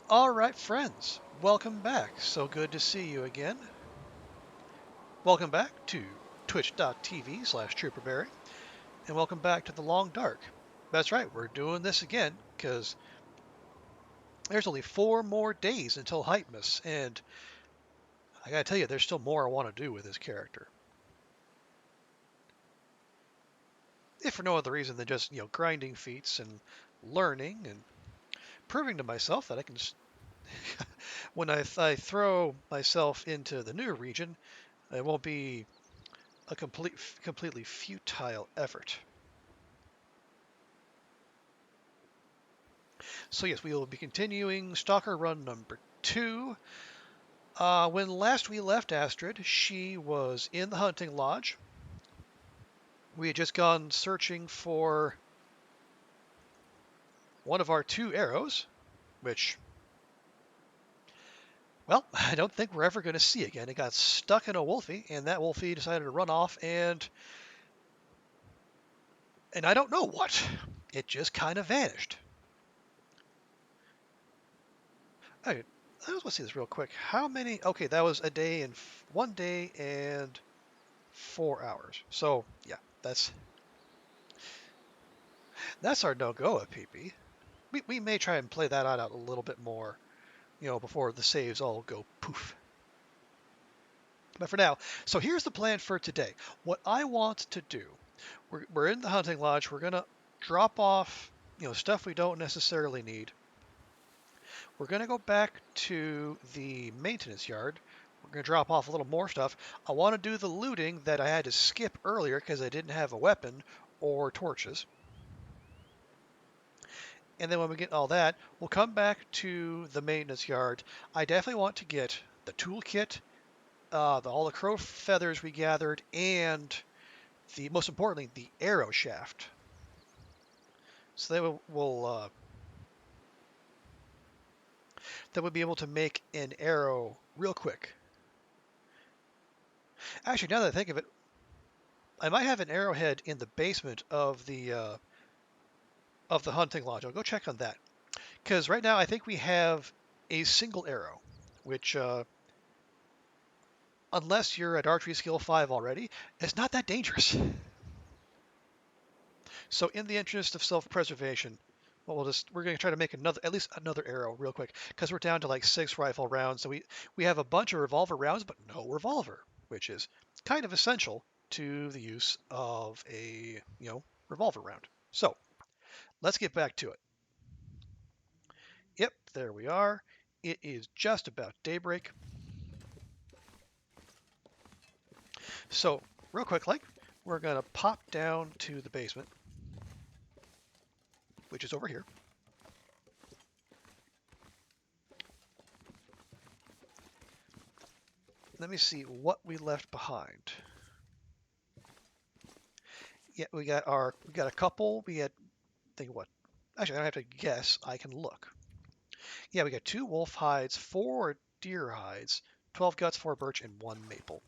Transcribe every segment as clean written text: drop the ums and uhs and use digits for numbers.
All right, friends, welcome back. So good to see you again. Welcome back to twitch.tv/trooperberry, and welcome back to the Long Dark. That's right, we're doing this again because there's only 4 more days until Hypemus, and I gotta tell you, there's still more I want to do with this character. If for no other reason than just, grinding feats and learning and proving to myself that I can, when I throw myself into the new region, it won't be a completely futile effort. So yes, we will be continuing Stalker run number 2. When last we left Astrid, she was in the hunting lodge. We had just gone searching for one of our 2 arrows, which, well, I don't think we're ever going to see again. It got stuck in a wolfie, and that wolfie decided to run off, and I don't know what. It just kind of vanished. Okay, let's see this real quick. How many? Okay, that was a day and 1 day and 4 hours. So yeah, that's our no-go at PP. We may try and play that out a little bit more, before the saves all go poof. But for now, so here's the plan for today. What I want to do, we're in the hunting lodge. We're gonna drop off, stuff we don't necessarily need. We're gonna go back to the maintenance yard. We're gonna drop off a little more stuff. I want to do the looting that I had to skip earlier because I didn't have a weapon or torches. And then when we get all that, we'll come back to the maintenance yard. I definitely want to get the toolkit, all the crow feathers we gathered, and most importantly, the arrow shaft. So that we'll be able to make an arrow real quick. Actually, now that I think of it, I might have an arrowhead in the basement of the hunting lodge. I'll go check on that because right now I think we have a single arrow, which unless you're at archery skill 5 already, it's not that dangerous. So in the interest of self-preservation, well, we're going to try to make at least another arrow real quick because we're down to like 6 rifle rounds. So we have a bunch of revolver rounds, but no revolver, which is kind of essential to the use of a revolver round. So let's get back to it. Yep, there we are. It is just about daybreak. So real quick, we're going to pop down to the basement, which is over here. Let me see what we left behind. Yeah, we got a couple. We had, think what? Actually, I don't have to guess. I can look. Yeah, we got 2 wolf hides, 4 deer hides, 12 guts, 4 birch, and 1 maple.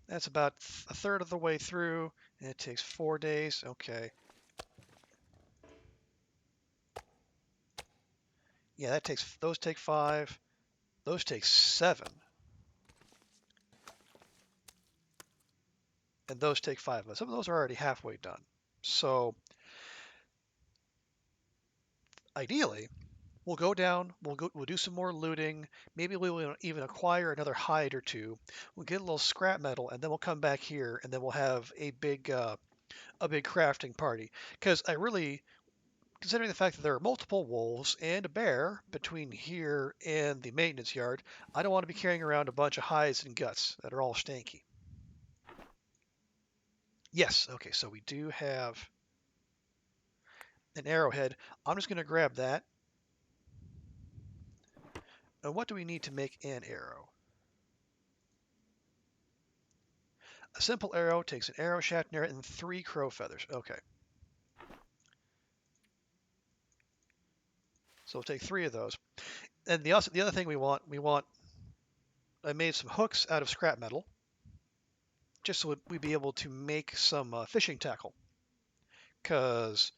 That's about a third of the way through, and it takes 4 days. Okay. Yeah, those take 5. Those take 7. And those take 5. Some of those are already halfway done. So ideally, we'll go down, we'll do some more looting. Maybe we will even acquire another hide or 2. We'll get a little scrap metal, and then we'll come back here, and then we'll have a big crafting party. Because I really, considering the fact that there are multiple wolves and a bear between here and the maintenance yard, I don't want to be carrying around a bunch of hides and guts that are all stanky. Yes, okay, so we do have an arrowhead. I'm just going to grab that. And what do we need to make an arrow? A simple arrow takes an arrow shaft and 3 crow feathers. Okay. So we'll take 3 of those. And the other thing I made some hooks out of scrap metal, just so we'd be able to make some fishing tackle. Because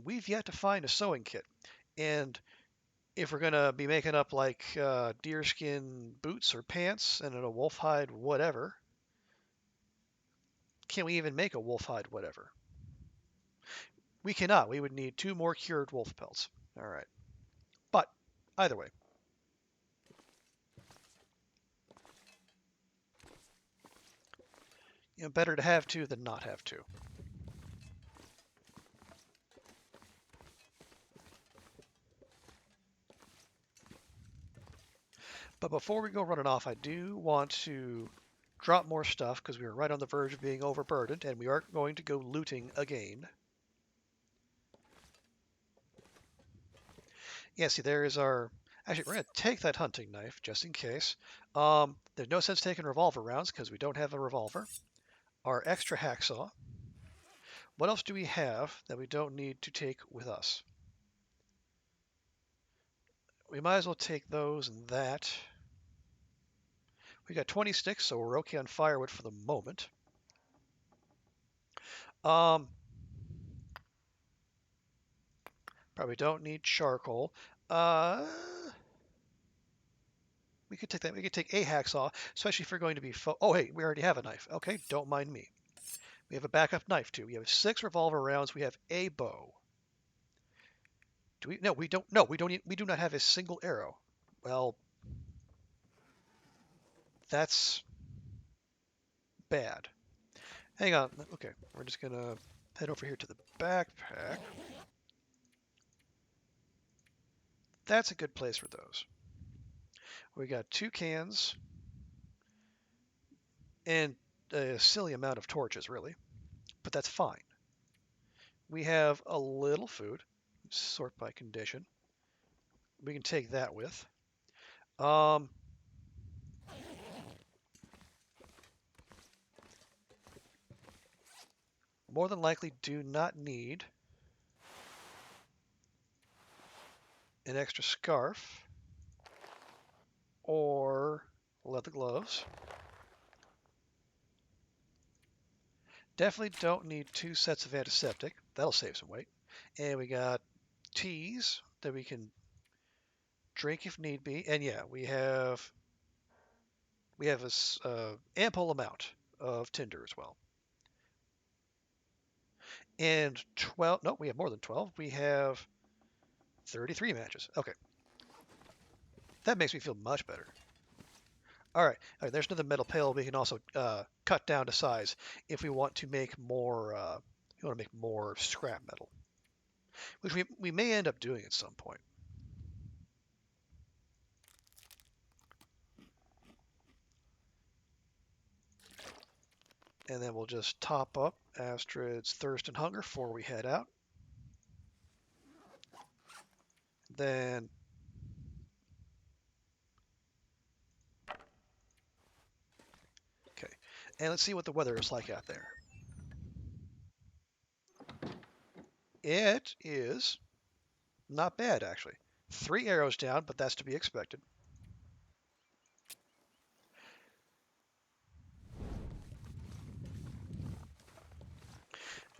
we've yet to find a sewing kit. And if we're gonna be making up like deerskin boots or pants and a wolf hide whatever, can we even make a wolf hide whatever? We cannot. We would need 2 more cured wolf pelts. All right. But either way, better to have 2 than not have 2. But before we go running off, I do want to drop more stuff because we were right on the verge of being overburdened, and we aren't going to go looting again. Yeah, see, there is our... Actually, we're going to take that hunting knife, just in case. There's no sense taking revolver rounds because we don't have a revolver. Our extra hacksaw. What else do we have that we don't need to take with us? We might as well take those and that. We got 20 sticks, so we're okay on firewood for the moment. Probably don't need charcoal. We could take that. We could take a hacksaw, especially if we're going to be... Oh, hey, we already have a knife. Okay, don't mind me. We have a backup knife, too. We have 6 revolver rounds. We have a bow. Do we? No, we don't. No, we don't. We do not have a single arrow. Well, that's bad. Hang on. Okay, we're just going to head over here to the backpack. That's a good place for those. We got 2 cans and a silly amount of torches, really, but that's fine. We have a little food, sort by condition. We can take that with. More than likely do not need an extra scarf or leather gloves. Definitely don't need 2 sets of antiseptic. That'll save some weight. And we got teas that we can drink if need be. And yeah, we have a ample amount of tinder as well. And 12, no, we have more than 12. We have 33 matches. Okay. That makes me feel much better. All right, there's another metal pail we can also cut down to size if we want to make more. We want to make more scrap metal, which we may end up doing at some point. And then we'll just top up Astrid's thirst and hunger before we head out. Then okay, and let's see what the weather is like out there. It is not bad, actually. 3 arrows down, but that's to be expected.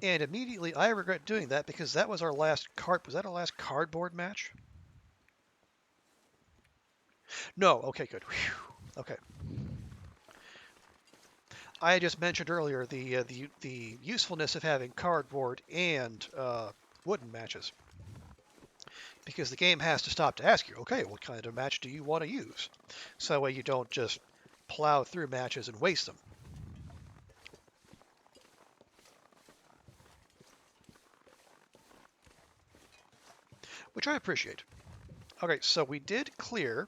And immediately I regret doing that because that was our last was that our last cardboard match? No, okay, good. Whew. Okay. I had just mentioned earlier the usefulness of having cardboard and wooden matches. Because the game has to stop to ask you, okay, what kind of match do you want to use? So that way you don't just plow through matches and waste them. Which I appreciate. Okay, so we did clear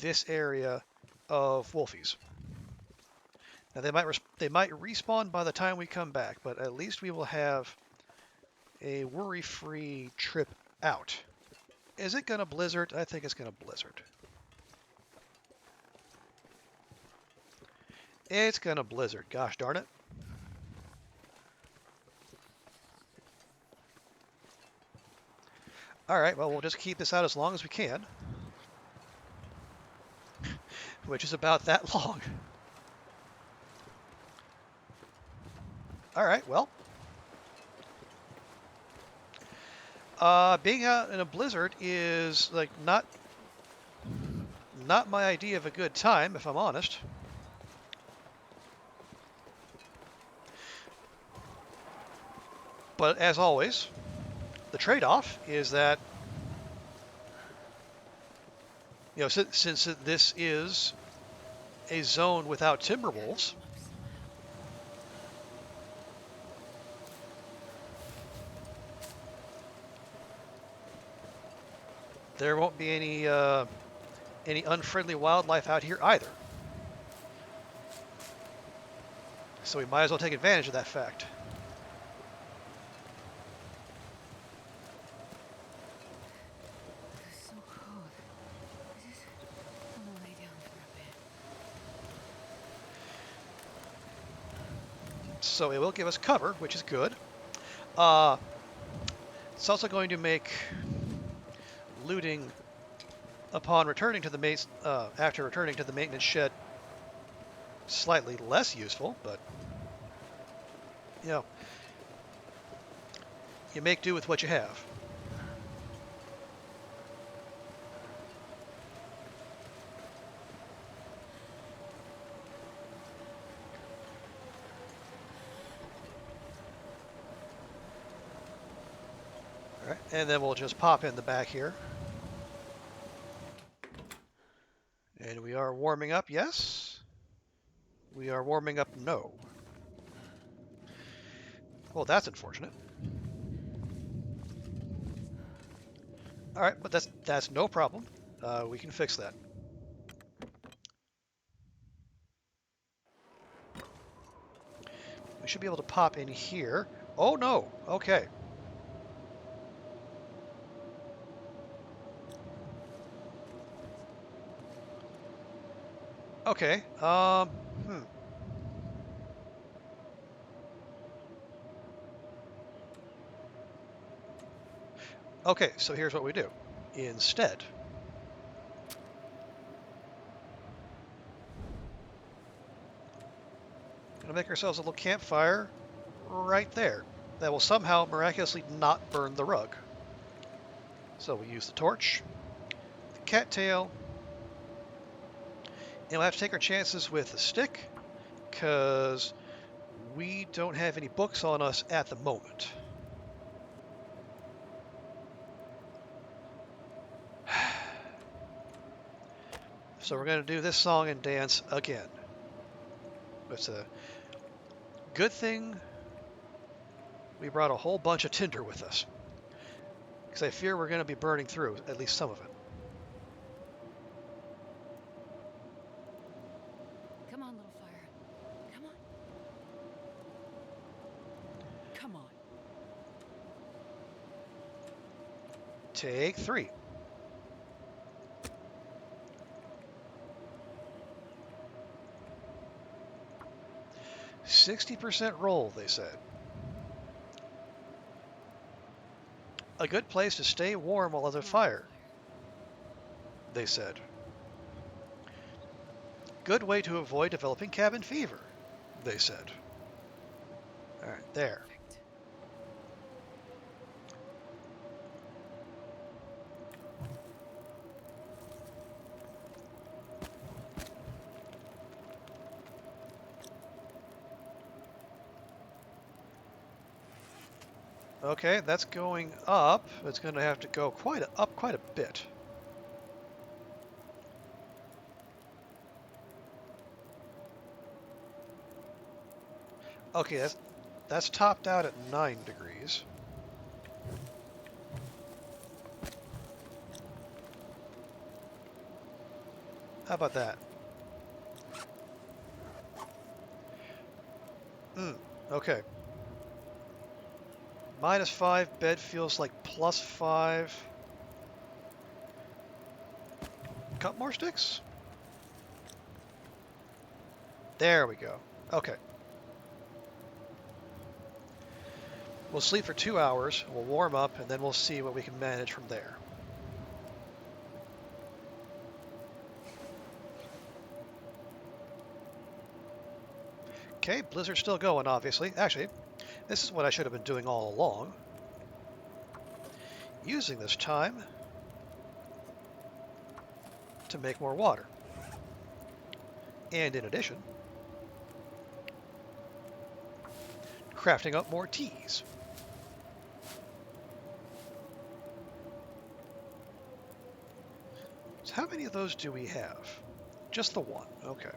this area of wolfies. Now they might respawn by the time we come back, but at least we will have a worry-free trip out. Is it gonna blizzard? I think it's gonna blizzard. It's gonna blizzard. Gosh darn it. Alright, well, we'll just keep this out as long as we can. Which is about that long. Alright, well. Being out in a blizzard is like not my idea of a good time, if I'm honest. But as always, the trade-off is that since this is a zone without timber wolves, there won't be any unfriendly wildlife out here either. So we might as well take advantage of that fact. It's so cold. I'm gonna lay down for a bit. So it will give us cover, which is good. It's also going to make looting upon returning to the after returning to the maintenance shed slightly less useful, but you know, you make do with what you have. All right, and then we'll just pop in the back here. And we are warming up, yes. We are warming up, no. Well, that's unfortunate. All right, but that's no problem. We can fix that. We should be able to pop in here. Oh no, okay. Okay, Okay, so here's what we do. Instead, gonna make ourselves a little campfire right there. That will somehow miraculously not burn the rug. So we use the torch, the cattail, and we'll have to take our chances with the stick, because we don't have any books on us at the moment. So we're going to do this song and dance again. It's a good thing we brought a whole bunch of tinder with us, because I fear we're going to be burning through at least some of it. Come on, little fire. Come on. Come on. Take 3. "60% roll," they said. A good place to stay warm while there's a fire, they said. Good way to avoid developing cabin fever, they said. All right, there. Perfect. Okay, that's going up. It's going to have to go up quite a bit. Okay, that's topped out at 9 degrees. How about that? Okay. -5, bed feels like +5. Cut more sticks? There we go. Okay. We'll sleep for 2 hours, we'll warm up, and then we'll see what we can manage from there. Okay, blizzard's still going, obviously. Actually, this is what I should have been doing all along. using this time to make more water. And in addition, crafting up more teas. So how many of those do we have? Just the one. Okay.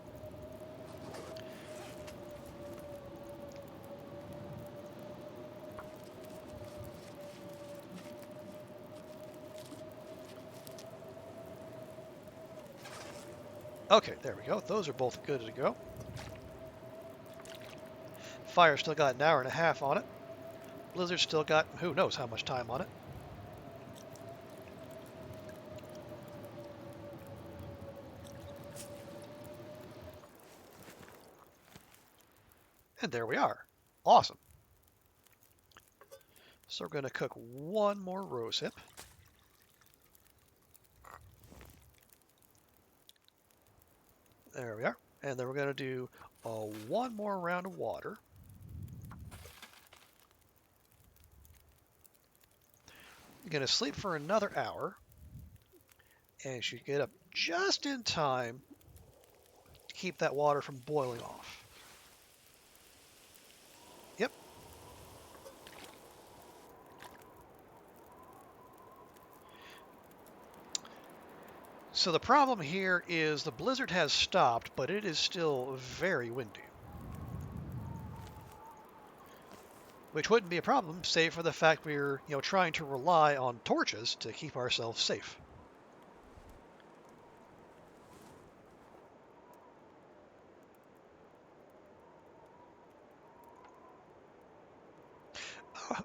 Okay, there we go. Those are both good to go. Fire still got an hour and a half on it. Blizzard still got who knows how much time on it. And there we are. Awesome. So we're going to cook one more rosehip. There we are. And then we're going to do one more round of water. You're going to sleep for another hour. And you should get up just in time to keep that water from boiling off. Yep. So the problem here is the blizzard has stopped, but it is still very windy. Which wouldn't be a problem, save for the fact we're, trying to rely on torches to keep ourselves safe.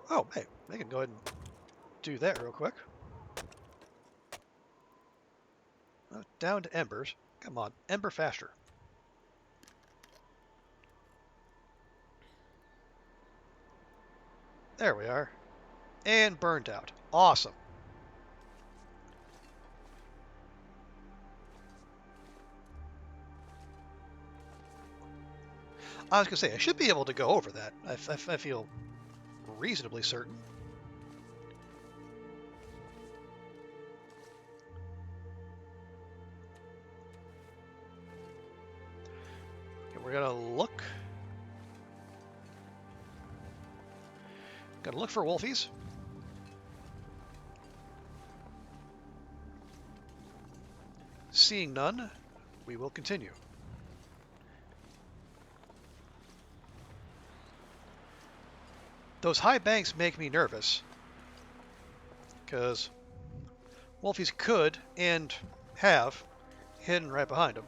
Oh, hey, I can go ahead and do that real quick. Down to embers. Come on, ember faster. There we are. And burned out. Awesome. I was going to say, I should be able to go over that. I feel reasonably certain. Okay, we're going to look. Got to look for wolfies. Seeing none, we will continue. Those high banks make me nervous, because wolfies could, and have, hidden right behind them.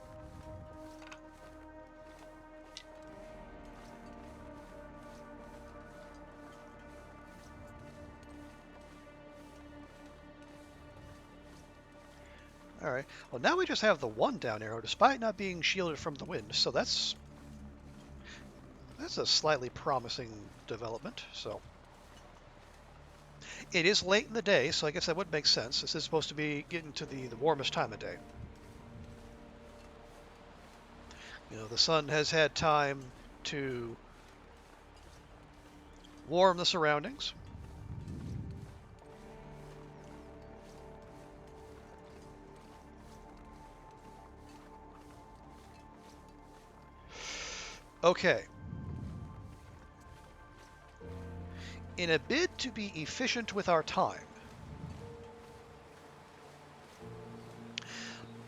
Alright, well now we just have the one down arrow, despite not being shielded from the wind, so that's a slightly promising development. So it is late in the day, so I guess that would make sense. This is supposed to be getting to the warmest time of day. The sun has had time to warm the surroundings. Okay. In a bid to be efficient with our time,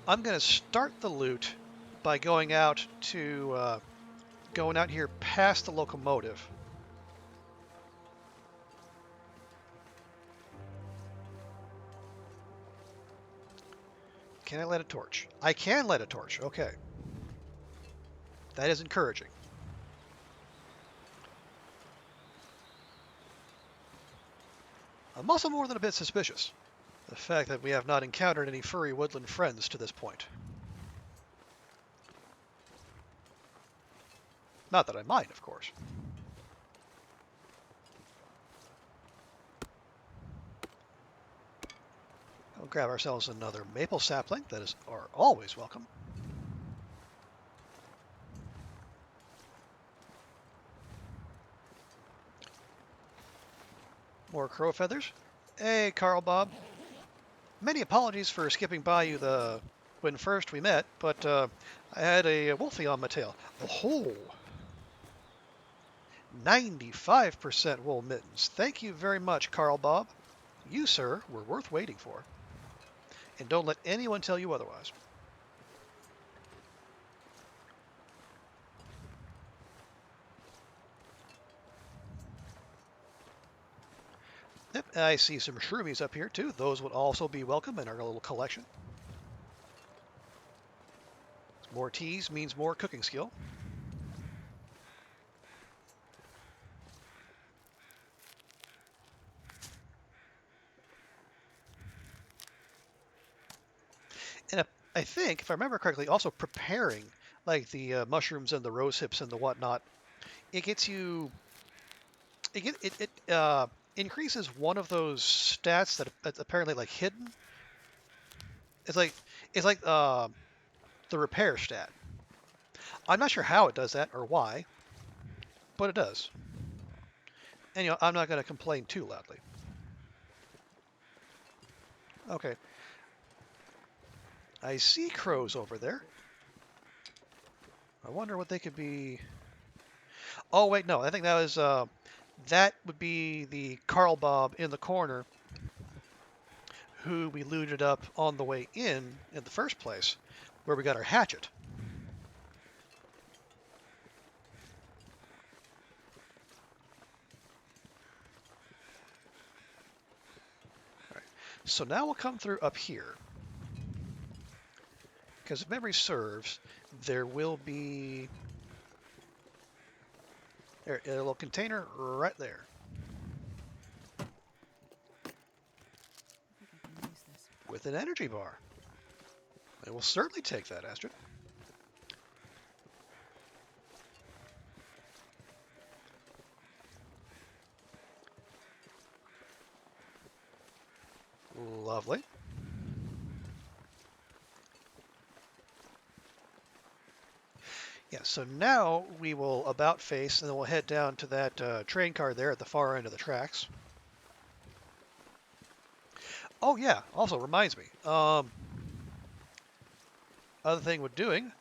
I'm going to start the loot by going out here past the locomotive. Can I light a torch? I can light a torch. Okay. That is encouraging. I'm also more than a bit suspicious. The fact that we have not encountered any furry woodland friends to this point. Not that I mind, of course. We'll grab ourselves another maple sapling. That are always welcome. More crow feathers. Hey, Carl Bob. Many apologies for skipping by you when first we met, but I had a wolfie on my tail. Oh, 95% wool mittens. Thank you very much, Carl Bob. You, sir, were worth waiting for. And don't let anyone tell you otherwise. Yep, I see some shroomies up here too. Those would also be welcome in our little collection. More teas means more cooking skill. And I think, if I remember correctly, also preparing like the mushrooms and the rose hips and the whatnot, it gets you it increases one of those stats that's apparently like hidden. It's like it's like the repair stat. I'm not sure how it does that or why, but it does. And I'm not going to complain too loudly. Okay, I see crows over there. I wonder what they could be. Oh wait, no, I think that would be the Carl Bob in the corner who we looted up on the way in the first place, where we got our hatchet. All right. So now we'll come through up here. Because if memory serves, there will be a little container right there I think I can use this. with an energy bar. I will certainly take that, Astrid. Lovely. Yeah, so now we will about face and then we'll head down to that train car there at the far end of the tracks. Oh yeah, also reminds me. Other thing we're doing,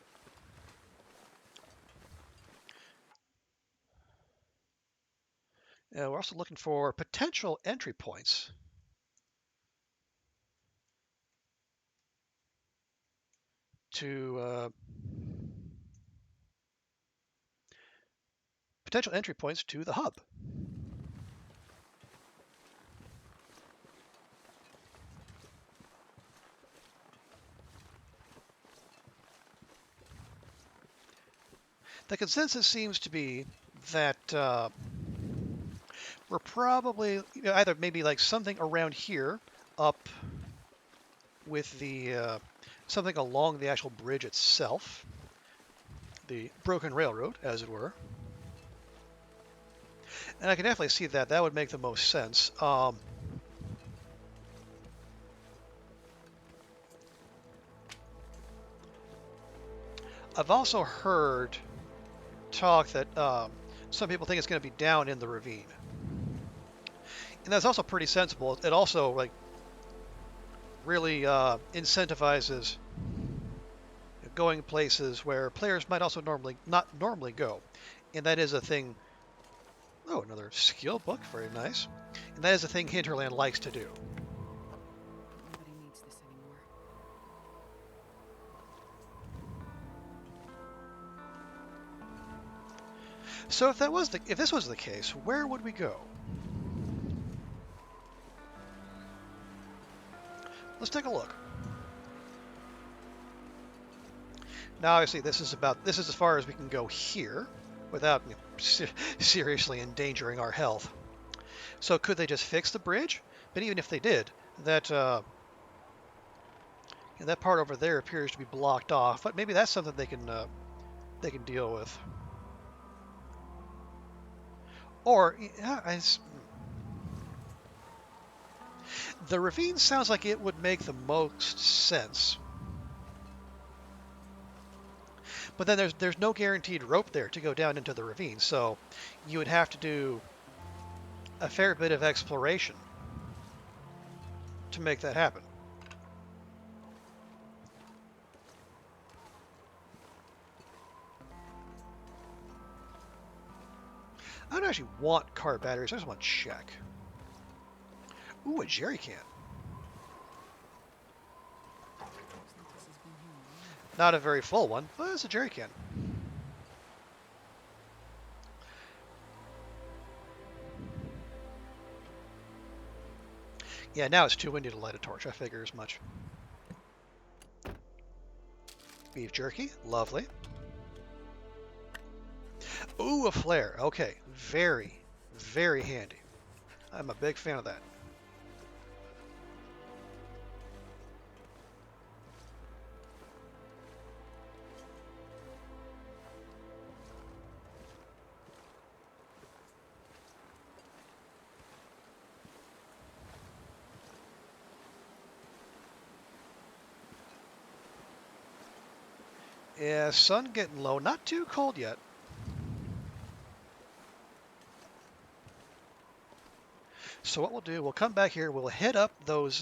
we're also looking for potential entry points to the hub. The consensus seems to be that we're probably either maybe like something around here up with the something along the actual bridge itself, the broken railroad, as it were. And I can definitely see that. That would make the most sense. I've also heard talk that some people think it's going to be down in the ravine, and that's also pretty sensible. It also like really incentivizes going places where players might also not normally go, and that is a thing. Oh, another skill book, very nice. And that is a thing Hinterland likes to do. Nobody needs this anymore. So if this was the case, where would we go? Let's take a look. Now, obviously, this is as far as we can go here without seriously endangering our health. So could they just fix the bridge? But even if they did, that part over there appears to be blocked off. But maybe that's something they can deal with. Or the ravine sounds like it would make the most sense. But then there's no guaranteed rope there to go down into the ravine, so you would have to do a fair bit of exploration. to make that happen. I don't actually want car batteries. I just want to check. Ooh, a jerry can. Looks like this has been here a while. Not a very full one, but it's a jerry can. Yeah, now it's too windy to light a torch. I figure as much. Beef jerky. Lovely. Ooh, a flare. Okay. Very, very handy. I'm a big fan of that. Yeah, sun getting low. Not too cold yet. So what we'll do, we'll come back here. We'll hit up those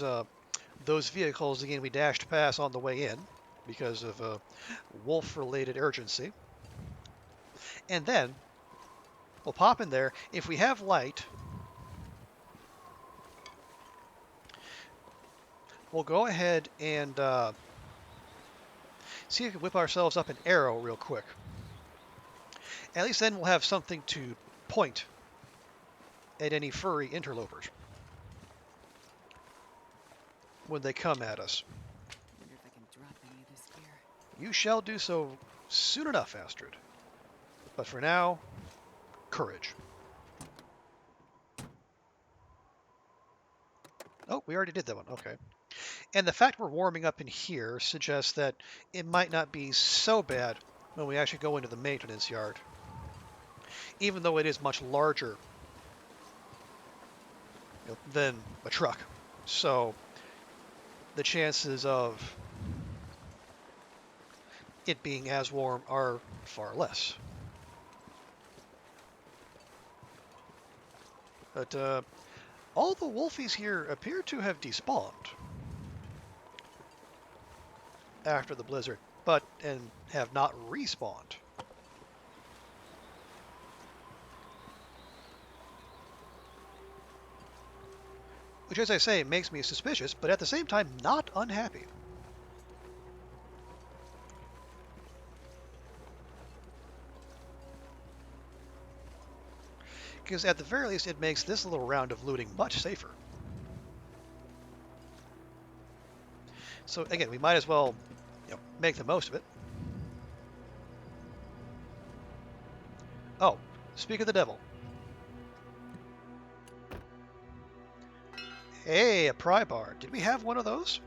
vehicles again we dashed past on the way in because of wolf-related urgency. And then we'll pop in there. If we have light, we'll go ahead and see if we can whip ourselves up an arrow real quick. At least then we'll have something to point at any furry interlopers when they come at us. Wonder if I can drop any of this gear. You shall do so soon enough, Astrid. But for now, courage. Oh, we already did that one. Okay. And the fact we're warming up in here suggests that it might not be so bad when we actually go into the maintenance yard, even though it is much larger, than a truck. So the chances of it being as warm are far less. But all the wolfies here appear to have despawned after the blizzard, and have not respawned. Which, as I say, makes me suspicious, but at the same time, not unhappy. Because at the very least, it makes this little round of looting much safer. So again, we might as well, make the most of it. Oh, speak of the devil. Hey, a pry bar. Did we have one of those?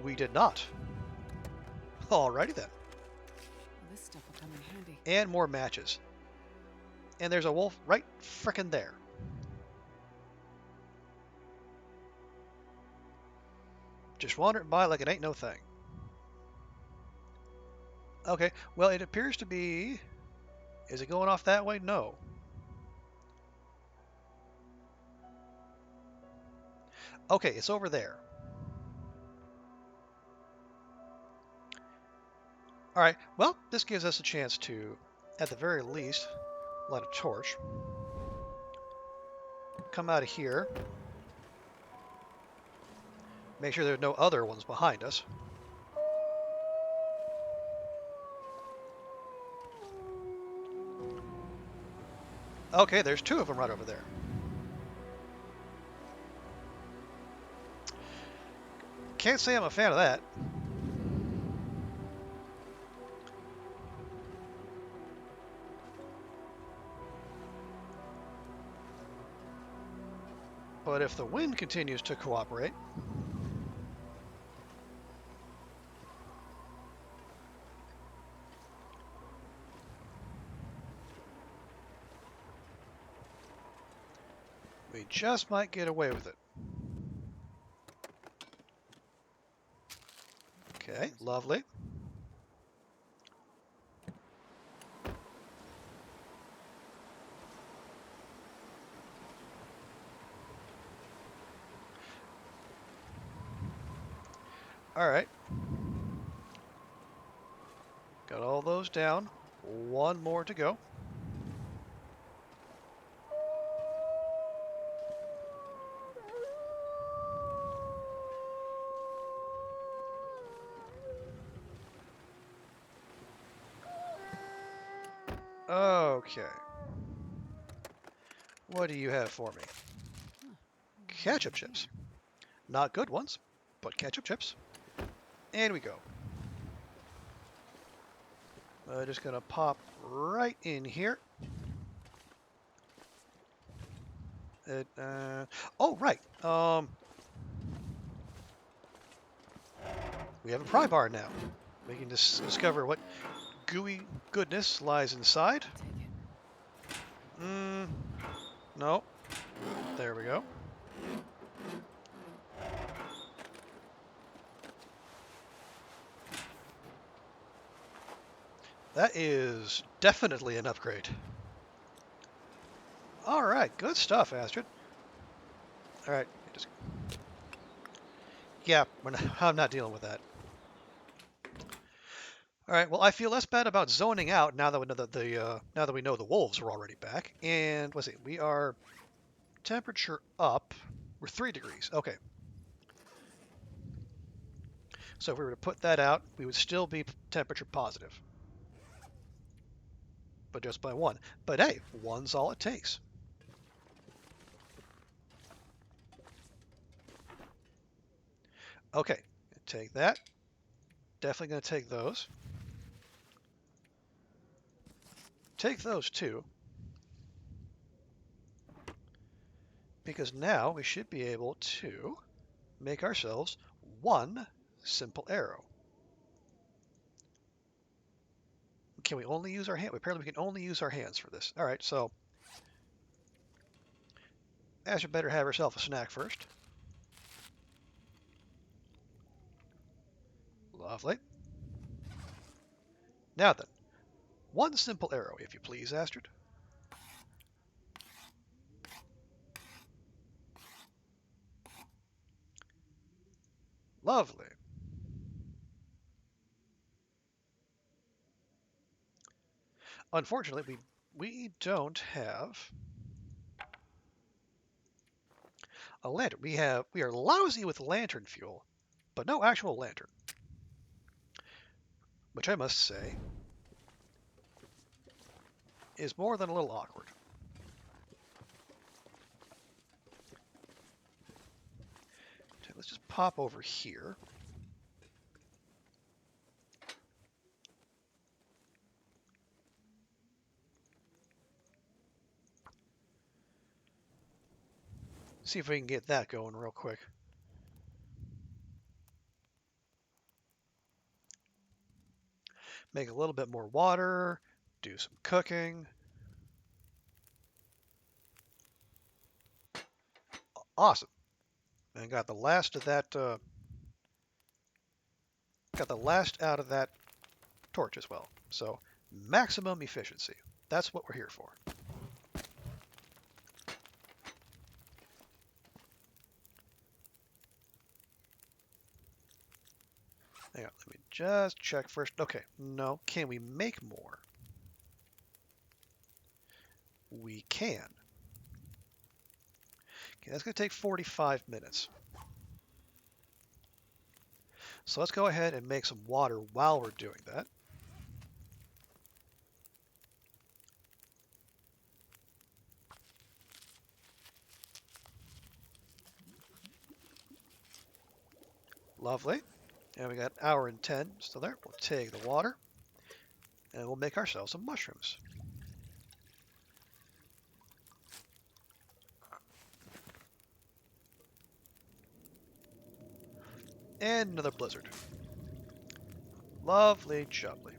We did not. Alrighty then. Well, this stuff will come in handy. And more matches. And there's a wolf right frickin' there. Just wandering by like it ain't no thing. Okay, well, it appears to be... Is it going off that way? No. Okay, it's over there. Alright, well, this gives us a chance to, at the very least, light a torch. Come out of here. Make sure there's no other ones behind us. Okay, there's two of them right over there. Can't say I'm a fan of that. But if the wind continues to cooperate... we just might get away with it. Okay, lovely. All right. Got all those down. One more to go. Okay. What do you have for me? Huh. Ketchup chips. Not good ones, but ketchup chips. And we go. Just gonna pop right in here. Oh, right. We have a pry bar now. We can discover what gooey goodness lies inside. I'll take it. No. There we go. That is definitely an upgrade. All right, good stuff, Astrid. All right, just yeah, I'm not dealing with that. All right, well, I feel less bad about zoning out now that we know that now that we know the wolves are already back. And let's see, we are temperature up. We're 3 degrees. Okay, so if we were to put that out, we would still be temperature positive, but just by one. But hey, one's all it takes. Okay, take that. Definitely going to take those. Take those too, because now we should be able to make ourselves one simple arrow. Can we only use our hand? Apparently we can only use our hands for this. All right, so Asher better have herself a snack first. Lovely. Now then, one simple arrow, if you please, Astrid. Lovely. Unfortunately, we don't have a lantern. We are lousy with lantern fuel, but no actual lantern, which I must say is more than a little awkward. Okay, let's just pop over here. See if we can get that going real quick. Make a little bit more water, do some cooking. Awesome. And got the last of that got the last out of that torch as well. So maximum efficiency. That's what we're here for. Hang on, let me just check first. Okay, no. Can we make more? We can. Okay, that's going to take 45 minutes. So let's go ahead and make some water while we're doing that. Lovely. And we got an hour and 10 still there. We'll take the water and we'll make ourselves some mushrooms. And another blizzard. Lovely jubbly.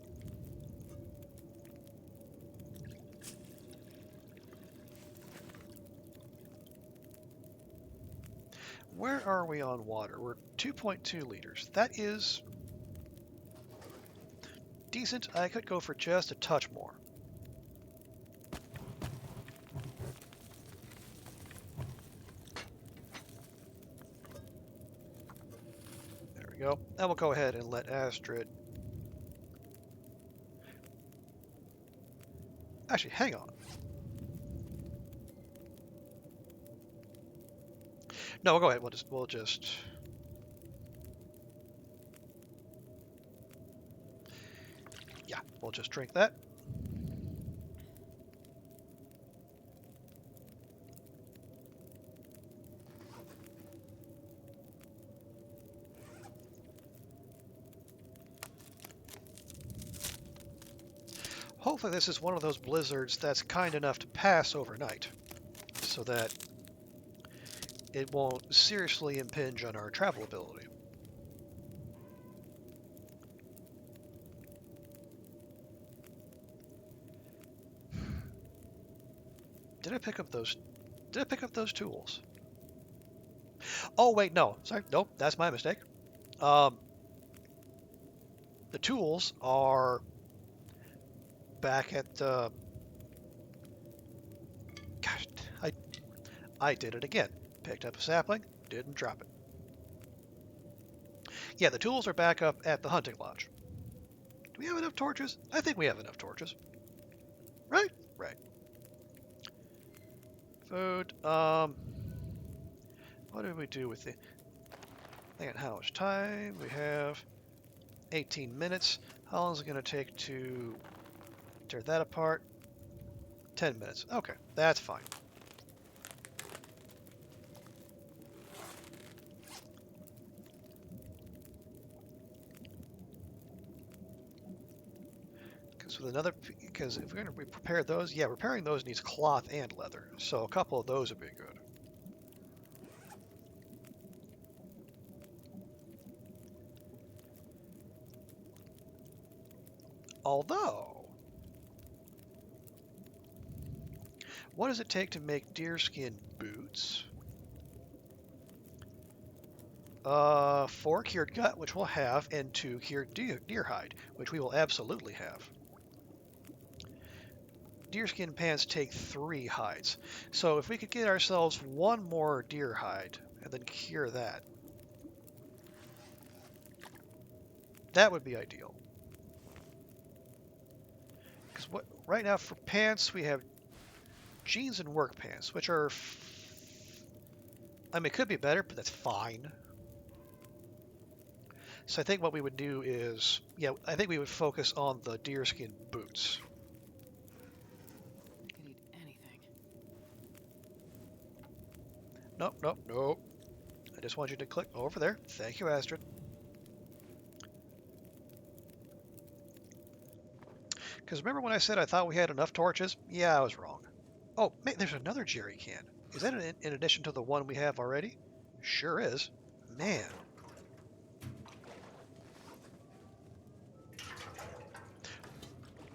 Where are we on water? We're 2.2 liters. That is decent. I could go for just a touch more. There we we go. And we'll go ahead and let Astrid... Actually, hang on. No, we'll go ahead. We'll just... Yeah, we'll just drink that. Hopefully this is one of those blizzards that's kind enough to pass overnight, so that it won't seriously impinge on our travel ability. Did I pick up those tools? Oh wait, no. Sorry, nope, that's my mistake. The tools are back at the... Gosh, I did it again. Picked up a sapling, didn't drop it. Yeah, the tools are back up at the hunting lodge. Do we have enough torches? I think we have enough torches. Right? Right. Food. What did we do with the... Think how much time we have? 18 minutes. How long is it going to take to tear that apart? 10 minutes. Okay, that's fine. Because if we're going to prepare those, yeah, repairing those needs cloth and leather. So a couple of those would be good. Although, what does it take to make deerskin boots? 4 cured gut, which we'll have, and 2 cured deer hide, which we will absolutely have. Deerskin pants take 3 hides. So if we could get ourselves 1 more deer hide and then cure that, that would be ideal. Because right now for pants we have jeans and work pants, which are, I mean, it could be better, but that's fine. So I think what we would do is, yeah, I think we would focus on the deerskin boots. I could eat anything. Nope, nope, nope. I just want you to click over there. Thank you, Astrid. Because remember when I said I thought we had enough torches? Yeah, I was wrong. Oh, man, there's another jerry can. Is that in addition to the one we have already? Sure is. Man.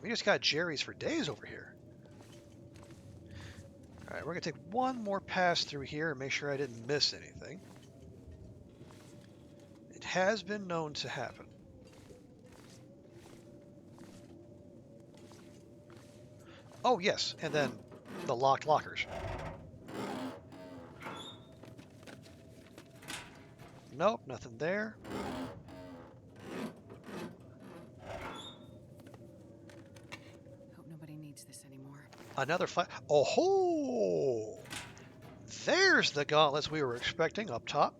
We just got jerry's for days over here. All right, we're going to take one more pass through here and make sure I didn't miss anything. It has been known to happen. Oh, yes, and then the locked lockers. Nope, nothing there. Hope nobody needs this anymore. Another fight. Oh ho! There's the gauntlets we were expecting up top.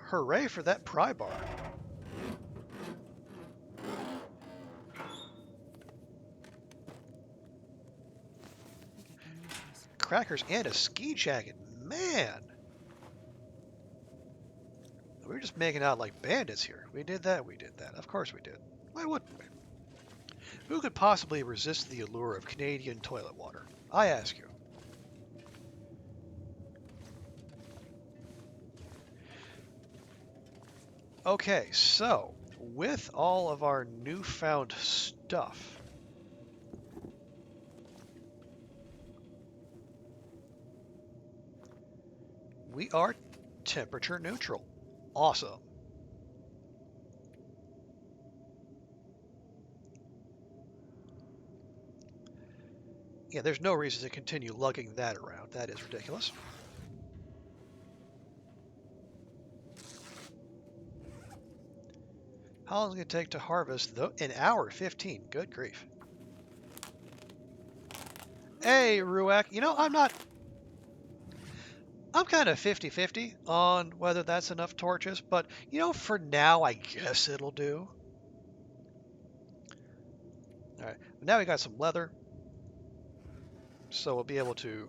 Hooray for that pry bar. Crackers and a ski jacket. Man! We were just making out like bandits here. We did that, we did that. Of course we did. Why wouldn't we? Who could possibly resist the allure of Canadian toilet water? I ask you. Okay, so with all of our newfound stuff, we are temperature neutral. Awesome. Yeah, there's no reason to continue lugging that around. That is ridiculous. How long is it going to take to harvest? An hour 15. Good grief. Hey, Ruak. I'm kind of 50-50 on whether that's enough torches, but for now, I guess it'll do. All right, now we got some leather, so we'll be able to.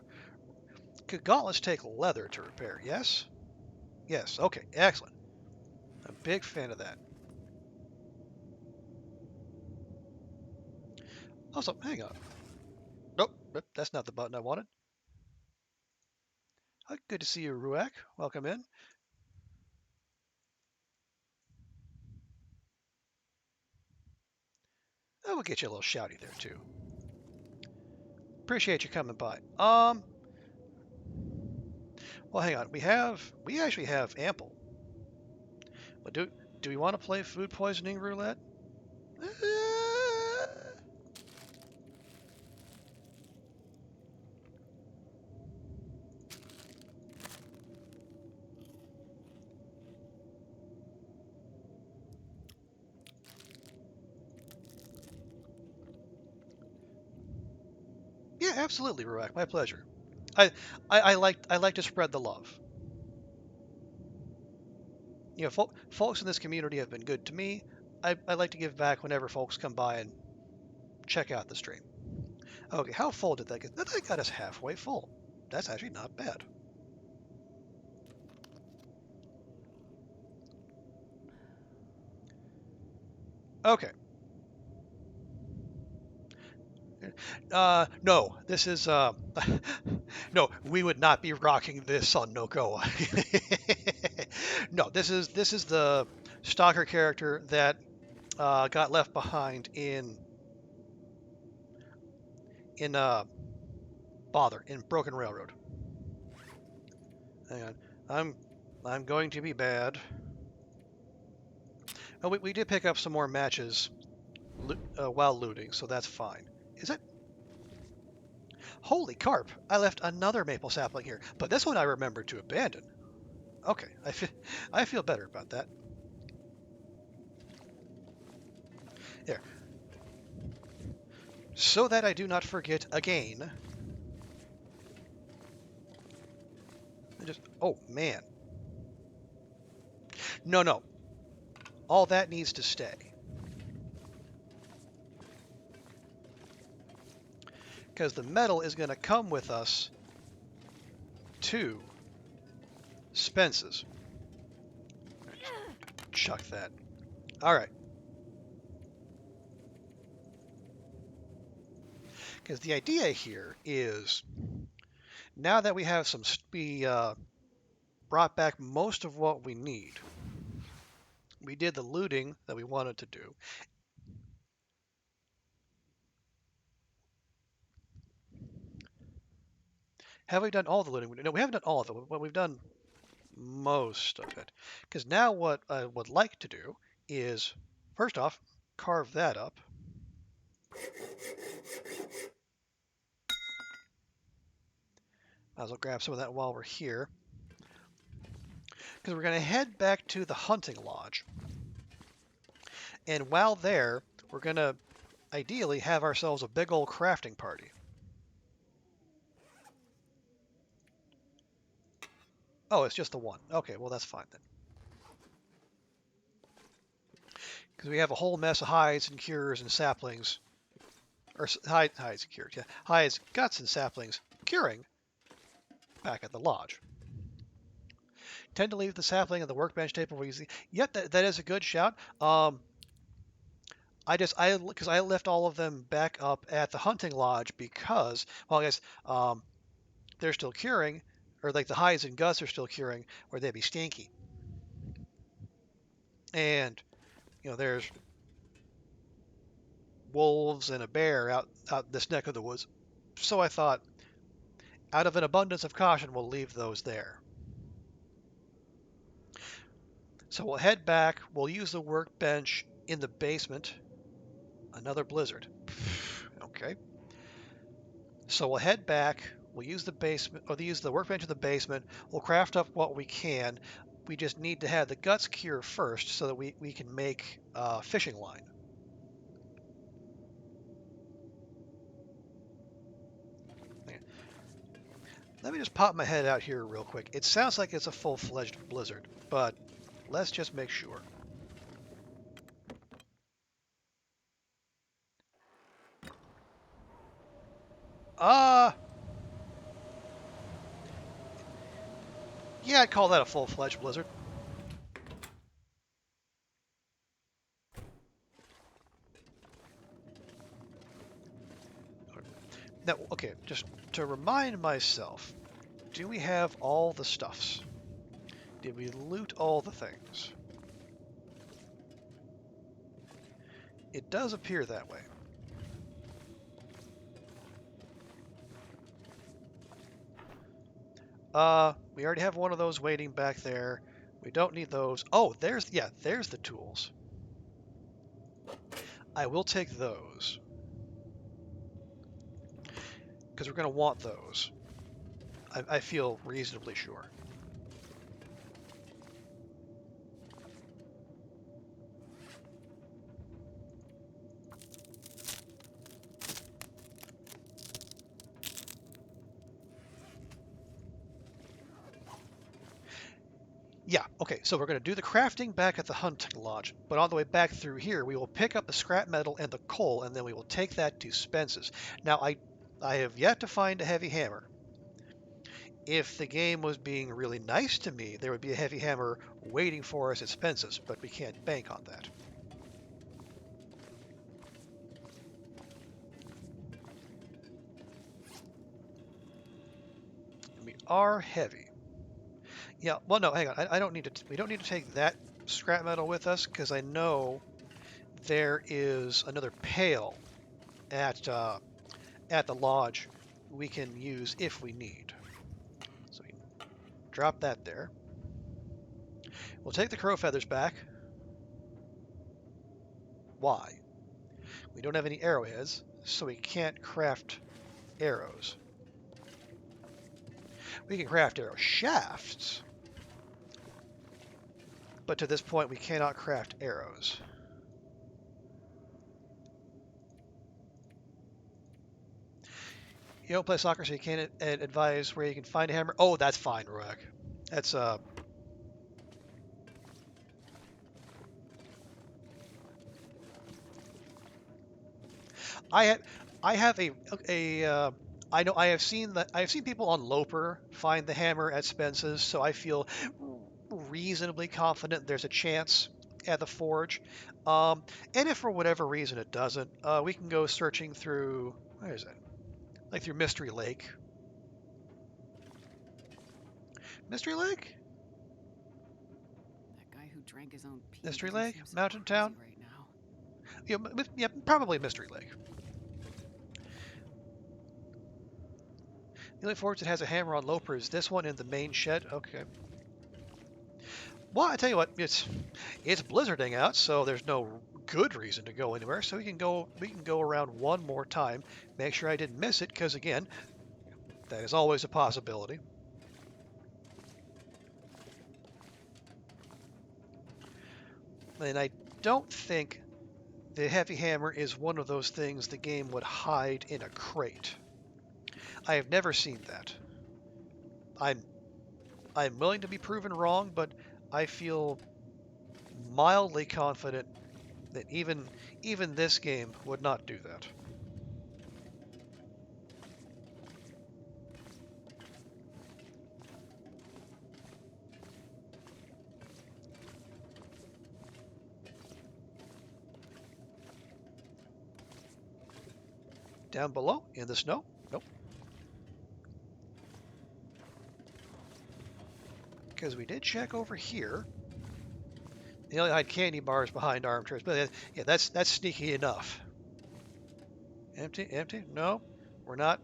Could gauntlets take leather to repair? Yes? Yes, okay, excellent. I'm a big fan of that. Also, hang on. Nope, that's not the button I wanted. Good to see you, Ruak. Welcome in. Oh, we'll get you a little shouty there, too. Appreciate you coming by. Well, hang on. We actually have ample. But do we want to play food poisoning roulette? Yeah, absolutely, Ruak. My pleasure. I, I like to spread the love. Folks in this community have been good to me. I like to give back whenever folks come by and check out the stream. Okay, how full did that get? That got us halfway full. That's actually not bad. Okay. No, this is no, we would not be rocking this on Nogoa. No, this is the Stalker character that got left behind in Bother in Broken Railroad. Hang on, I'm I'm going to be bad. Oh, we did pick up some more matches while looting, so that's fine. Is it? Holy carp! I left another maple sapling here, but this one I remembered to abandon. Okay, I feel better about that. There, so that I do not forget again. Oh man, no, all that needs to stay because the metal is going to come with us to Spence's. Chuck that. All right. Because the idea here is now that we have we brought back most of what we need. We did the looting that we wanted to do. Have we done all the looting? No, we haven't done all of it, but we've done most of it. Because now what I would like to do is, first off, carve that up. Might as well grab some of that while we're here. Because we're going to head back to the hunting lodge. And while there, we're going to ideally have ourselves a big old crafting party. Oh, it's just the one. Okay, well, that's fine then. Because we have a whole mess of hides and cures and saplings. Or hides and cures, yeah. Hides, guts, and saplings curing back at the lodge. Tend to leave the sapling at the workbench table where you see. Yep, that is a good shout. Because I left all of them back up at the hunting lodge because, well, I guess they're still curing, or like the hides and guts are still curing, or they'd be stinky. And there's wolves and a bear out this neck of the woods. So I thought, out of an abundance of caution, we'll leave those there. So we'll head back. We'll use the workbench in the basement. Another blizzard. Okay. So we'll head back. We'll use the basement, or use the workbench in the basement. We'll craft up what we can. We just need to have the guts cure first so that we can make a fishing line. Let me just pop my head out here real quick. It sounds like it's a full-fledged blizzard, but let's just make sure. Yeah, I'd call that a full-fledged blizzard. Now, okay, just to remind myself, do we have all the stuffs? Did we loot all the things? It does appear that way. We already have one of those waiting back there. We don't need those. Oh, there's the tools. I will take those. Because we're going to want those. I feel reasonably sure. Yeah, okay, so we're going to do the crafting back at the hunting lodge, but on the way back through here, we will pick up the scrap metal and the coal, and then we will take that to Spence's. Now, I have yet to find a heavy hammer. If the game was being really nice to me, there would be a heavy hammer waiting for us at Spence's, but we can't bank on that. And we are heavy. Yeah, well, no, hang on. I don't need to. We don't need to take that scrap metal with us because I know there is another pail at the lodge we can use if we need. So we can drop that there. We'll take the crow feathers back. Why? We don't have any arrowheads, so we can't craft arrows. We can craft arrow shafts, but to this point we cannot craft arrows. You don't play soccer, so you can't advise where you can find a hammer. Oh, that's fine, Royak. That's I have I have I know I have seen that I have seen people on Loper find the hammer at Spence's, so I feel reasonably confident there's a chance at the forge. And if for whatever reason it doesn't, we can go searching through where is it? Like through Mystery Lake. Mystery Lake? That guy who drank his own pee Mystery doesn't Lake? seem so Mountain crazy Town? right now. Yeah, probably Mystery Lake. The only forge that has a hammer on Loper is this one in the main shed. Okay. Well, I tell you what, it's blizzarding out, so there's no good reason to go anywhere. So we can go around one more time, make sure I didn't miss it, because again, that is always a possibility. And I don't think the heavy hammer is one of those things the game would hide in a crate. I have never seen that. I'm I'm willing to be proven wrong, but I feel mildly confident that even this game would not do that. Down below in the snow? Nope. Because we did check over here. They only hide candy bars behind armchairs, but yeah, that's sneaky enough. Empty, empty. No, we're not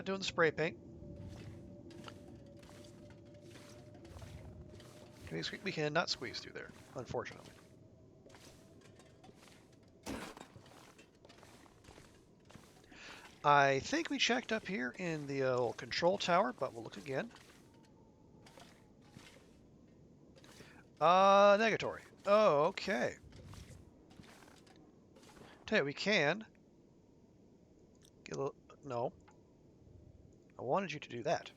doing the spray paint. We cannot squeeze through there, unfortunately. I think we checked up here in the old control tower, but we'll look again. Negatory. Oh, okay. Tell you, we can get a little. No, I wanted you to do that.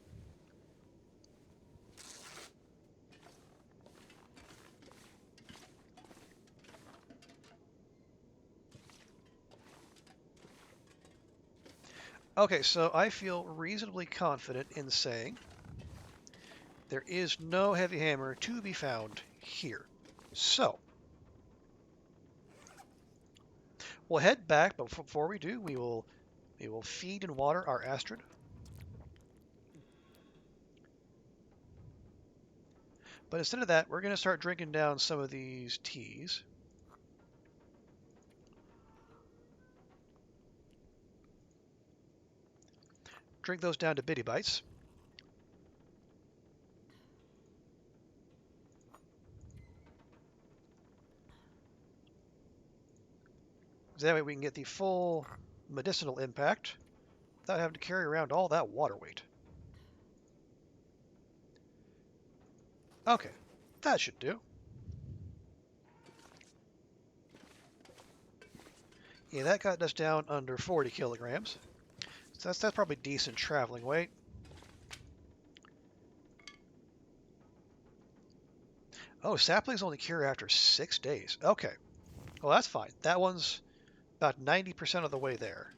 Okay, so I feel reasonably confident in saying there is no heavy hammer to be found here. So we'll head back, but before we do, we will feed and water our Astrid. But instead of that, we're going to start drinking down some of these teas. Drink those down to bitty bites. That way we can get the full medicinal impact without having to carry around all that water weight. Okay, that should do. Yeah, that got us down under 40 kilograms. So that's probably decent traveling weight. Oh, saplings only cure after 6 days. Okay, well that's fine. That one's about 90% of the way there.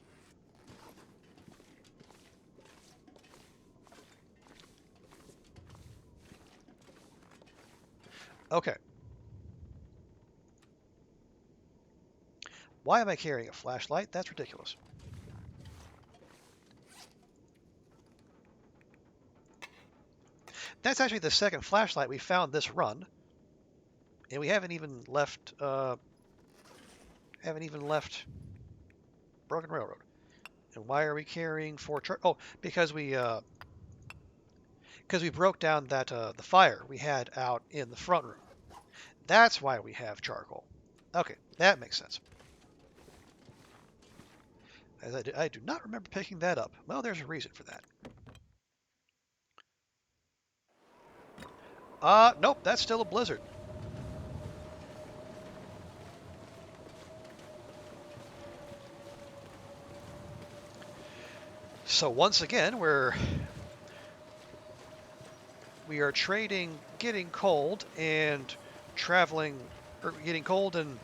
Okay. Why am I carrying a flashlight? That's ridiculous. That's actually the second flashlight we found this run, and we haven't even left Broken Railroad. And why are we carrying 4 Oh, because we broke down that the fire we had out in the front room. That's why we have charcoal. Okay, that makes sense. As I do not remember picking that up. Well, there's a reason for that. Nope, that's still a blizzard. So once again, we are trading getting cold and traveling, or getting cold and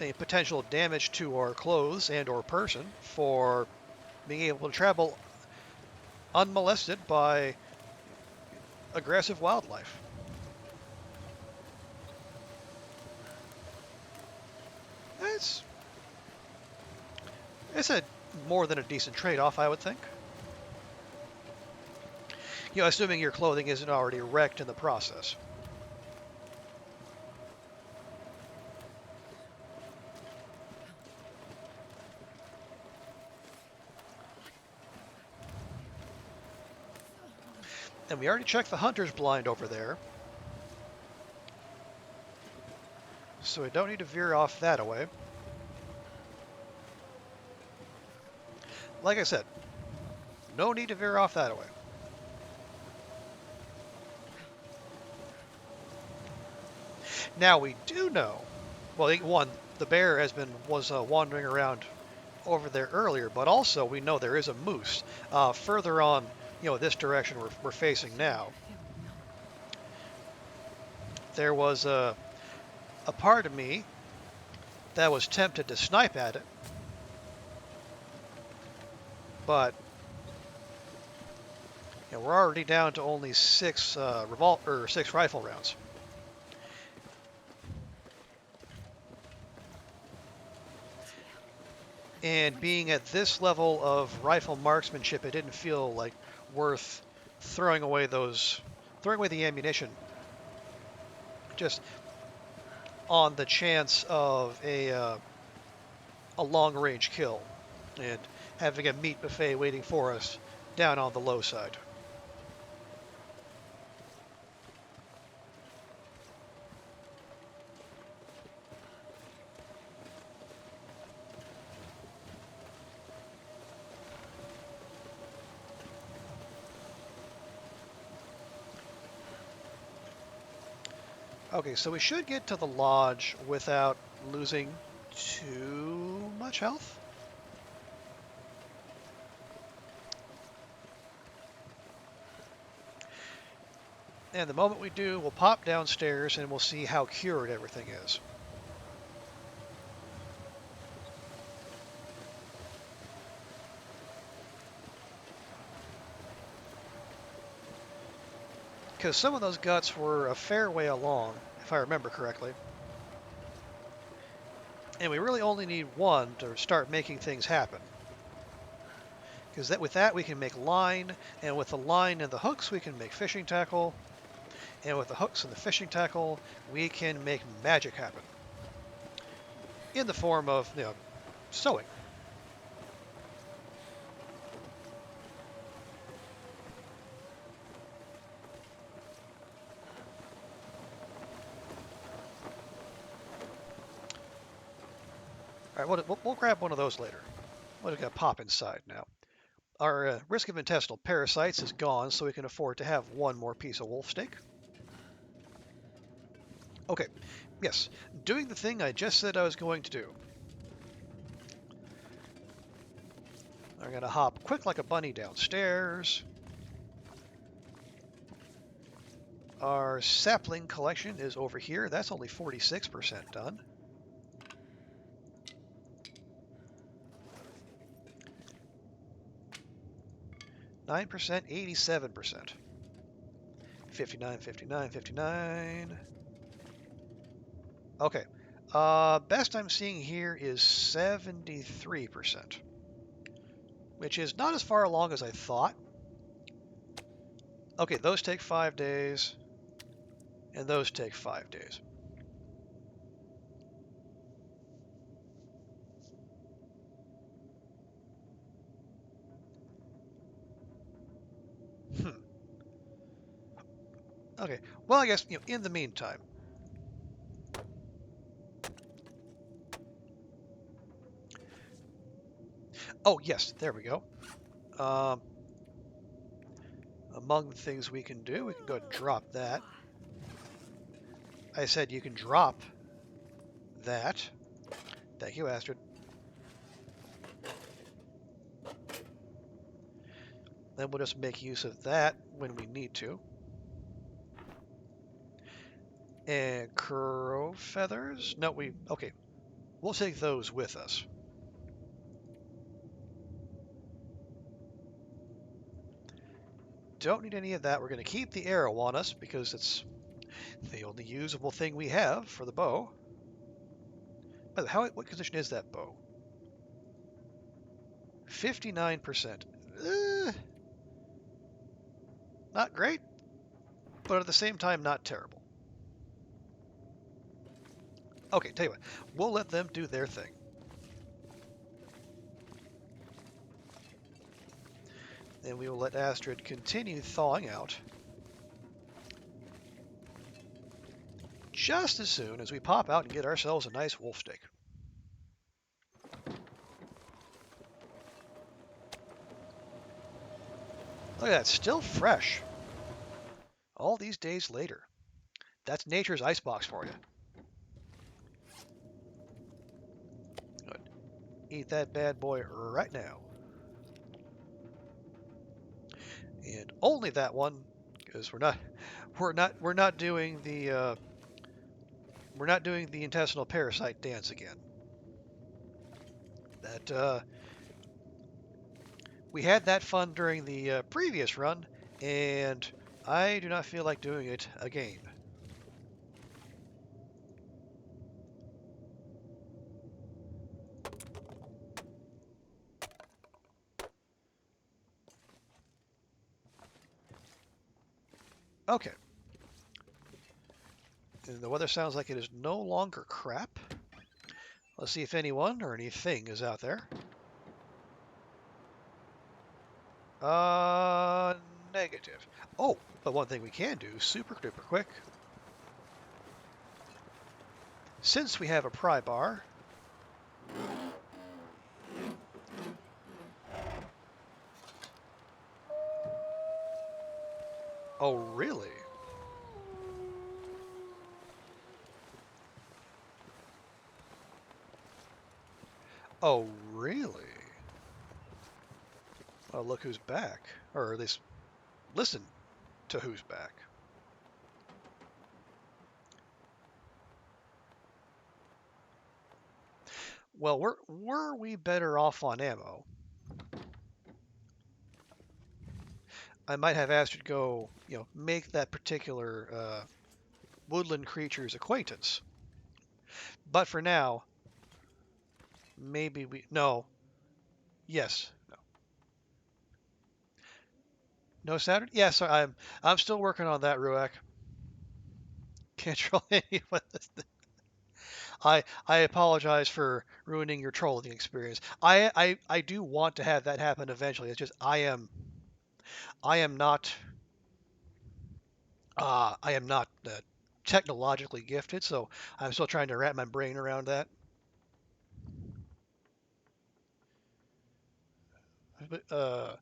a potential damage to our clothes and or person for being able to travel unmolested by aggressive wildlife. It's it's a more than a decent trade-off, I would think. Assuming your clothing isn't already wrecked in the process. And we already checked the hunter's blind over there, so we don't need to veer off that away. Like I said, no need to veer off that away. Now we do know, well, one, the bear was wandering around over there earlier, but also we know there is a moose further on, this direction we're facing now. There was a part of me that was tempted to snipe at it, but we're already down to only 6 rifle rounds. And being at this level of rifle marksmanship, it didn't feel like worth throwing away the ammunition just on the chance of a long-range kill and having a meat buffet waiting for us down on the low side. Okay, so we should get to the lodge without losing too much health. And the moment we do, we'll pop downstairs and we'll see how cured everything is. Because some of those guts were a fair way along, if I remember correctly. And we really only need one to start making things happen. Because with that we can make line, and with the line and the hooks we can make fishing tackle, and with the hooks and the fishing tackle we can make magic happen. In the form of, sewing. All right, we'll grab one of those later. What do we got pop inside now? Our risk of intestinal parasites is gone, so we can afford to have one more piece of wolf steak. Okay, yes, doing the thing I just said I was going to do. I'm going to hop quick like a bunny downstairs. Our sapling collection is over here. That's only 46% done. 9%, 87%. 59, 59, 59. Okay. Best I'm seeing here is 73%, which is not as far along as I thought. Okay, those take 5 days, and those take 5 days. Hmm. Okay. Well, I guess, in the meantime. Oh, yes, there we go. Um, Among the things we can do, we can go ahead and drop that. I said you can drop that. Thank you, Astrid. Then we'll just make use of that when we need to. And crow feathers? No, okay. We'll take those with us. Don't need any of that. We're going to keep the arrow on us because it's the only usable thing we have for the bow. By the way, what condition is that bow? 59%. Not great, but at the same time, not terrible. Okay, tell you what, we'll let them do their thing. Then we will let Astrid continue thawing out. Just as soon as we pop out and get ourselves a nice wolf steak. Look at that, still fresh. All these days later. That's nature's icebox for you. Good. Eat that bad boy right now. And only that one, because we're not doing the intestinal parasite dance again. That we had that fun during the previous run, and I do not feel like doing it again. Okay. And the weather sounds like it is no longer crap. Let's see if anyone or anything is out there. Negative. Oh, but one thing we can do, super duper quick. Since we have a pry bar, oh really? Oh, really? Oh, look who's back. Or at least listen to who's back. Well, were we better off on ammo? I might have asked you to go, make that particular woodland creature's acquaintance. But for now, maybe we no, yes, no Saturn. Yes, I'm still working on that, Ruak. Can't troll anyone. I apologize for ruining your trolling experience. I do want to have that happen eventually. It's just I am not technologically gifted, so I'm still trying to wrap my brain around that. But, a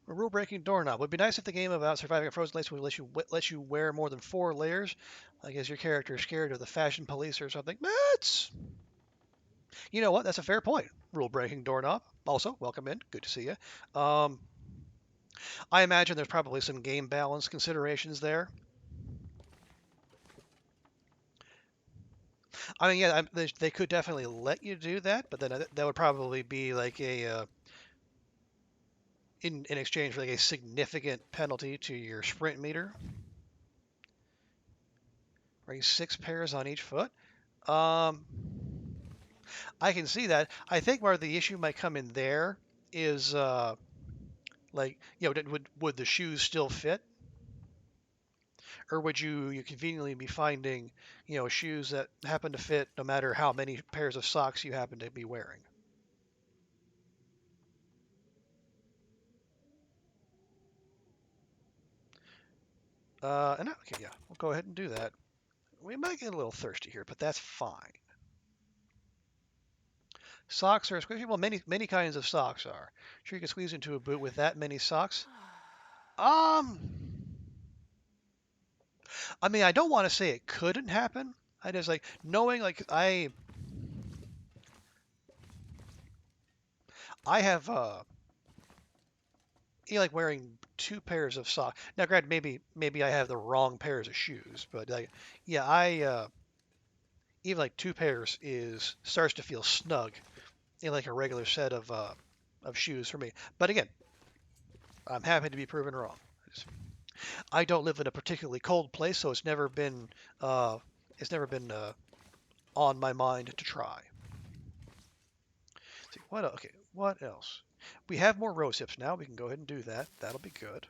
rule-breaking doorknob. Would be nice if the game about surviving a frozen lake would let you wear more than 4 layers. Like, is your character scared of the fashion police or something? That's, you know what? That's a fair point. Rule-breaking doorknob. Also, welcome in. Good to see you. I imagine there's probably some game balance considerations there. I mean, yeah, they could definitely let you do that, but then that would probably be like in exchange for like a significant penalty to your sprint meter. Right, 6 pairs on each foot. Um, I can see that. I think where the issue might come in there is like would the shoes still fit, or would you conveniently be finding shoes that happen to fit no matter how many pairs of socks you happen to be wearing? Okay, yeah, we'll go ahead and do that. We might get a little thirsty here, but that's fine. Socks are squishy. Well, many kinds of socks are. Sure, you can squeeze into a boot with that many socks. Um, I mean, I don't want to say it couldn't happen. I just like knowing like I have like wearing 2 pairs of socks. Now, granted, maybe I have the wrong pairs of shoes, but like yeah, I even like 2 pairs is starts to feel snug in like a regular set of shoes for me. But again, I'm happy to be proven wrong. I don't live in a particularly cold place, so uh, it's never been on my mind to try. Let's see okay, what else? We have more rose hips now. We can go ahead and do that. That'll be good.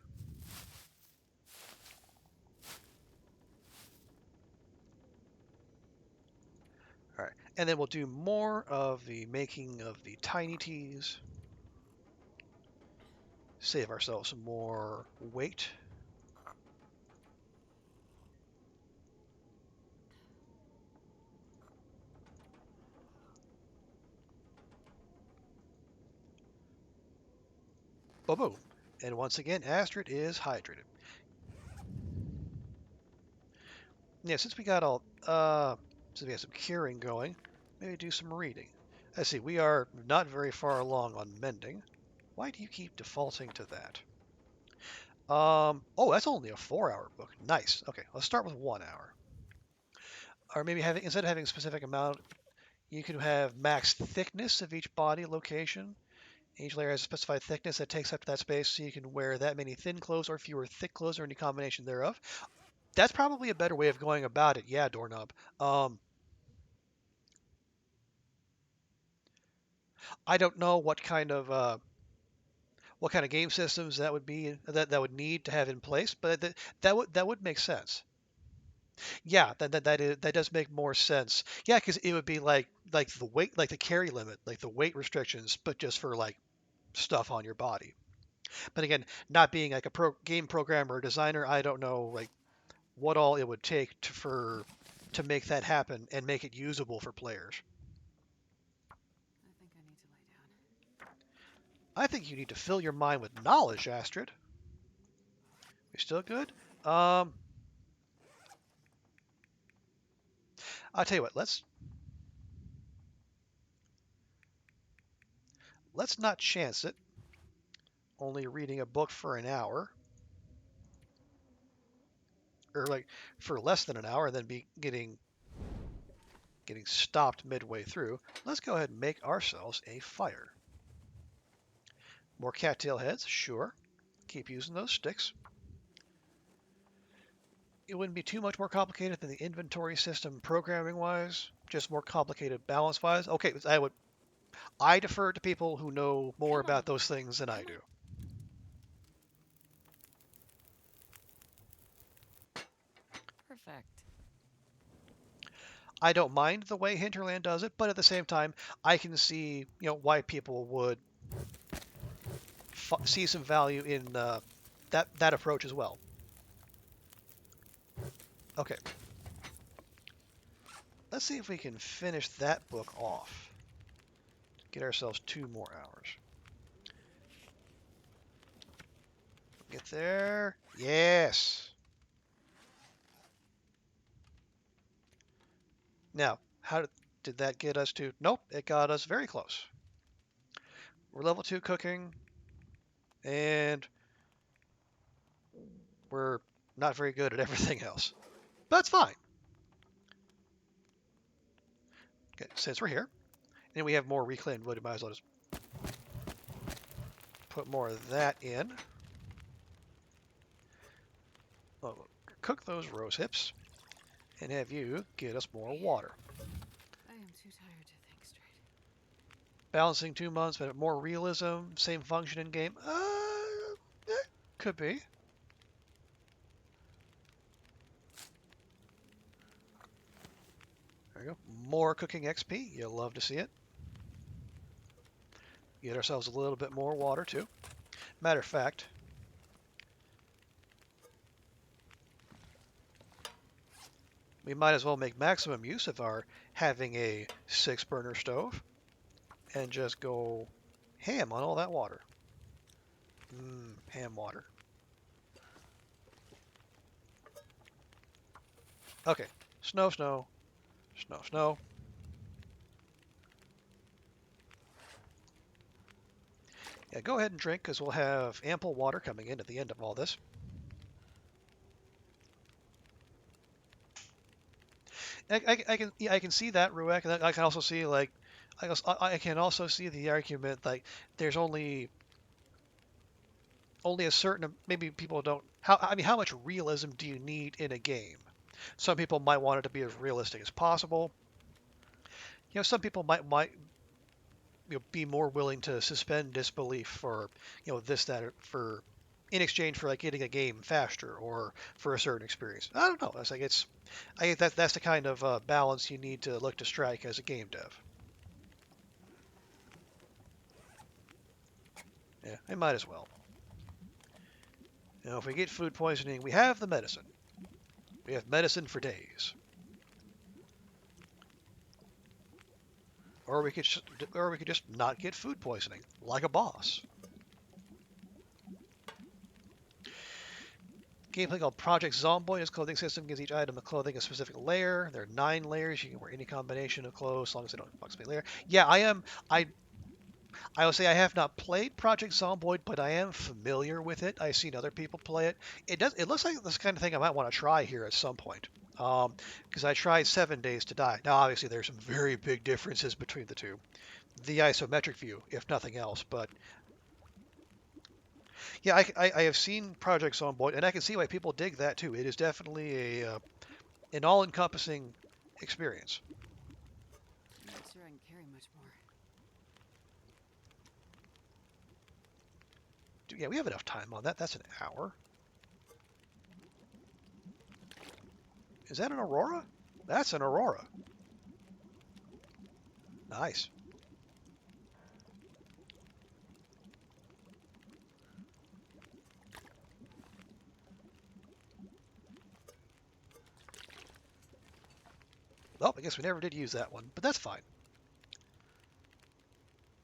All right, and then we'll do more of the making of the tiny teas. Save ourselves some more weight. Boom, boom. And once again, Astrid is hydrated. Yeah, since we have some curing going, maybe do some reading. Let's see, we are not very far along on mending. Why do you keep defaulting to that? Oh, that's only a 4-hour book. Nice. Okay, let's start with 1 hour. Or maybe instead of having a specific amount, you could have max thickness of each body location. Each layer has a specified thickness that takes up that space, so you can wear that many thin clothes or fewer thick clothes or any combination thereof. That's probably a better way of going about it. Yeah, doorknob. I don't know what kind of game systems that would be that would need to have in place, but that would make sense. Yeah, that does make more sense. Yeah, because it would be like the weight, like the carry limit, like the weight restrictions, but just for like stuff on your body. But again, not being like a game programmer or designer, I don't know like what all it would take to make that happen and make it usable for players. I think I need to lay down. I think you need to fill your mind with knowledge, Astrid. We still good? Um, I'll tell you what. let's not chance it. Only reading a book for an hour, or like for less than an hour, and then be getting stopped midway through. Let's go ahead and make ourselves a fire. More cattail heads, sure. Keep using those sticks. It wouldn't be too much more complicated than the inventory system programming wise, just more complicated balance wise. Okay, I defer to people who know more Come about on. those things than I Come on. do. Perfect. I don't mind the way Hinterland does it, but at the same time, I can see why people would see some value in that approach as well. Okay, let's see if we can finish that book off. Get ourselves 2 more hours. Get there. Yes. Now, did that get us to? Nope, it got us very close. We're level 2 cooking, and we're not very good at everything else. But that's fine. Okay, since we're here, and we have more reclaimed wood, we might as well just put more of that in. Well, cook those rose hips, and have you get us more water. I am too tired to think straight. Balancing 2 months, but more realism, same function in game. Could be. There you go. More cooking XP. You'll love to see it. Get ourselves a little bit more water too. Matter of fact, we might as well make maximum use of our having a 6-burner stove and just go ham on all that water. Ham water. Okay, snow, snow, snow, snow. Yeah, go ahead and drink because we'll have ample water coming in at the end of all this. I can see that, Ruek, and I can also see I can also see the argument like there's only a certain, maybe people don't, how much realism do you need in a game? Some people might want it to be as realistic as possible. Some people might be more willing to suspend disbelief for this that for in exchange for like getting a game faster or for a certain experience. I don't know. I think that's the kind of balance you need to look to strike as a game dev. Yeah, I might as well. If we get food poisoning, we have the medicine. We have medicine for days. Or we could just not get food poisoning, like a boss. Gameplay called Project Zomboid. Its clothing system gives each item of clothing a specific layer. There are 9 layers. You can wear any combination of clothes as long as they don't approximate layer. Yeah, I am. I will say I have not played Project Zomboid, but I am familiar with it. I've seen other people play it. It looks like this kind of thing I might want to try here at some point. Because I tried 7 Days to Die. Now, obviously, there's some very big differences between the two. The isometric view, if nothing else, but yeah, I have seen Project Zomboid, and I can see why people dig that too. It is definitely an all-encompassing experience. I'm not sure I can carry much more. Yeah, we have enough time on that. That's an hour. Is that an Aurora? That's an Aurora. Nice. Well, I guess we never did use that one, but that's fine.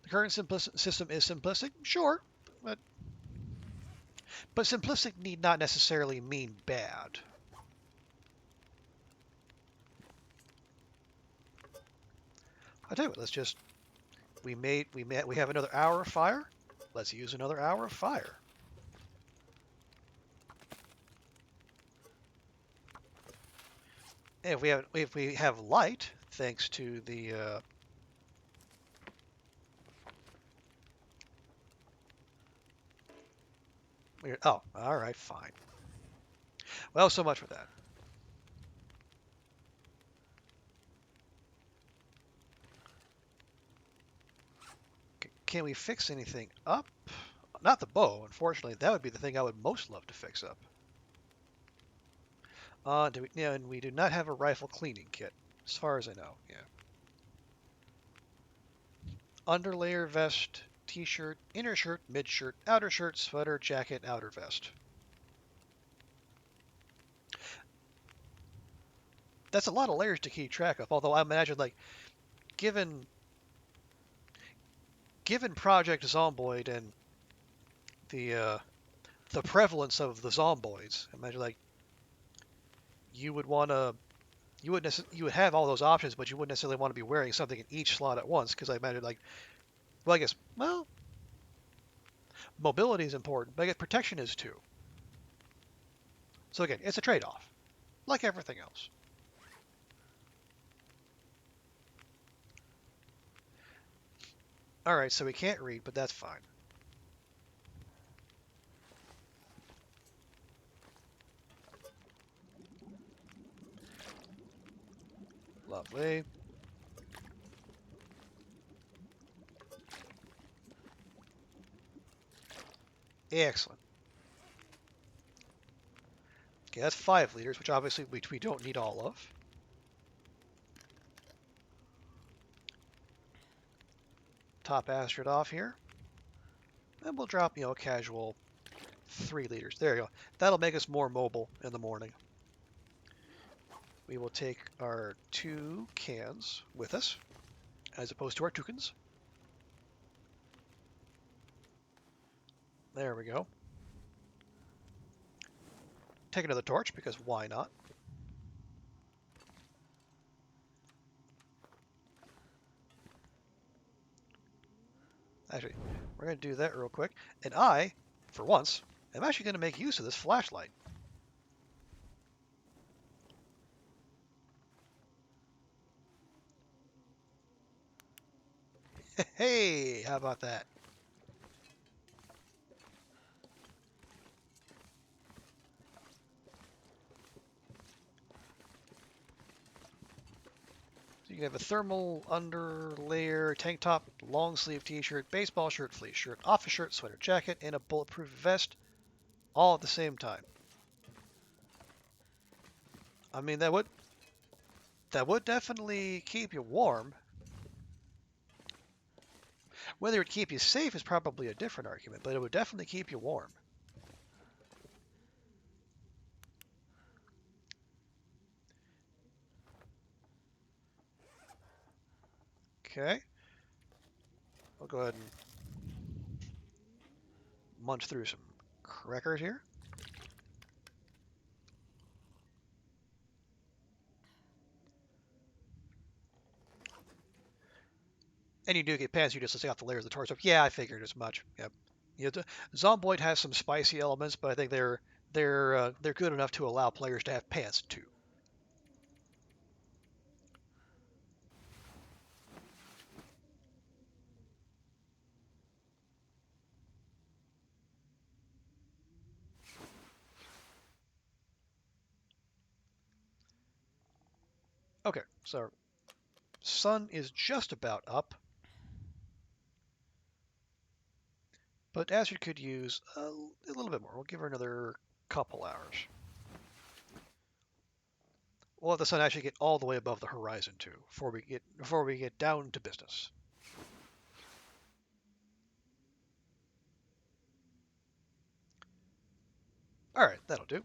The current system is simplistic, sure, but simplistic need not necessarily mean bad. I'll tell you what, let's just We have another hour of fire. Let's use another hour of fire. And if we have light, thanks to the oh, all right, fine. Well, so much for that. Can we fix anything up? Not the bow, unfortunately. That would be the thing I would most love to fix up. Yeah, and we do not have a rifle cleaning kit, as far as I know. Yeah. Underlayer vest, t-shirt, inner shirt, mid shirt, outer shirt, sweater, jacket, outer vest. That's a lot of layers to keep track of. Although I imagine, like, given given Project Zomboid and the uh, the prevalence of the zomboids, I imagine like you would want to you would have all those options, but you wouldn't necessarily want to be wearing something in each slot at once because I imagine like well I guess well mobility is important, but I guess protection is too. So again, it's a trade-off, like everything else. All right, so we can't read, but that's fine. Lovely. Excellent. Okay, that's 5 liters, which obviously we don't need all of. Top astrid off here. And we'll drop, a casual 3 liters. There you go. That'll make us more mobile in the morning. We will take our 2 cans with us, as opposed to our toucans. There we go. Take another torch, because why not? Actually, we're going to do that real quick. And I, for once, am actually going to make use of this flashlight. Hey, how about that? So you can have a thermal underlayer, tank top, long sleeve t-shirt, baseball shirt, fleece shirt, office shirt, sweater jacket, and a bulletproof vest all at the same time. I mean, that would definitely keep you warm. Whether it keep you safe is probably a different argument, but it would definitely keep you warm. Okay. I'll go ahead and munch through some crackers here. And you do get pants, you just take off the layers of the torso. Yeah, I figured as much. Yep. Zomboid has some spicy elements, but I think they're good enough to allow players to have pants too. Okay, so sun is just about up, but Astrid could use a little bit more. We'll give her another couple hours. We'll let the sun actually get all the way above the horizon too, before we get down to business. All right, that'll do.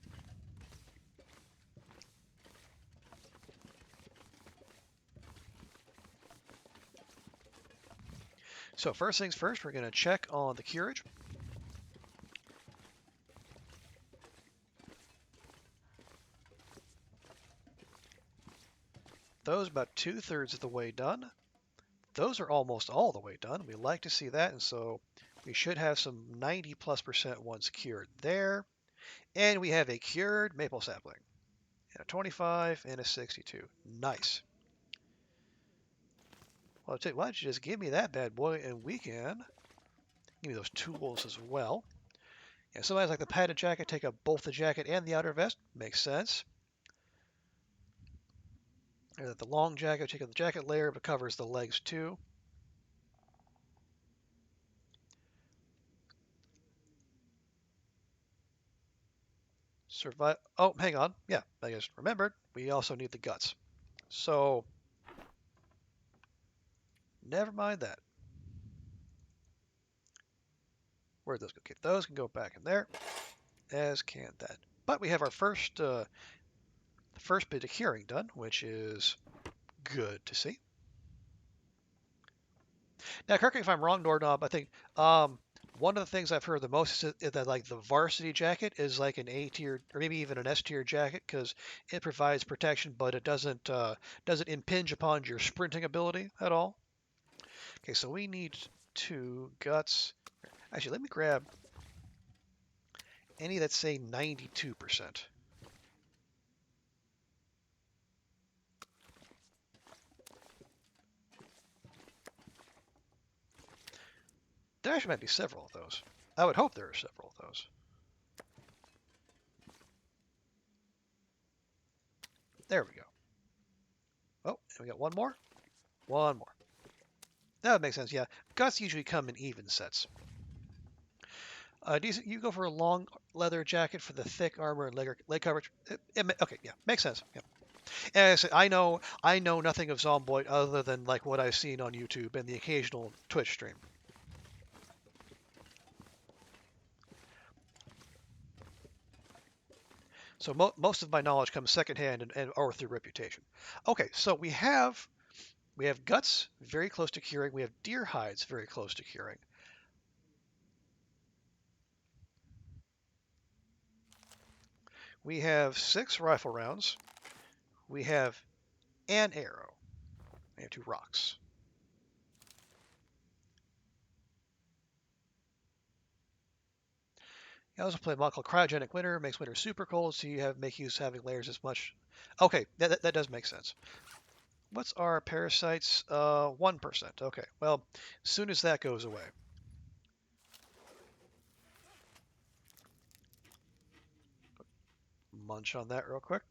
So first things first, we're going to check on the curage. Those about 2/3 of the way done. those are almost all the way done. We like to see that, and so we should have some 90+% ones cured there. And we have a cured maple sapling. And a 25 and a 62. Nice. Well, I'll tell you, why don't you just give me that bad boy and we can give me those tools as well. Yeah, sometimes like the padded jacket, take up both the jacket and the outer vest. Makes sense. And the long jacket, take up the jacket layer, but covers the legs too. Survive. Oh, hang on. Yeah, I just remembered. We also need the guts. So, never mind that. Where'd those go? Okay, those can go back in there, as can that. But we have our first bit of curing done, which is good to see. Now, correct me if I'm wrong, Doorknob. I think one of the things I've heard the most is that like the varsity jacket is like an A tier or maybe even an S tier jacket because it provides protection, but it doesn't impinge upon your sprinting ability at all. Okay, so we need 2 guts. Actually, let me grab any that say 92%. There actually might be several of those. I would hope there are several of those. There we go. Oh, and we got one more. One more. That would make sense. Yeah, guts usually come in even sets. Decent. You go for a long leather jacket for the thick armor and leg coverage. Okay, yeah, makes sense. Yeah. And I said, I know nothing of Zomboid other than like what I've seen on YouTube and the occasional Twitch stream. So most of my knowledge comes secondhand and or through reputation. Okay, so we have guts very close to curing. We have deer hides very close to curing. We have 6 rifle rounds. We have an arrow. We have 2 rocks. I also play a mod called Cryogenic Winter. Makes winter super cold, so you make use of having layers as much. Okay, that does make sense. What's our parasites? 1%. Okay, well, as soon as that goes away. Munch on that real quick.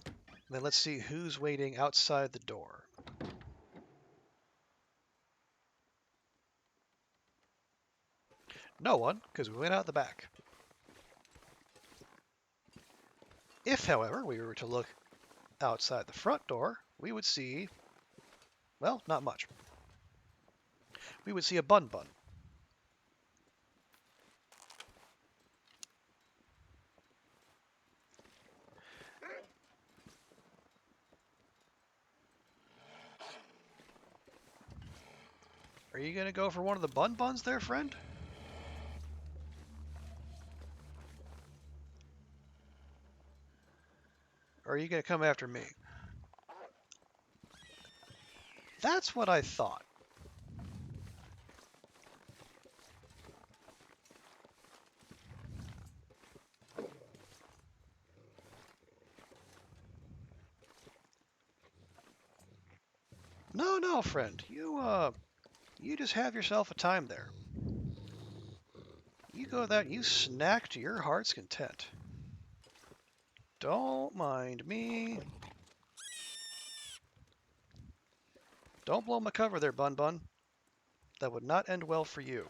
And then let's see who's waiting outside the door. No one, because we went out the back. If, however, we were to look outside the front door, we would see, well, not much. We would see a bun bun. Are you going to go for one of the bun buns there, friend? Or are you going to come after me? That's what I thought. No, friend. You just have yourself a time there. You go that, you snack to your heart's content. Don't mind me. Don't blow my cover there, Bun Bun. That would not end well for you.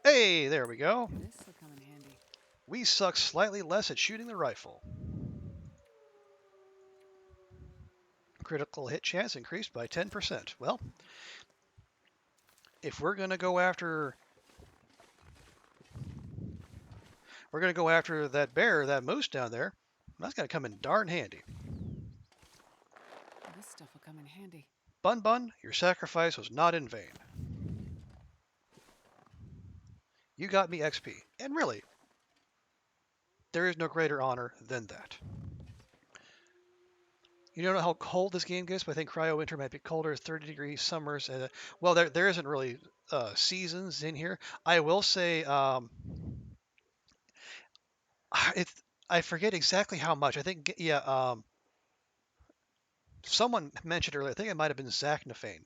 Hey, there we go. This will come in handy. We suck slightly less at shooting the rifle. Critical hit chance increased by 10%. Well, if we're going to go after that bear, that moose down there, that's going to come in darn handy. This stuff will come in handy. Bun Bun, your sacrifice was not in vain. You got me XP. And really, there is no greater honor than that. You don't know how cold this game gets, but I think cryo winter might be colder. 30 degrees summers. And well, there isn't really seasons in here. I will say it's I forget exactly how much. I think yeah. Someone mentioned earlier. I think it might have been Zach Nafane.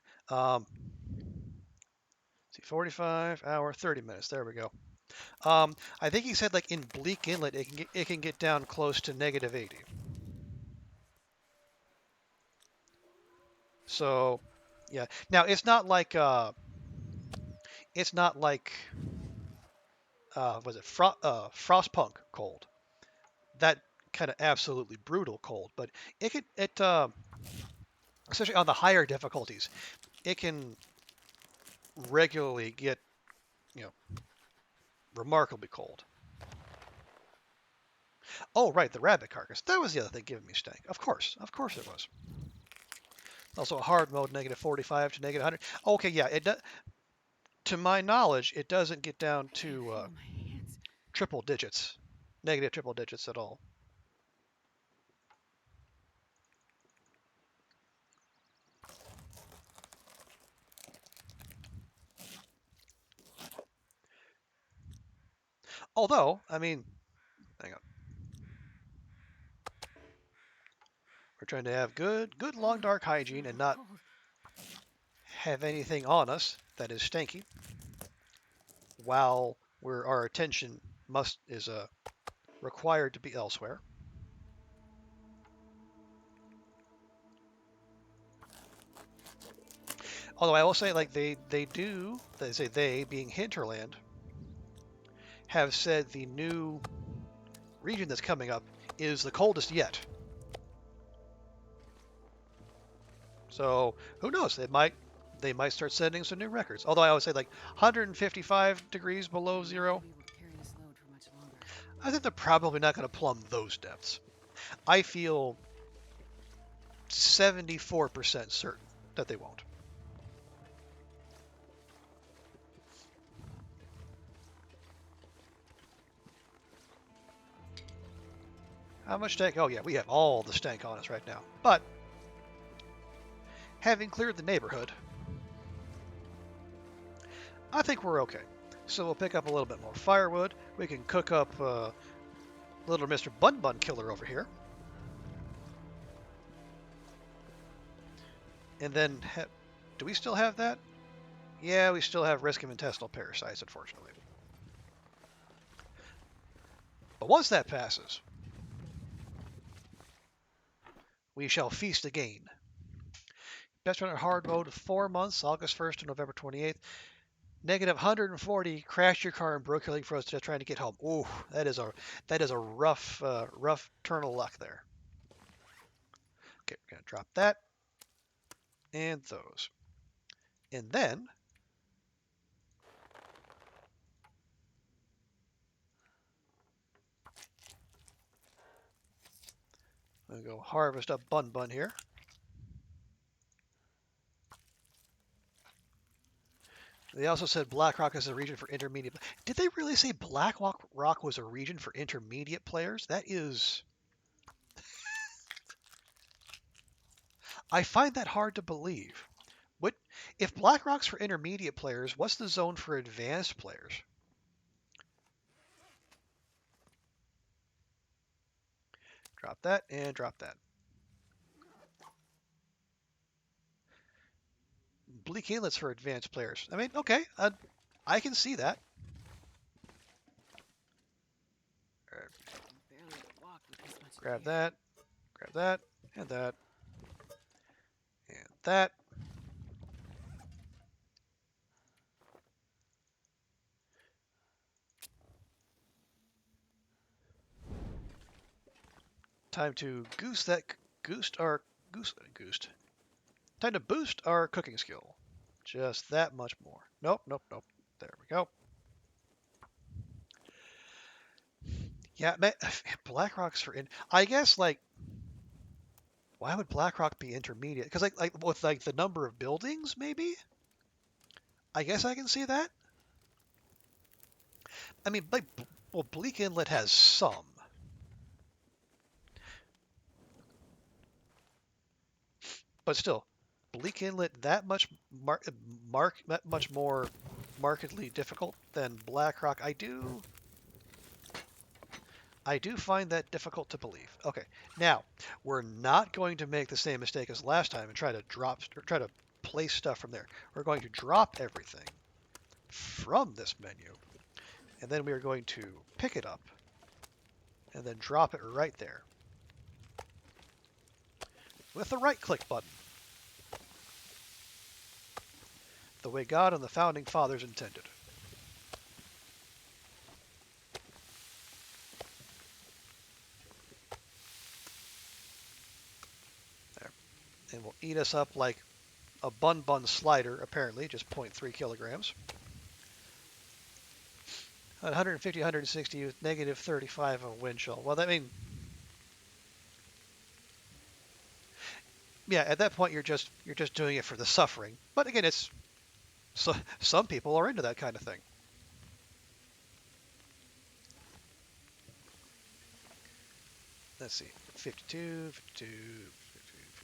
See, 45 hour, 30 minutes. There we go. I think he said like in Bleak Inlet, it can get down close to -80. So, yeah. Now it's not like was it Frostpunk cold? That kind of absolutely brutal cold, but it especially on the higher difficulties, it can regularly get you know remarkably cold. Oh, right, the rabbit carcass. That was the other thing giving me stank. Of course it was. Also a hard mode, -45 to -100. Okay, yeah, to my knowledge, it doesn't get down I can't to feel my hands. triple digits, negative triple digits at all. Although, I mean, hang on, we're trying to have good long dark hygiene and So not cold. have anything on us that is stanky, while our attention must is required to be elsewhere. Although I will say, like they say they being Hinterland have said the new region that's coming up is the coldest yet. So who knows? They might start setting some new records. Although I always say like 155 degrees below I'm not zero. gonna be able to carry this load for much longer. I think they're probably not going to plumb those depths. I feel 74% certain that they won't. How much stank? Oh yeah, we have all the stank on us right now. But having cleared the neighborhood, I think we're okay. So we'll pick up a little bit more firewood. We can cook up little Mr. Bun Bun Killer over here. And then, do we still have that? Yeah, we still have risk of intestinal parasites, unfortunately. But once that passes, we shall feast again. Best run at hard mode, 4 months, August 1st to November 28th. -140, crashed your car and broke your leg froze to death trying to get home. Ooh, that is a rough turn of luck there. Okay, we're gonna drop that and those, and then I'm gonna go harvest up Bun Bun here. They also said Black Rock is a region for intermediate. Did they really say Black Rock was a region for intermediate players? That is, I find that hard to believe. What if Black Rock's for intermediate players? What's the zone for advanced players? Drop that and drop that. Bleak Inlet's for advanced players. I mean, okay, I can see that. All right, I can barely walk with this much grab gear. that, grab that, and that, and that. Time to goose. Time to boost our cooking skill. Just that much more. Nope, nope, nope. There we go. Yeah, BlackRock's for in. I guess like why would BlackRock be intermediate? Because like with like the number of buildings, maybe. I guess I can see that. I mean, like, well, Bleak Inlet has some. But still, Bleak Inlet that much that much more markedly difficult than Blackrock. I do find that difficult to believe. Okay, now we're not going to make the same mistake as last time and try to place stuff from there. We're going to drop everything from this menu, and then we are going to pick it up and then drop it right there with the right-click button, the way God and the founding fathers intended. There, and will eat us up like a bun slider, apparently, just 0.3 kilograms. 150, 160 with negative 35 of wind chill. Well, that mean, yeah, at that point you're just doing it for the suffering. But again, it's so some people are into that kind of thing. Let's see, 52, 52,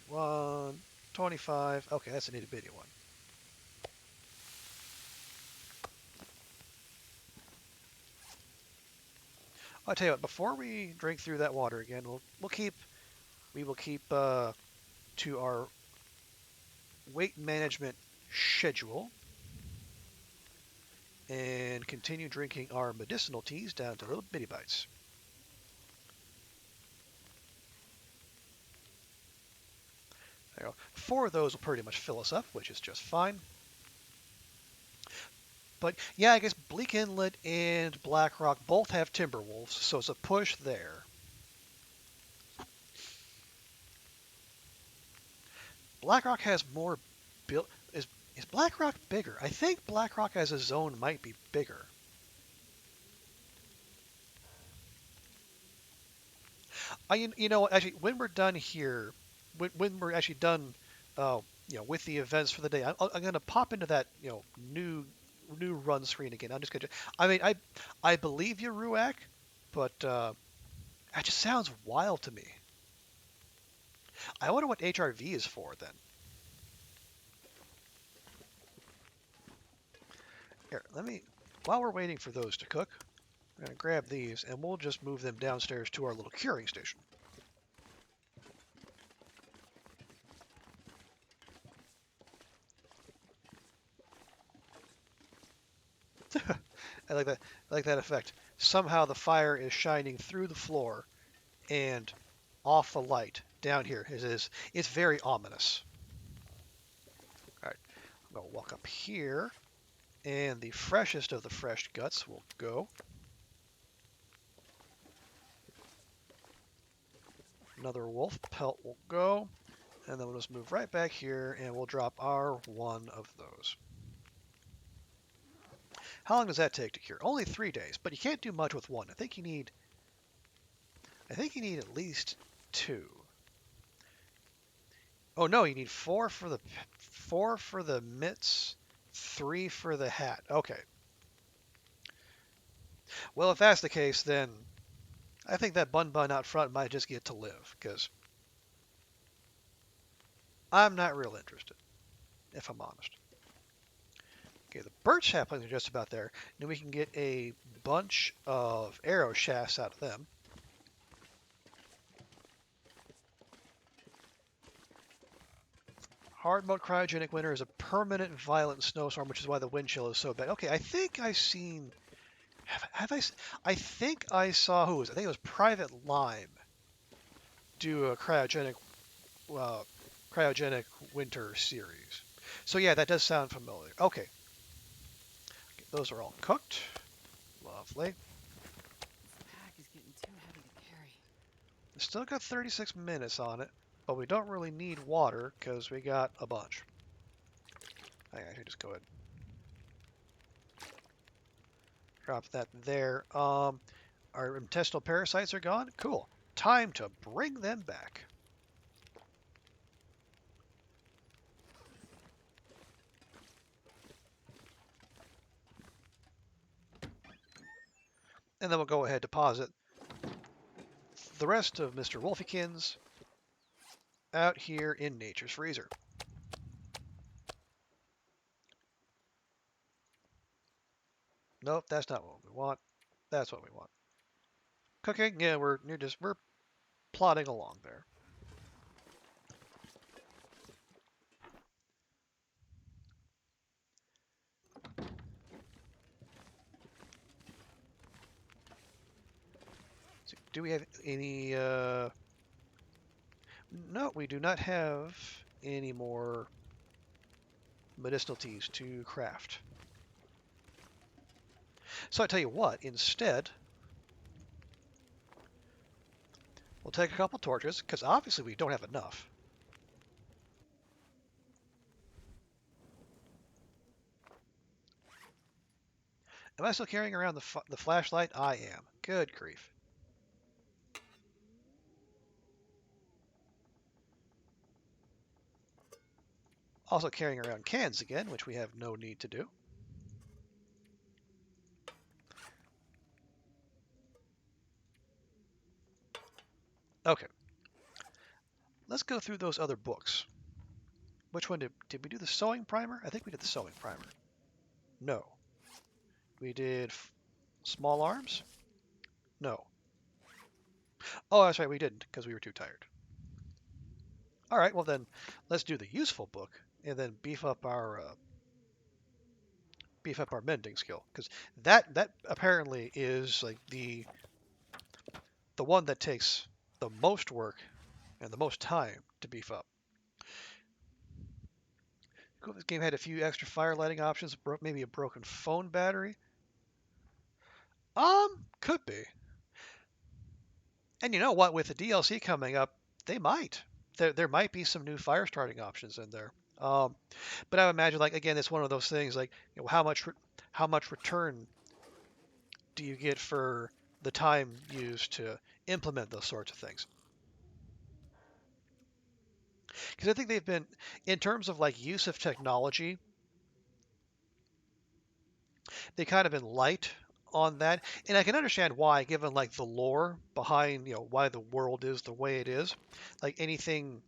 51, 25. Okay, that's an itty bitty one. I'll tell you what. Before we drink through that water again, we will keep to our weight management schedule and continue drinking our medicinal teas down to little bitty bites. There you go. 4 of those will pretty much fill us up, which is just fine. But yeah, I guess Bleak Inlet and Blackrock both have Timberwolves, so it's a push there. Blackrock has more built. Is Blackrock bigger? I think Blackrock as a zone might be bigger. You know, actually, when we're done here, when we're actually done, with the events for the day, I'm going to pop into that, new run screen again. I'm just going to. I mean, I believe you, Ruak, but that just sounds wild to me. I wonder what HRV is for then. Here, while we're waiting for those to cook, I'm going to grab these and we'll just move them downstairs to our little curing station. I like that. I like that effect. Somehow the fire is shining through the floor and off the light down here. It's very ominous. All right, I'm gonna walk up here, and the freshest of the fresh guts will go. Another wolf pelt will go, and then we'll just move right back here, and we'll drop our one of those. How long does that take to cure? Only 3 days, but you can't do much with one. I think you need at least 2. Oh no, you need 4 for the mitts, 3 for the hat. Okay. Well, if that's the case, then I think that bun out front might just get to live, because I'm not real interested, if I'm honest. Okay, the birch saplings are just about there. Then we can get a bunch of arrow shafts out of them. Hard mode cryogenic winter is a permanent violent snowstorm, which is why the wind chill is so bad. Okay, I think I've seen. I think I saw who was. I think it was Private Lime do a cryogenic winter series. So yeah, that does sound familiar. Okay, those are all cooked. Lovely. This pack is getting too heavy to carry. Still got 36 minutes on it, but we don't really need water because we got a bunch. I should just go ahead. Drop that there. Our intestinal parasites are gone. Cool. Time to bring them back. and then we'll go ahead and deposit the rest of Mr. Wolfykins out here in Nature's Freezer. Nope, that's not what we want. That's what we want. Cooking, yeah, we're plodding along there. So do we have any? No, we do not have any more medicinal teas to craft. So I tell you what, instead, we'll take a couple torches, because obviously we don't have enough. Am I still carrying around the flashlight? I am. Good grief. Also carrying around cans again, which we have no need to do. Okay, let's go through those other books. Which one did we do the sewing primer? I think we did the sewing primer. No. We did small arms? No. Oh, that's right, we didn't, because we were too tired. All right, well then, let's do the useful book, and then beef up our mending skill, because that apparently is like the one that takes the most work and the most time to beef up. Cool, this game had a few extra fire lighting options, maybe a broken phone battery. Could be. And you know what? With the DLC coming up, they might. There might be some new fire starting options in there. Um, but I would imagine, like again, it's one of those things like how much return do you get for the time used to implement those sorts of things? Because I think they've been, in terms of like use of technology, they kind of been light on that, and I can understand why, given like the lore behind why the world is the way it is. Like anything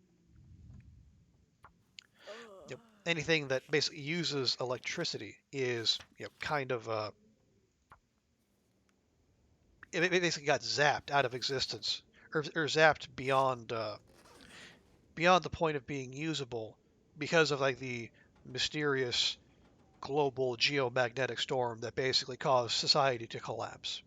that basically uses electricity is kind of it basically got zapped out of existence, or zapped beyond the point of being usable because of like the mysterious global geomagnetic storm that basically caused society to collapse.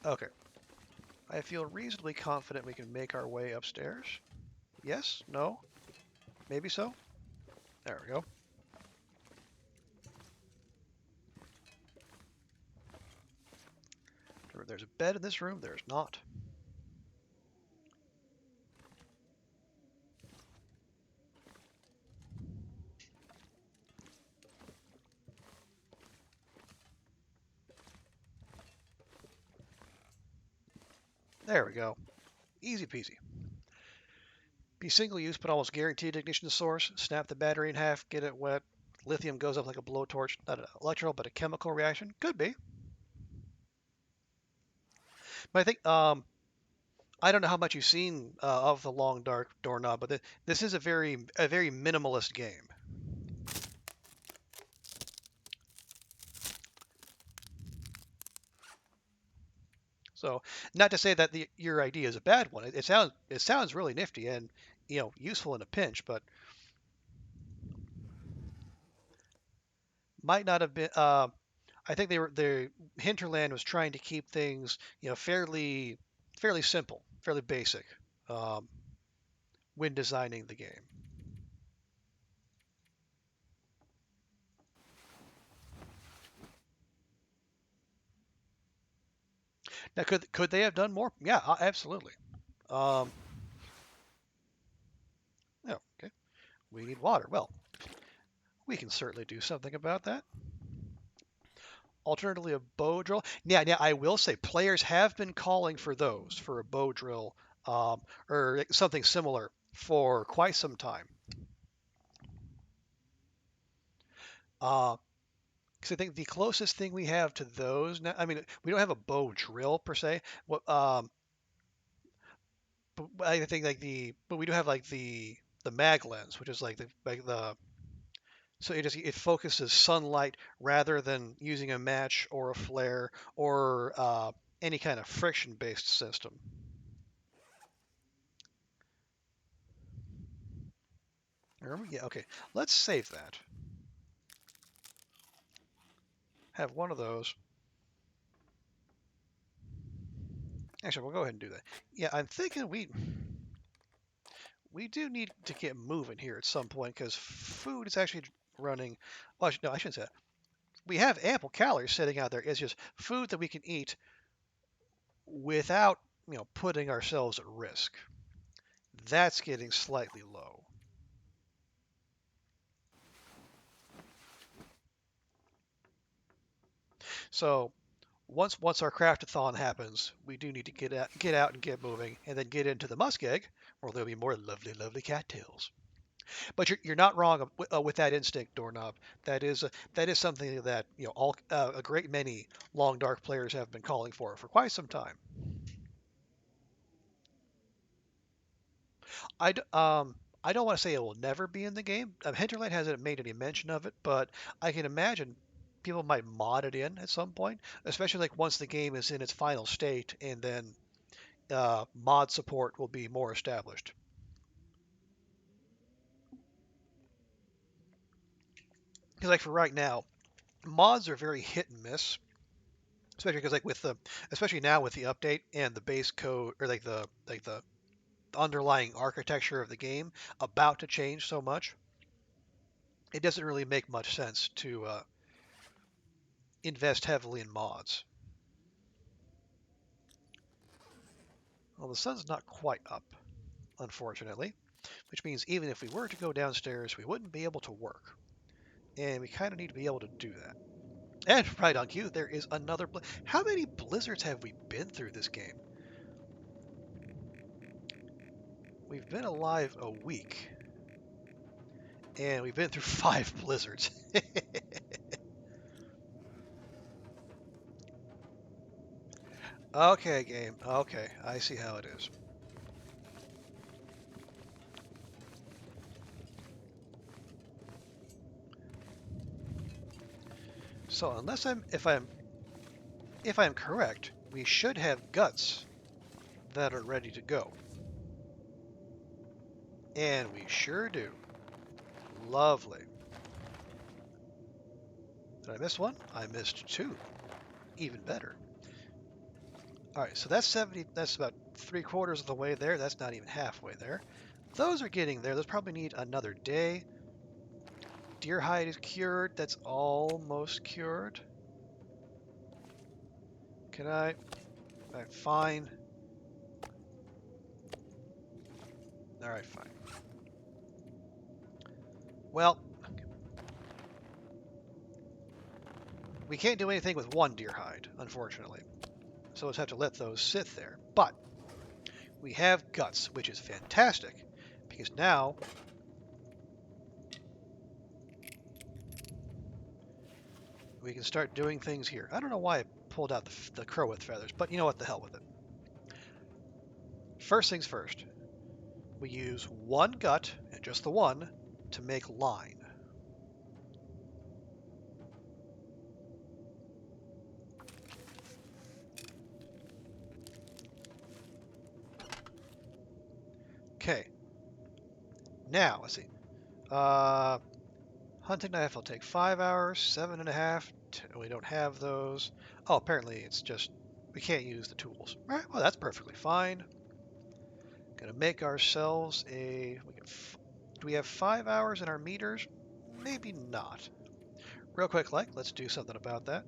Okay, I feel reasonably confident we can make our way upstairs. Yes? No? Maybe so? There we go. There's a bed in this room. There's not. There we go. Easy peasy. Be single use, but almost guaranteed ignition source. Snap the battery in half, get it wet. Lithium goes up like a blowtorch. Not an electrical, but a chemical reaction. Could be. But I think I don't know how much you've seen of the long dark doorknob, but this is a very minimalist game. So not to say that your idea is a bad one. It sounds really nifty and useful in a pinch, but might not have been. I think the Hinterland was trying to keep things fairly simple, fairly basic um, when designing the game. Now, could they have done more? Yeah, absolutely. Um, yeah, okay. We need water. Well, we can certainly do something about that. Alternatively, a bow drill. Yeah, yeah. I will say players have been calling for those for a bow drill or something similar for quite some time. Because I think the closest thing we have to those now, I mean, we don't have a bow drill per se. What but I think but we do have like the mag lens, which is like the so it focuses sunlight rather than using a match or a flare or any kind of friction based system. Remember? Yeah. Okay. Let's save that. Have one of those. Actually, we'll go ahead and do that. Yeah, I'm thinking we do need to get moving here at some point because food is actually running. Well, no, I shouldn't say that. We have ample calories sitting out there. It's just food that we can eat without, putting ourselves at risk. That's getting slightly low. So once our craftathon happens, we do need to get out and get moving, and then get into the muskeg, where there'll be more lovely, lovely cattails. But you're not wrong with that instinct, Doorknob. That is something that all a great many long dark players have been calling for quite some time. I don't want to say it will never be in the game. Hinterland hasn't made any mention of it, but I can imagine people might mod it in at some point, especially like once the game is in its final state, and then mod support will be more established. Because like for right now, mods are very hit and miss, especially because like especially now with the update and the base code or like the underlying architecture of the game about to change so much, it doesn't really make much sense to invest heavily in mods. Well, the sun's not quite up, unfortunately, which means even if we were to go downstairs, we wouldn't be able to work. And we kind of need to be able to do that. And right on cue, there is another. How many blizzards have we been through this game? We've been alive a week, and we've been through 5 blizzards. Okay, game. Okay, I see how it is. So if I'm correct, we should have guts that are ready to go. And we sure do. Lovely. Did I miss one? I missed 2. Even better. All right, so that's 70. That's about 3/4 of the way there. That's not even halfway there. Those are getting there. Those probably need another day. Deer hide is cured. That's almost cured. Can I? All right, fine. All right, fine. Well, we can't do anything with one deer hide, unfortunately. So we'll just have to let those sit there. But we have guts, which is fantastic, because now we can start doing things here. I don't know why I pulled out the crow with feathers, but you know what? The hell with it. First things first. We use one gut, and just the one, to make line. Okay. Now, let's see. Uh, Hunting knife will take 5 hours, 7.5. We don't have those. Oh, apparently it's just we can't use the tools. All right, well, that's perfectly fine. Gonna make ourselves a. Do we have 5 hours in our meters? Maybe not. Real quick, let's do something about that.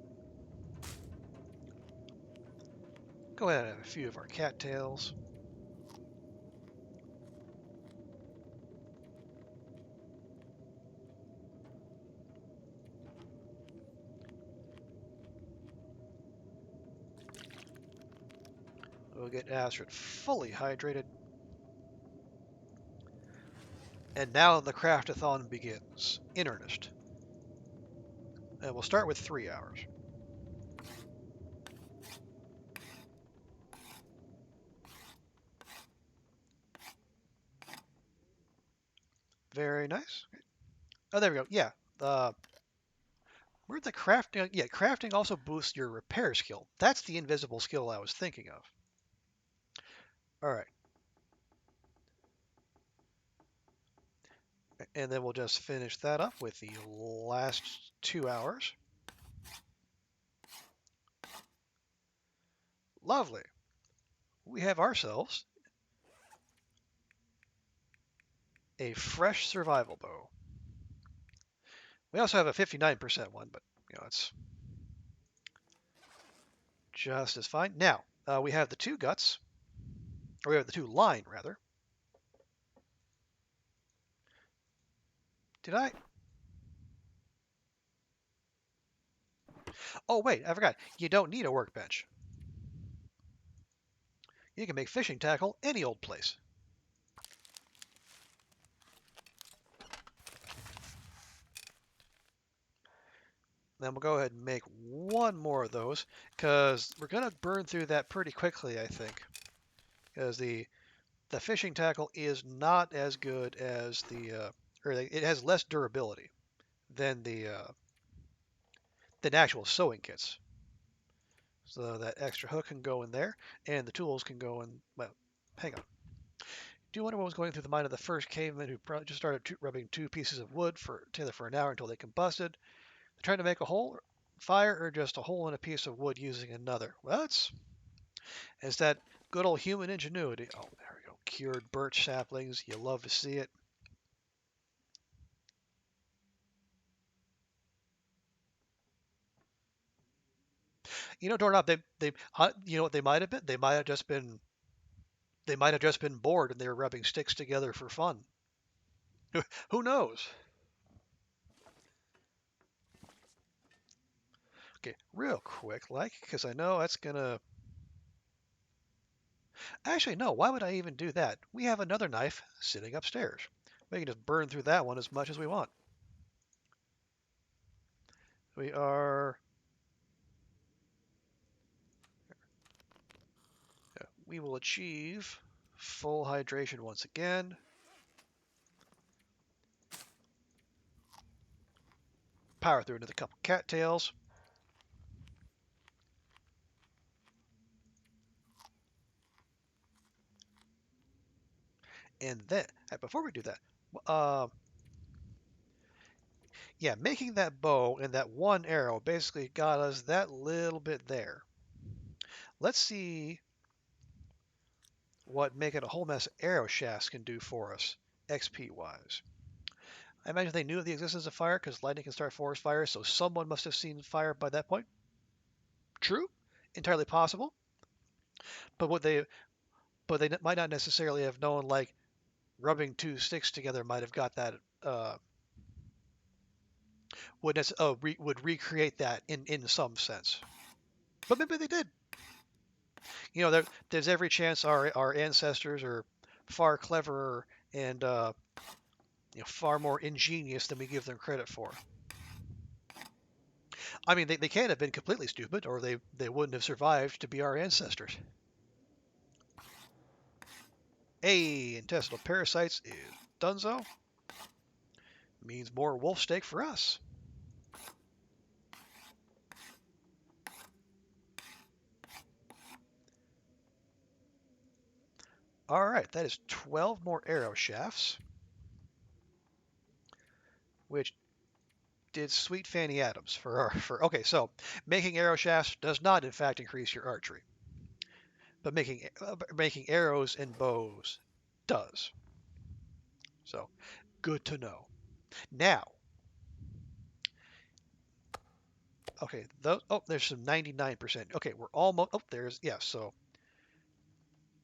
Go ahead and have a few of our cattails. We'll get Astrid fully hydrated. And now the craftathon begins, in earnest. And we'll start with 3 hours. Very nice. Oh, there we go. Yeah. Where'd the crafting? Yeah, crafting also boosts your repair skill. That's the invisible skill I was thinking of. All right. And then we'll just finish that up with the last 2 hours. Lovely. We have ourselves a fresh survival bow. We also have a 59% one, but it's just as fine. Now, we have the 2 guts, or we have the 2 line, rather. Did I? Oh, wait, I forgot. You don't need a workbench. You can make fishing tackle any old place. Then we'll go ahead and make one more of those, because we're going to burn through that pretty quickly, I think. Because the fishing tackle is not as good as or it has less durability than than actual sewing kits. So that extra hook can go in there, and the tools can go in. Well, hang on. Do you wonder what was going through the mind of the first caveman who probably just started rubbing 2 pieces of wood together for an hour until they combusted? They're trying to make a hole, fire, or just a hole in a piece of wood using another? Well, it's that good old human ingenuity. Oh, there we go. Cured birch saplings. You love to see it. Doorknob, you know what they might have been? They might have just been bored and they were rubbing sticks together for fun. Who knows? Okay, real quick, because I know that's gonna. Actually, no. Why would I even do that? We have another knife sitting upstairs. We can just burn through that one as much as we want. We are. We will achieve full hydration once again. Power through another couple cattails. And then, before we do that, uh, yeah, making that bow and that one arrow basically got us that little bit there. Let's see what making a whole mess of arrow shafts can do for us, XP wise. I imagine they knew of the existence of fire because lightning can start forest fires, so someone must have seen fire by that point. True, entirely possible, but they might not necessarily have known like rubbing 2 sticks together might have got that would recreate that in some sense. But maybe they did. There's every chance our ancestors are far cleverer and far more ingenious than we give them credit for. I mean, they can't have been completely stupid, or they wouldn't have survived to be our ancestors. Hey, intestinal parasites is donezo. Means more wolf steak for us. All right, that is 12 more arrow shafts, which did sweet Fanny Adams for. Okay, so making arrow shafts does not in fact increase your archery, but making arrows and bows does. So good to know. Now, okay, there's some 99%. Okay, we're almost. Oh, there's yeah. So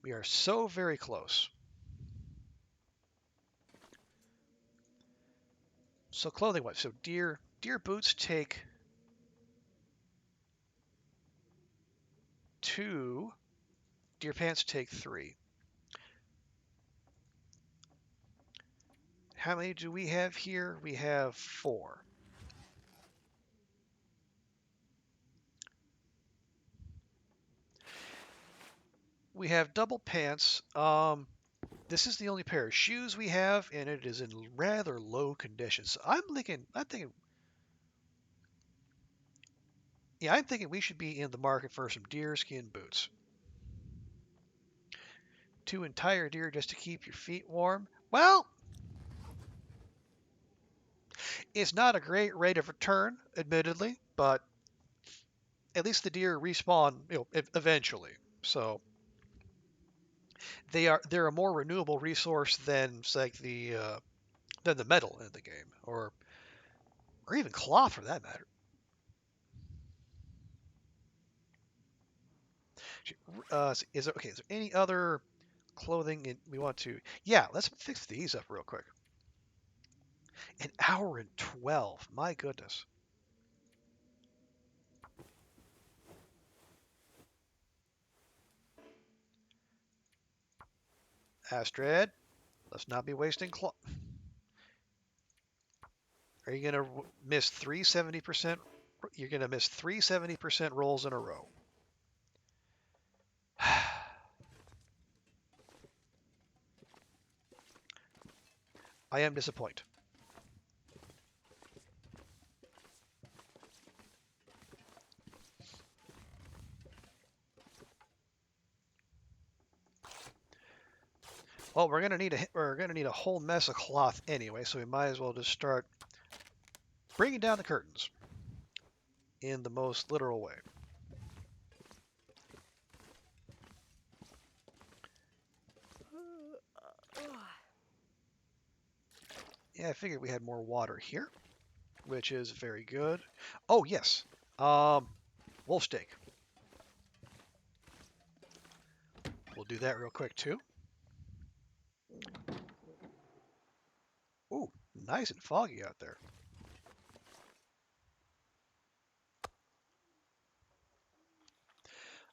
we are so very close. So clothing wise, so deer boots take 2 Deer pants take 3. How many do we have here? We have 4. We have double pants. This is the only pair of shoes we have, and it is in rather low condition. So I'm thinking we should be in the market for some deerskin boots. 2 entire deer just to keep your feet warm. Well, it's not a great rate of return, admittedly, but at least the deer respawn, eventually. So they're a more renewable resource than like than the metal in the game, or even cloth for that matter. Is there okay? Is there any other clothing we want to? Yeah, let's fix these up real quick. An hour and 12. My goodness. Astrid, let's not be wasting cloth. Are you gonna miss 370%? You're gonna miss 370% rolls in a row. I am disappointed. Well, we're gonna need a whole mess of cloth anyway, so we might as well just start bringing down the curtains in the most literal way. Yeah, I figured we had more water here, which is very good. Oh yes, um, wolf steak. We'll do that real quick too. Ooh, nice and foggy out there.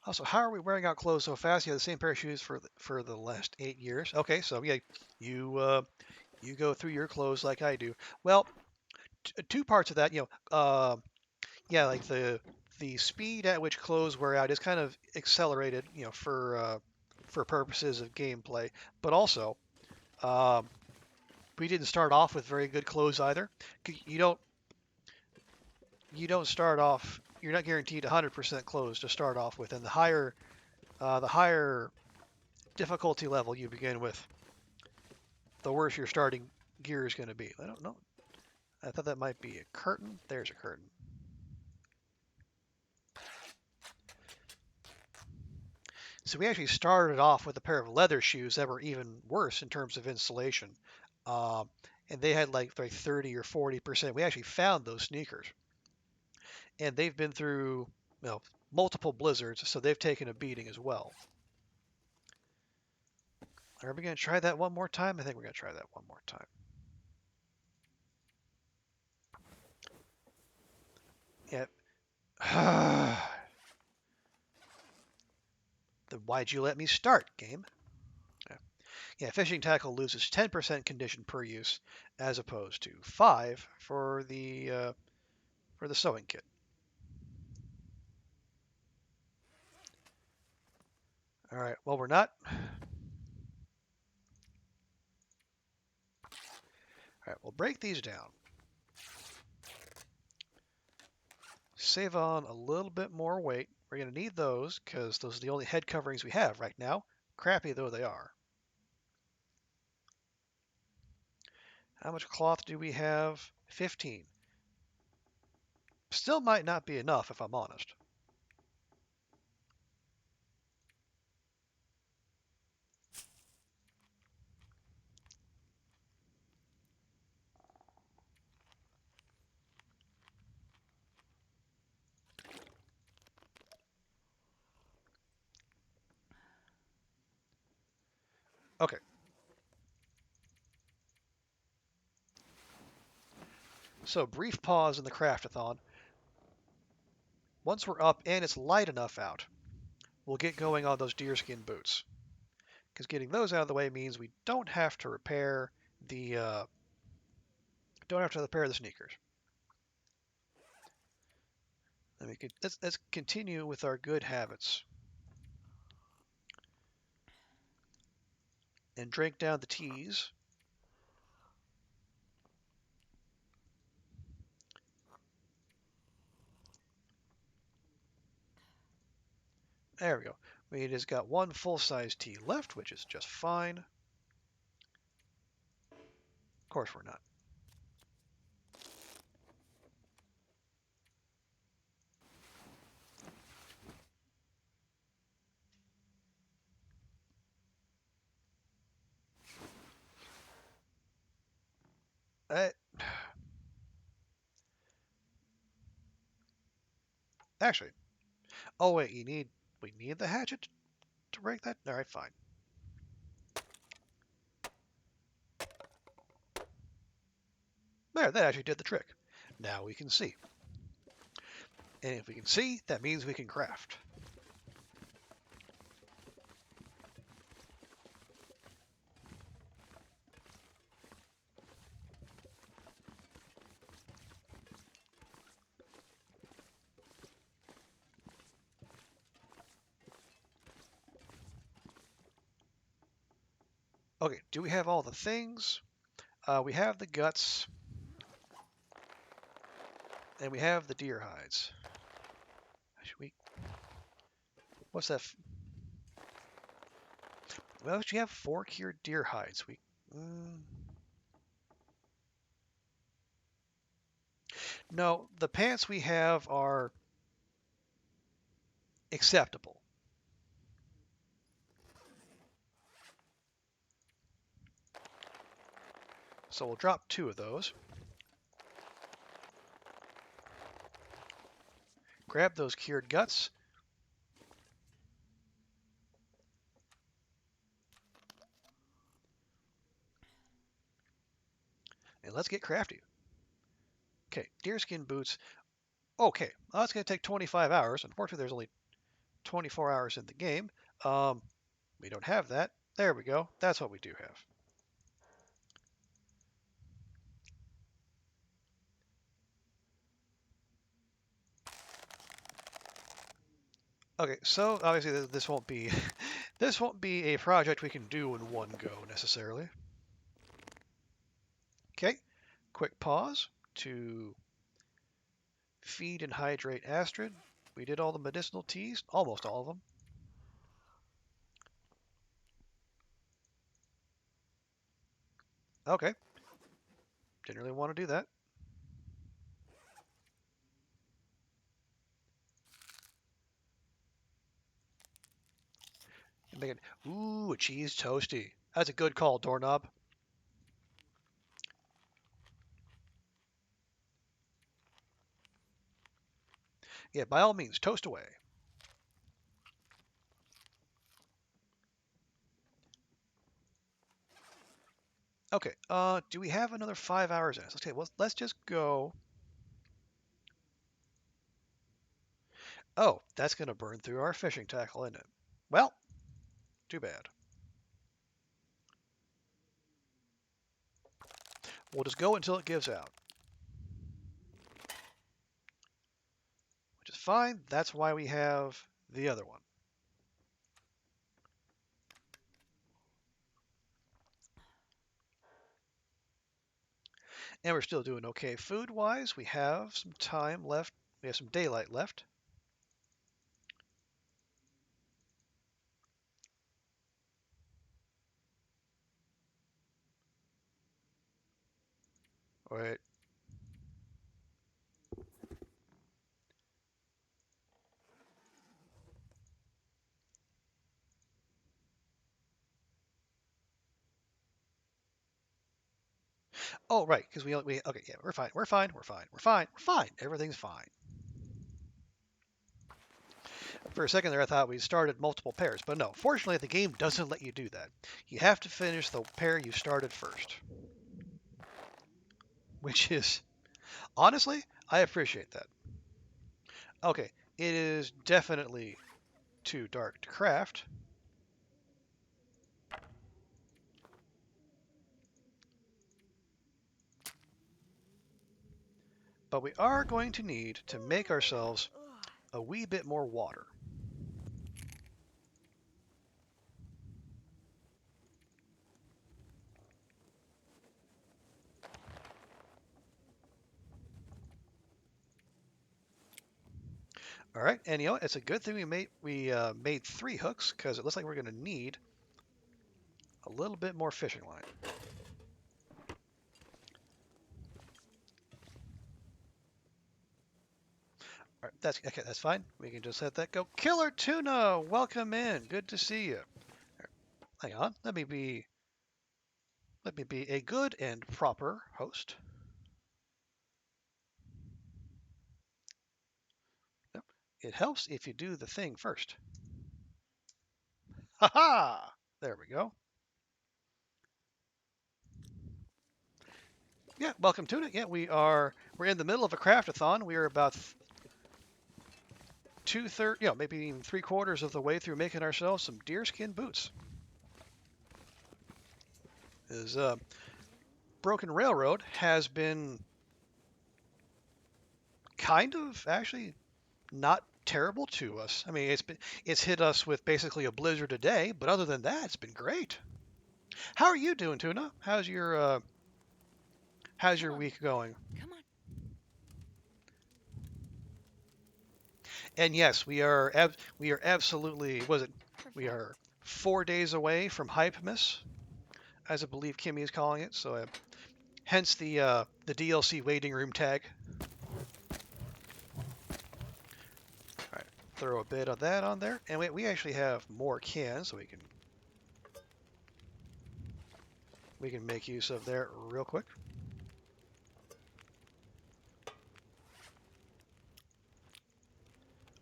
Also, how are we wearing out clothes so fast? You have the same pair of shoes for the last 8 years. Okay, so yeah, you go through your clothes like I do. Well, two parts of that. Yeah, like the speed at which clothes wear out is kind of accelerated, for purposes of gameplay. But also, um, we didn't start off with very good clothes either. You don't start off. You're not guaranteed 100% clothes to start off with, and the higher difficulty level you begin with, the worse your starting gear is going to be. I don't know. I thought that might be a curtain. There's a curtain. So we actually started off with a pair of leather shoes that were even worse in terms of insulation. Um, and they had like 30 or 40%. We actually found those sneakers. And they've been through, multiple blizzards, so they've taken a beating as well. Are we going to try that one more time? I think we're going to try that one more time. Yeah. Then why'd you let me start, game? Yeah, fishing tackle loses 10% condition per use, as opposed to 5 for the sewing kit. All right. Well, we're not. All right. We'll break these down. Save on a little bit more weight. We're going to need those because those are the only head coverings we have right now, crappy though they are. How much cloth do we have? 15. Still might not be enough if I'm honest. Okay. So brief pause in the craftathon. Once we're up and it's light enough out, we'll get going on those deerskin boots. Because getting those out of the way means we don't have to repair the sneakers. Let's continue with our good habits and drink down the teas. There we go. We just got one full-size tea left, which is just fine. Of course we're not. Uh, actually, oh wait, we need the hatchet to break that? All right, fine. There, that actually did the trick. Now we can see. And if we can see, that means we can craft. Okay, do we have all the things? We have the guts, and we have the deer hides. Should we? What's that? Well, we have 4 cured deer hides. No, the pants we have are acceptable. So we'll drop 2 of those. Grab those cured guts. And let's get crafty. Okay, deerskin boots. Okay, well, that's going to take 25 hours. Unfortunately, there's only 24 hours in the game. We don't have that. There we go. That's what we do have. Okay, so obviously this won't be this won't be a project we can do in one go necessarily. Okay, quick pause to feed and hydrate Astrid. We did all the medicinal teas, almost all of them. Okay, didn't really want to do that. Make it, ooh, a cheese toasty. That's a good call, doorknob. Yeah, by all means, toast away. Okay, do we have another 5 hours in us? Okay, well, let's just go. Oh, that's going to burn through our fishing tackle, isn't it? Well, too bad. We'll just go until it gives out. Which is fine. That's why we have the other one. And we're still doing okay food-wise. We have some time left. We have some daylight left. Wait. Oh, right, because we okay, yeah, we're fine. We're fine. We're fine. We're fine. We're fine. Everything's fine. For a second there, I thought we started multiple pairs, but no. Fortunately, the game doesn't let you do that. You have to finish the pair you started first, which is honestly, I appreciate that. Okay, it is definitely too dark to craft. But we are going to need to make ourselves a wee bit more water. All right, and you know it's a good thing we made 3 hooks because it looks like we're going to need a little bit more fishing line. All right, that's okay. That's fine. We can just let that go. Killer Tuna, welcome in. Good to see you. Hang on. Let me be a good and proper host. Yep. It helps if you do the thing first. Ha ha! There we go. Yeah, welcome to it. Yeah, we're in the middle of a craftathon. We are about two-thirds, maybe even 3/4 of the way through making ourselves some deerskin boots. Is Broken Railroad has been kind of actually not terrible to us. I mean, it's hit us with basically a blizzard a day, but other than that, it's been great. How are you doing, Tuna? How's your Come on. week going? Come on. And yes, we are absolutely was it we Perfect. are 4 days away from Hypemas, as I believe Kimmy is calling it. So hence the DLC waiting room tag. All right, throw a bit of that on there, and we actually have more cans, so we can make use of there real quick.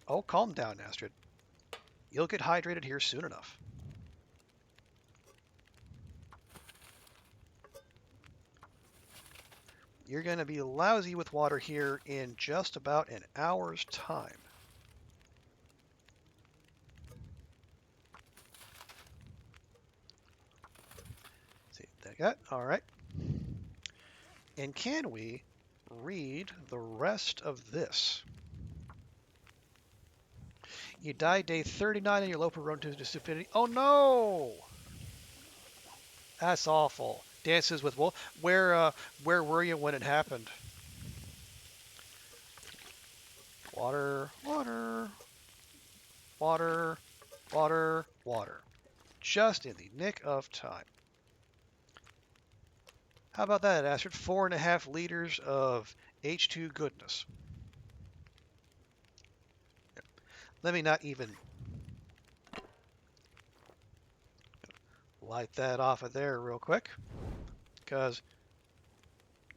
Oh, calm down, Astrid. You'll get hydrated here soon enough. You're going to be lousy with water here in just about an hour's time. See what that got? All right. And can we read the rest of this? You die day 39 and your loper run to stupidity. Oh no! That's awful. Dances with Wolf. Where were you when it happened? Water, water, water, water, water. Just in the nick of time. How about that, Astrid? 4.5 liters of H2 goodness. Let me not even light that off of there real quick, because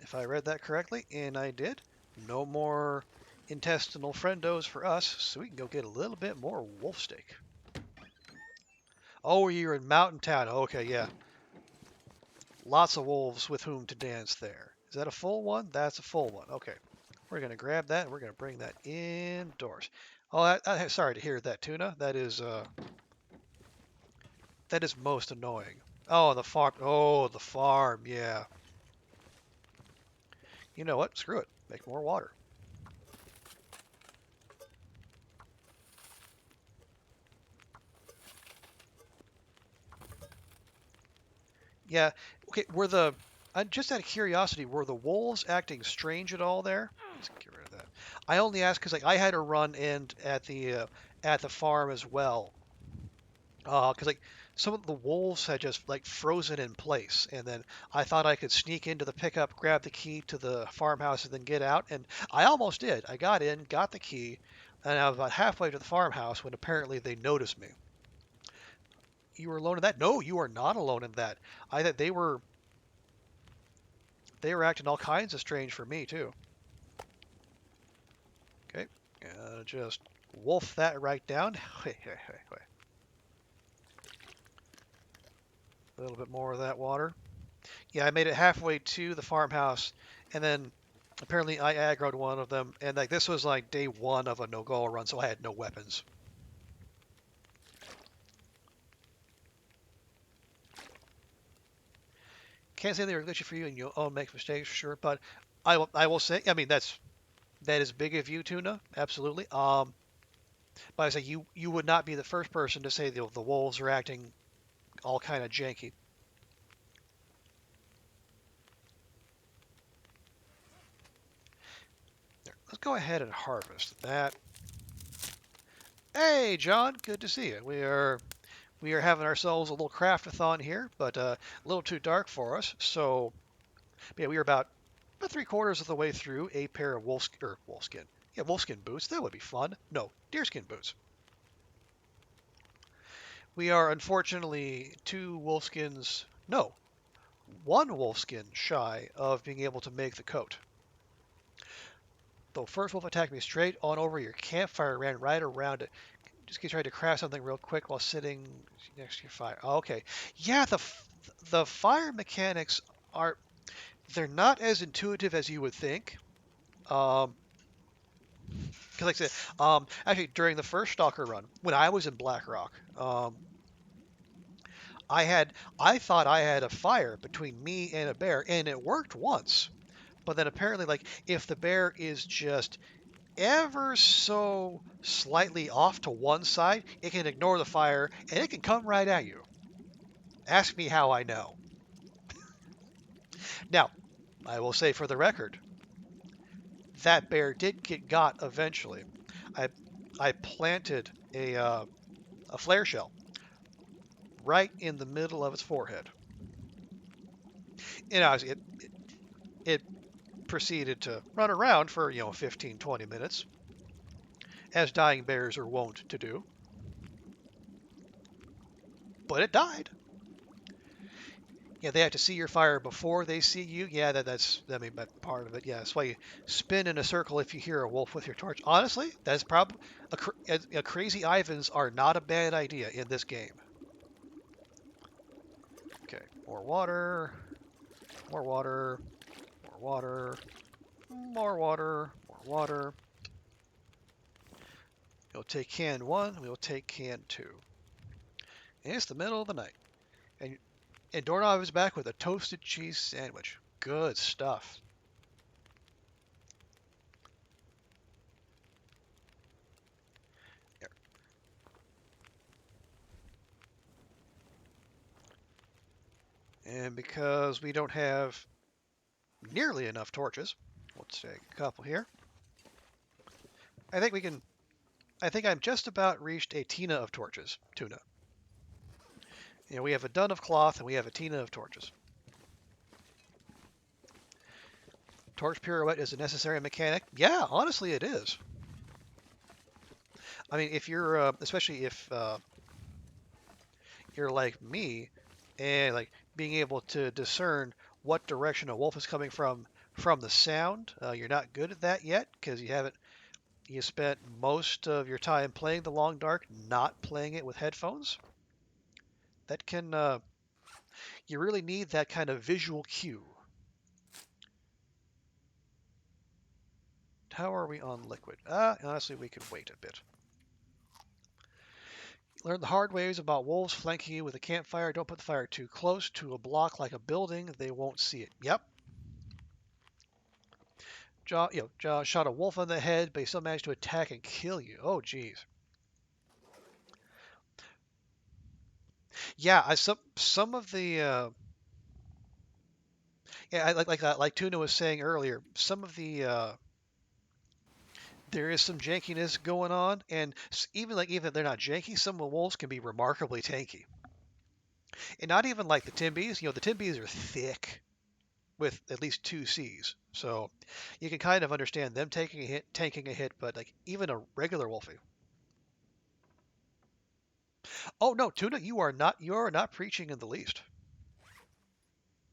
if I read that correctly, and I did, no more intestinal friendos for us, so we can go get a little bit more wolf steak. Oh, you're in Mountain Town. Okay, yeah. Lots of wolves with whom to dance there. Is that a full one? That's a full one. Okay. We're going to grab that and we're going to bring that indoors. Oh, sorry to hear that, Tuna. That is most annoying. Oh, the farm. Oh, the farm. Yeah. You know what? Screw it. Make more water. Yeah. Okay. Just out of curiosity, were the wolves acting strange at all there? Let's get rid of that. I only asked because I had to run in at the farm as well. Because some of the wolves had just frozen in place, and then I thought I could sneak into the pickup, grab the key to the farmhouse, and then get out. And I almost did. I got in, got the key, and I was about halfway to the farmhouse when apparently they noticed me. You were alone in that? No, you are not alone in that. I thought they were acting all kinds of strange for me too. Okay, just wolf that right down. A little bit more of that water. Yeah, I made it halfway to the farmhouse, and then apparently I aggroed one of them, and this was like day 1 of a no-go run, so I had no weapons. can't say they were glitchy for you, and you'll make mistakes, sure. But I will say, I mean, that is big of you, Tuna, absolutely. But I say you would not be the first person to say the wolves are acting all kind of janky. There, let's go ahead and harvest that. Hey, John, good to see you. We are having ourselves a little craftathon here, but a little too dark for us. So yeah, we are about 3/4 of the way through a pair of wolfskin. Yeah, wolfskin boots. That would be fun. No, deerskin boots. We are unfortunately two wolfskins. No, one wolfskin shy of being able to make the coat. The first wolf attacked me straight on over your campfire, ran right around it. Just tried to craft something real quick while sitting next to your fire. Oh, okay, yeah, the fire mechanics are they're not as intuitive as you would think. Um, because like I said, actually during the first Stalker run, when I was in Blackrock, I had I thought I had a fire between me and a bear, and it worked once. But then apparently, like if the bear is just ever so slightly off to one side, it can ignore the fire and it can come right at you. Ask me how I know. Now, I will say for the record, that bear did get got eventually. I I planted a flare shell right in the middle of its forehead. And it proceeded to run around for 15, 20 minutes, as dying bears are wont to do. But it died. Yeah, they have to see your fire before they see you. Yeah, that's I mean, but part of it. Yeah, that's why you spin in a circle if you hear a wolf with your torch. Honestly, that's probably a crazy Ivans are not a bad idea in this game. Okay, more water, more water, more water, more water, more water. We'll take can one. We'll take can two. And it's the middle of the night, and Doorknob is back with a toasted cheese sandwich. Good stuff. And because we don't have nearly enough torches, let's take a couple here. I think we can. I think I'm just about reached a tina of torches, Tuna. We have a dun of cloth and we have a tina of torches. Torch pirouette is a necessary mechanic. Yeah, honestly, it is. I mean, if you're, especially if you're like me, and like being able to discern what direction a wolf is coming from the sound, you're not good at that yet because you spent most of your time playing the long dark, not playing it with headphones. That can you really need that kind of visual cue. How are we on liquid? Honestly, we could wait a bit. Learn the hard ways about wolves flanking you with a campfire. Don't put the fire too close to a block like a building. They won't see it. Yep. Jaw shot a wolf on the head, but he still managed to attack and kill you. Oh, geez. Yeah, some of the yeah, like Tuna was saying earlier, some of the there is some jankiness going on, and even if they're not janky, some of the wolves can be remarkably tanky. And not even like the Timbies. The Timbies are thick with at least two C's, so you can kind of understand them taking a hit, tanking a hit. But like even a regular wolfie. Oh no, Tuna, you are not preaching in the least.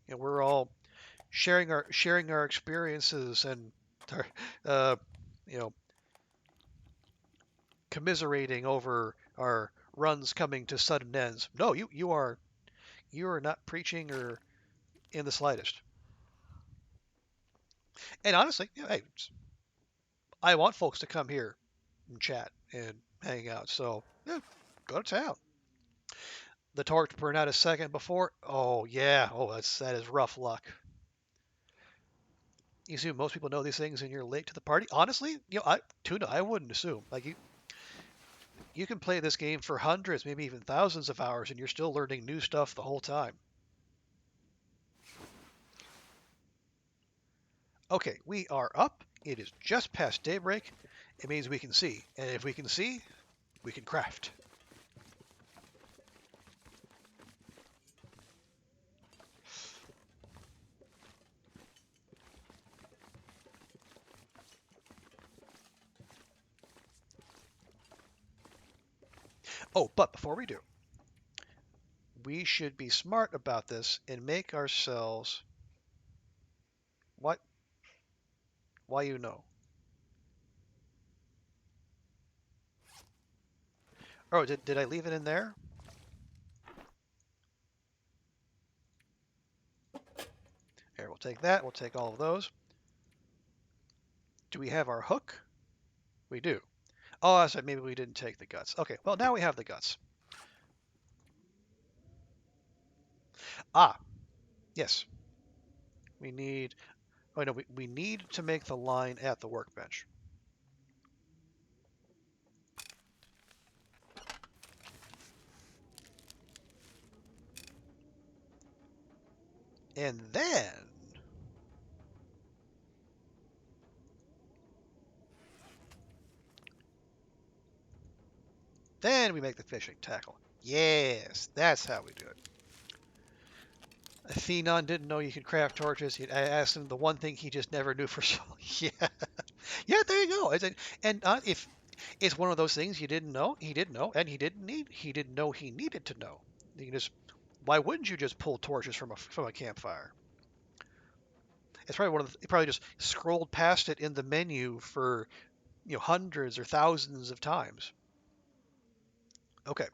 We're all sharing our experiences and our, uh, you know commiserating over our runs coming to sudden ends. No, you are not preaching or in the slightest. And honestly, hey, I want folks to come here and chat and hang out. So yeah, go to town. The torch burned out a second before. Oh yeah. Oh, that is rough luck. You assume most people know these things and you're late to the party. Honestly, Tuna, I wouldn't assume. Like you can play this game for hundreds, maybe even thousands of hours, and you're still learning new stuff the whole time. Okay, we are up. It is just past daybreak. It means we can see, and if we can see, we can craft. Oh, but before we do, we should be smart about this and make ourselves what? Why you know? Oh, did I leave it in there? Here, we'll take that. We'll take all of those. Do we have our hook? We do. Oh, I said maybe we didn't take the guts. Okay, well now we have the guts. Ah, yes. We need. Oh no, we need to make the line at the workbench. And then we make the fishing tackle. Yes, that's how we do it. Athenon didn't know you could craft torches. I asked him the one thing he just never knew for so. Yeah, yeah. There you go. And if it's one of those things you didn't know, he didn't know, and he didn't need. He didn't know he needed to know. You can just. Why wouldn't you just pull torches from a campfire? It's probably one of the. He probably just scrolled past it in the menu for hundreds or thousands of times. Okay,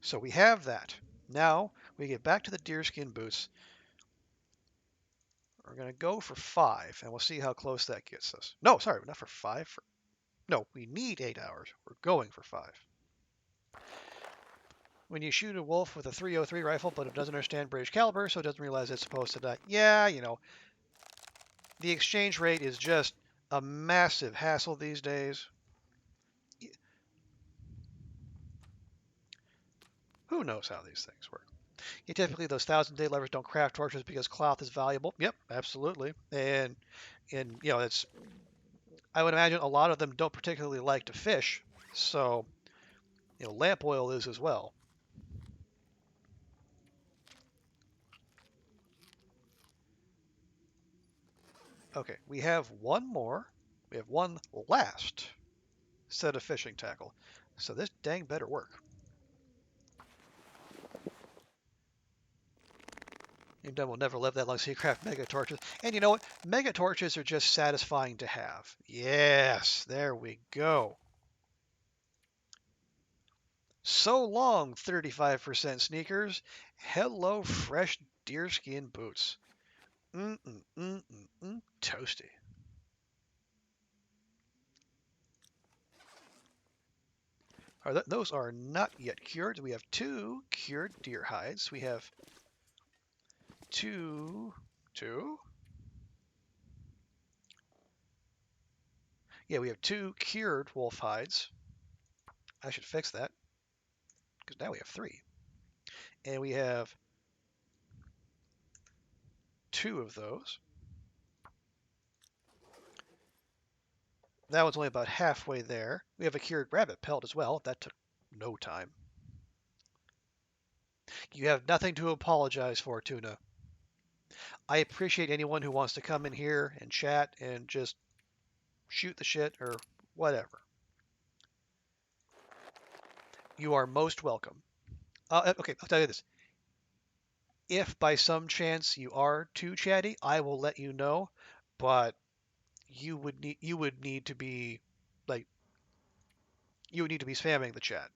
so we have that. Now we get back to the deerskin boots. We're going to go for 5, and we'll see how close that gets us. No, sorry, not for 5. No, we need 8 hours. We're going for 5. When you shoot a wolf with a 303 rifle, but it doesn't understand British caliber, so it doesn't realize it's supposed to die. Yeah, the exchange rate is just a massive hassle these days. Who knows how these things work? Typically, those 1,000-day levers don't craft torches because cloth is valuable. Yep, absolutely. And it's I would imagine a lot of them don't particularly like to fish, so lamp oil is as well. Okay, we have one more. We have one last set of fishing tackle. So this dang better work. Your done will never live that long, so you craft mega torches. And you know what? Mega torches are just satisfying to have. Yes, there we go. So long, 35% sneakers. Hello, fresh deerskin boots. Toasty. Those are not yet cured. We have 2 cured deer hides. We have two. Yeah, we have 2 cured wolf hides. I should fix that because now we have 3. And we have 2 of those. That one's only about halfway there. We have a cured rabbit pelt as well. That took no time. You have nothing to apologize for, Tuna. I appreciate anyone who wants to come in here and chat and just shoot the shit or whatever. You are most welcome. Okay, I'll tell you this. If by some chance you are too chatty, I will let you know. But you would need to be like you would need to be spamming the chat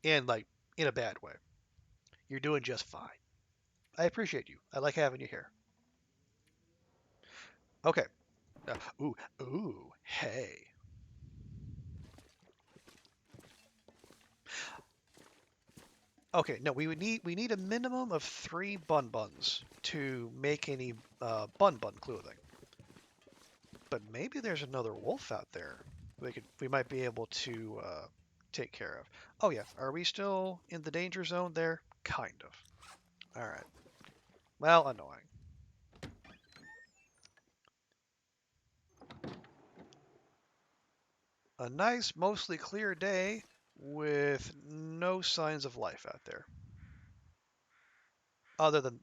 and like in a bad way. You're doing just fine. I appreciate you. I like having you here. Okay. Hey. Okay, no, we need a minimum of 3 bun buns to make any bun clothing. But maybe there's another wolf out there. We might be able to take care of. Oh yeah, are we still in the danger zone there? Kind of. All right. Well, annoying. A nice, mostly clear day with no signs of life out there. Other than,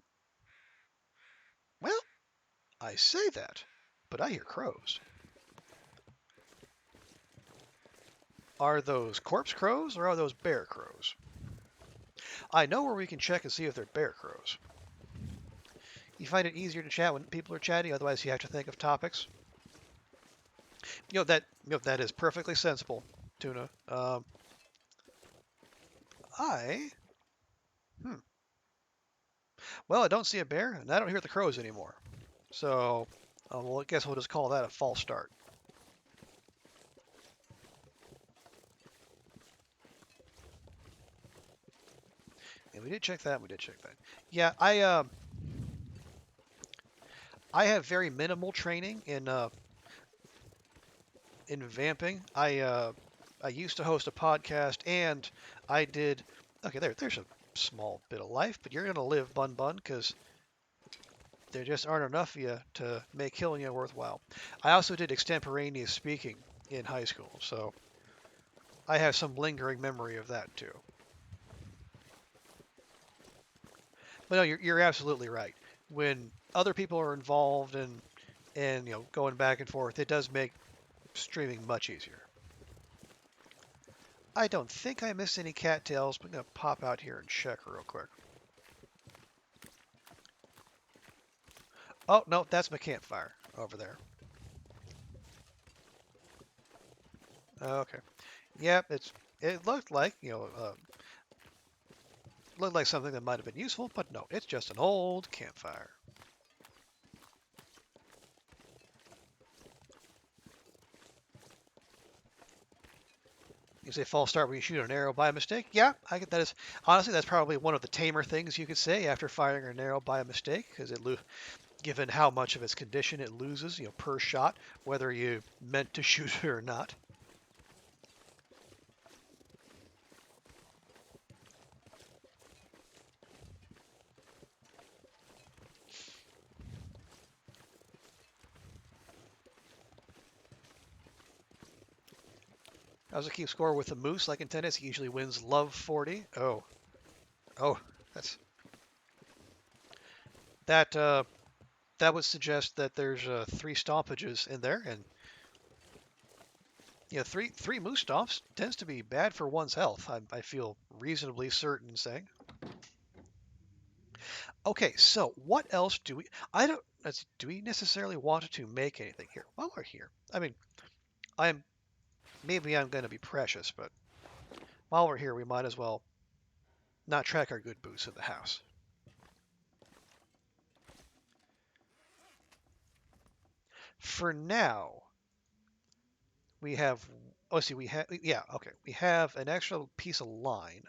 well, I say that, but I hear crows. Are those corpse crows or are those bear crows? I know where we can check and see if they're bear crows. You find it easier to chat when people are chatty, otherwise you have to think of topics. That is perfectly sensible, Tuna. I hmm. Well, I don't see a bear, and I don't hear the crows anymore. So, well, I guess we'll just call that a false start. And we did check that. We did check that. Yeah, I have very minimal training in vamping. I used to host a podcast, and I did. Okay, there's a small bit of life, but you're gonna live, Bun Bun, because there just aren't enough of you to make killing you worthwhile. I also did extemporaneous speaking in high school, so I have some lingering memory of that too. But no, you're absolutely right. When other people are involved and going back and forth, it does make streaming much easier. I don't think I missed any cattails, but I'm gonna pop out here and check real quick. Oh no, that's my campfire over there. Okay. Yep, it looked like something that might have been useful, but no, it's just an old campfire. You say false start where you shoot an arrow by mistake? Yeah, I get that is honestly that's probably one of the tamer things you could say after firing an arrow by mistake, because given how much of its condition it loses, per shot, whether you meant to shoot it or not. I also keep score with the moose like in tennis. He usually wins love 40. Oh, that's that. That would suggest that there's 3 stoppages in there, and three moose stomps tends to be bad for one's health. I feel reasonably certain saying. Okay, so what else do we? I don't. Do we necessarily want to make anything here while we're here? I mean, I'm maybe I'm going to be precious, but while we're here, we might as well not track our good boots in the house. For now, we have. Oh, see, we have. Yeah, okay. We have an extra piece of line.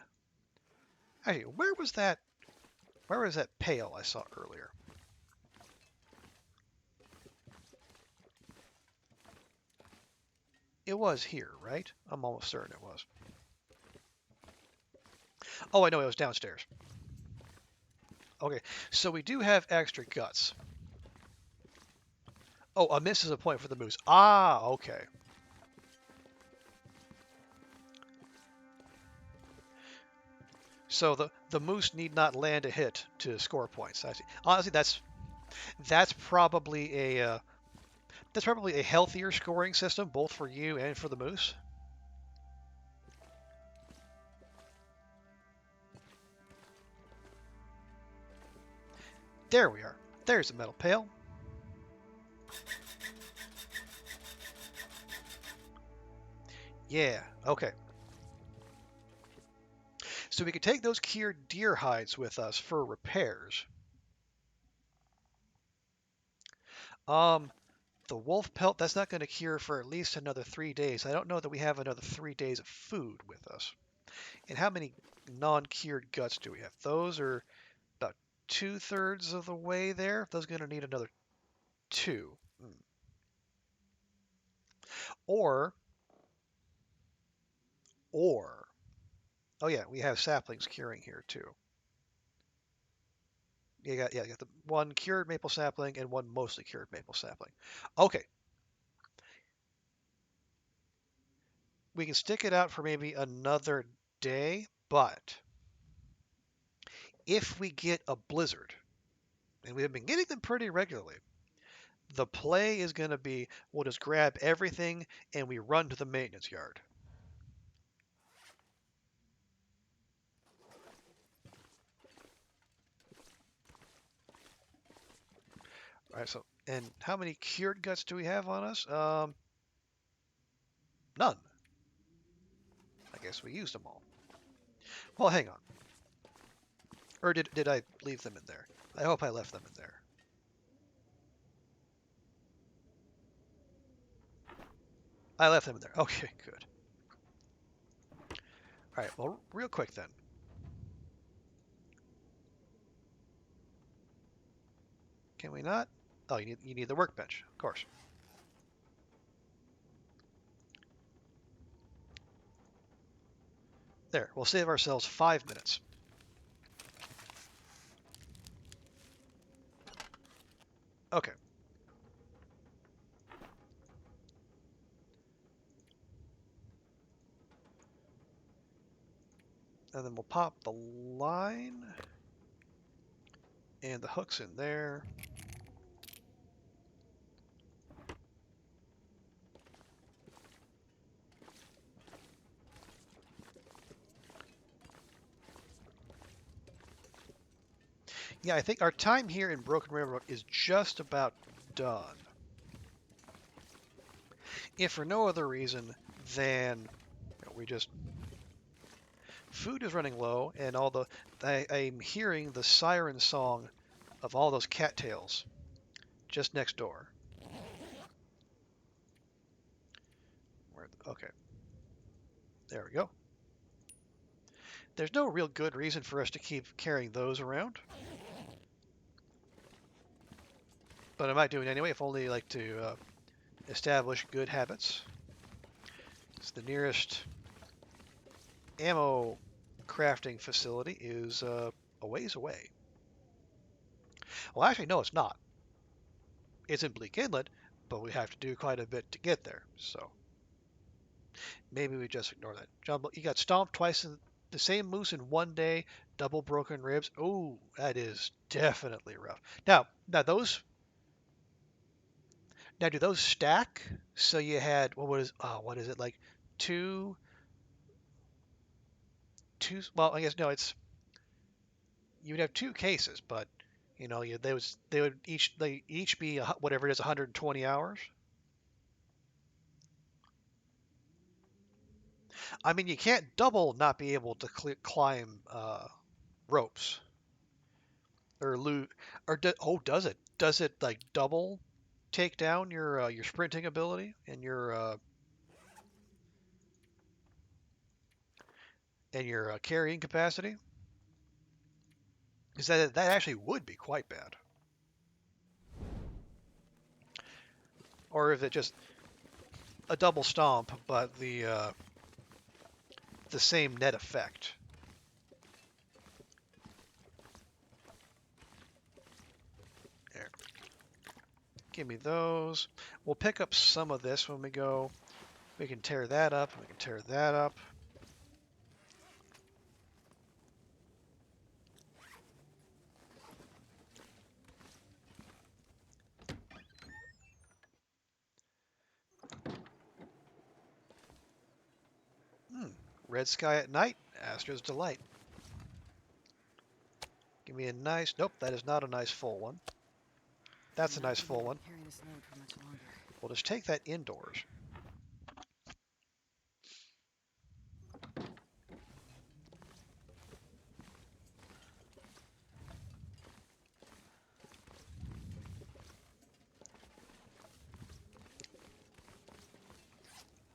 Actually, where was that? Where was that pail I saw earlier? It was here, right? I'm almost certain it was. Oh, I know it was downstairs. Okay, so we do have extra guts. Oh, a miss is a point for the moose. Ah, okay. So the moose need not land a hit to score points. I see. Honestly, that's probably a healthier scoring system both for you and for the moose. There we are. There's the metal pail. Yeah. Okay. So we could take those cured deer hides with us for repairs. Um, the wolf pelt, that's not going to cure for at least another 3 days. I don't know that we have another 3 days of food with us. And how many? non-cured guts do we have? Those are about 2/3 of the way there. Those are going to need another 2. Or, or, oh yeah, we have saplings curing here too. You got the one cured maple sapling and one mostly cured maple sapling. Okay, we can stick it out for maybe another day, but if we get a blizzard, and we've been getting them pretty regularly, the play is going to be we'll just grab everything and we run to the maintenance yard. All right, so, and how many cured guts do we have on us? None. I guess we used them all. Well, hang on. Or did I leave them in there? I hope I left them in there. I left them in there. Okay, good. All right, well, real quick then. Can we not? Oh, you need the workbench, of course. There, we'll save ourselves 5 minutes. Okay. And then we'll pop the line and the hooks in there. Yeah, I think our time here in Broken Railroad is just about done. If for no other reason than we just food is running low and all the I'm hearing the siren song of all those cattails just next door. Okay, there we go. There's no real good reason for us to keep carrying those around, but I might do it anyway, if only like to establish good habits. It's the nearest ammo crafting facility is a ways away. Well, actually, no, it's not. It's in Bleak Inlet, but we have to do quite a bit to get there. So maybe we just ignore that. John, you got stomped twice in the same moose in one day, double broken ribs. Oh, that is definitely rough. Now those now do those stack? So you had what is it like two two? Well, I guess no, it's you'd have 2 cases, but they would each be whatever it is 120 hours. I mean, you can't double not be able to climb ropes or loot does it? Does it like double take down your sprinting ability and your carrying capacity? Because that actually would be quite bad. Or if it just a double stomp, but the same net effect. There. Give me those. We'll pick up some of this when we go. We can tear that up. We can tear that up. Red sky at night, Astro's delight. Give me a nice. Nope, that is not a nice full one. That's a nice full one. We'll just take that indoors.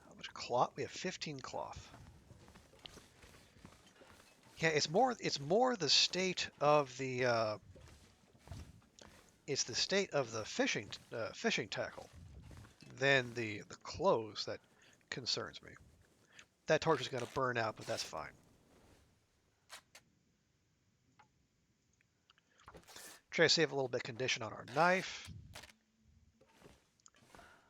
How much cloth? We have 15 cloth. Yeah, it's more the state of the it's the state of the fishing tackle than the clothes that concerns me. That torch is going to burn out, but that's fine. Try to save a little bit of condition on our knife.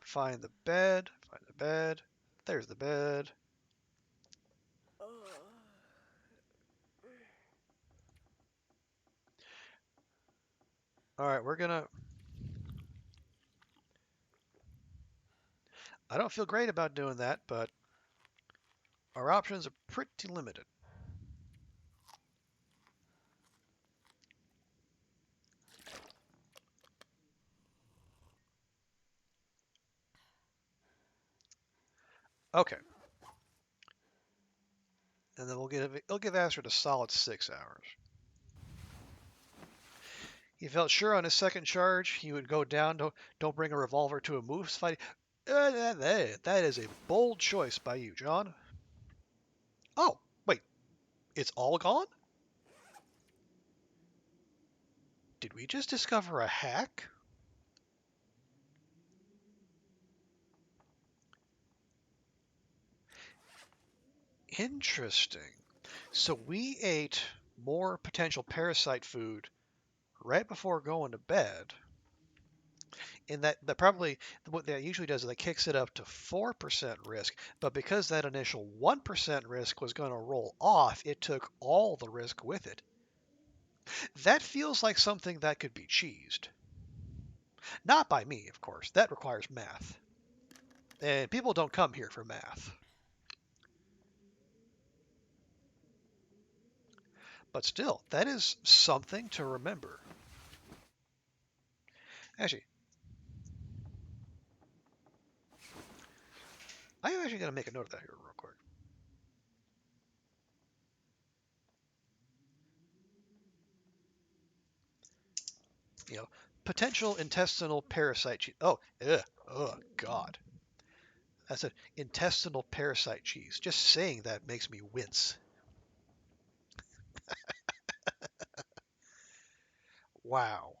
Find the bed. Find the bed. There's the bed. All right, we're gonna. I don't feel great about doing that, but our options are pretty limited. Okay, and then it'll give Astrid a solid 6 hours. He felt sure on his second charge he would go down. Don't bring a revolver to a moose fight. That is a bold choice by you, John. Oh, wait, it's all gone? Did we just discover a hack? Interesting. So we ate more potential parasite food right before going to bed. And that probably what that usually does is that kicks it up to 4% risk. But because that initial 1% risk was going to roll off, it took all the risk with it. That feels like something that could be cheesed. Not by me, of course. That requires math. And people don't come here for math. But still, that is something to remember. Actually, I am actually going to make a note of that here real quick. You know, potential intestinal parasite cheese. Oh, God. That's an intestinal parasite cheese. Just saying that makes me wince. Wow.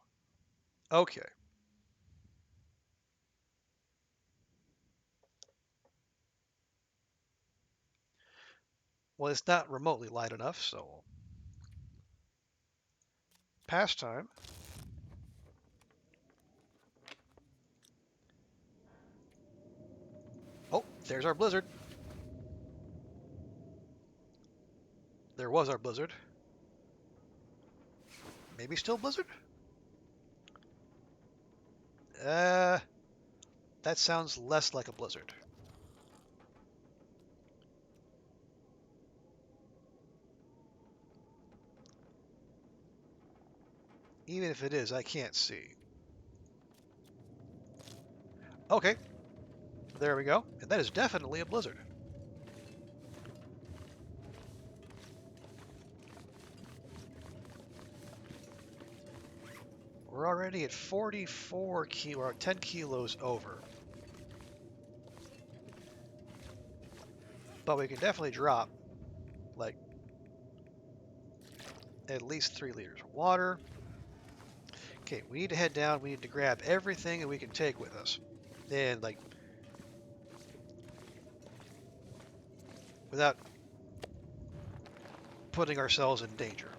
Okay. Well, it's not remotely light enough, so pastime. Oh, there's our blizzard. There was our blizzard. Maybe still blizzard? Uh, that sounds less like a blizzard. Even if it is, I can't see. Okay, there we go. And that is definitely a blizzard. We're already at 44 kilo, 10 kilos over. But we can definitely drop, like, at least 3 liters of water. Okay, we need to head down. We need to grab everything that we can take with us. And, like, without putting ourselves in danger.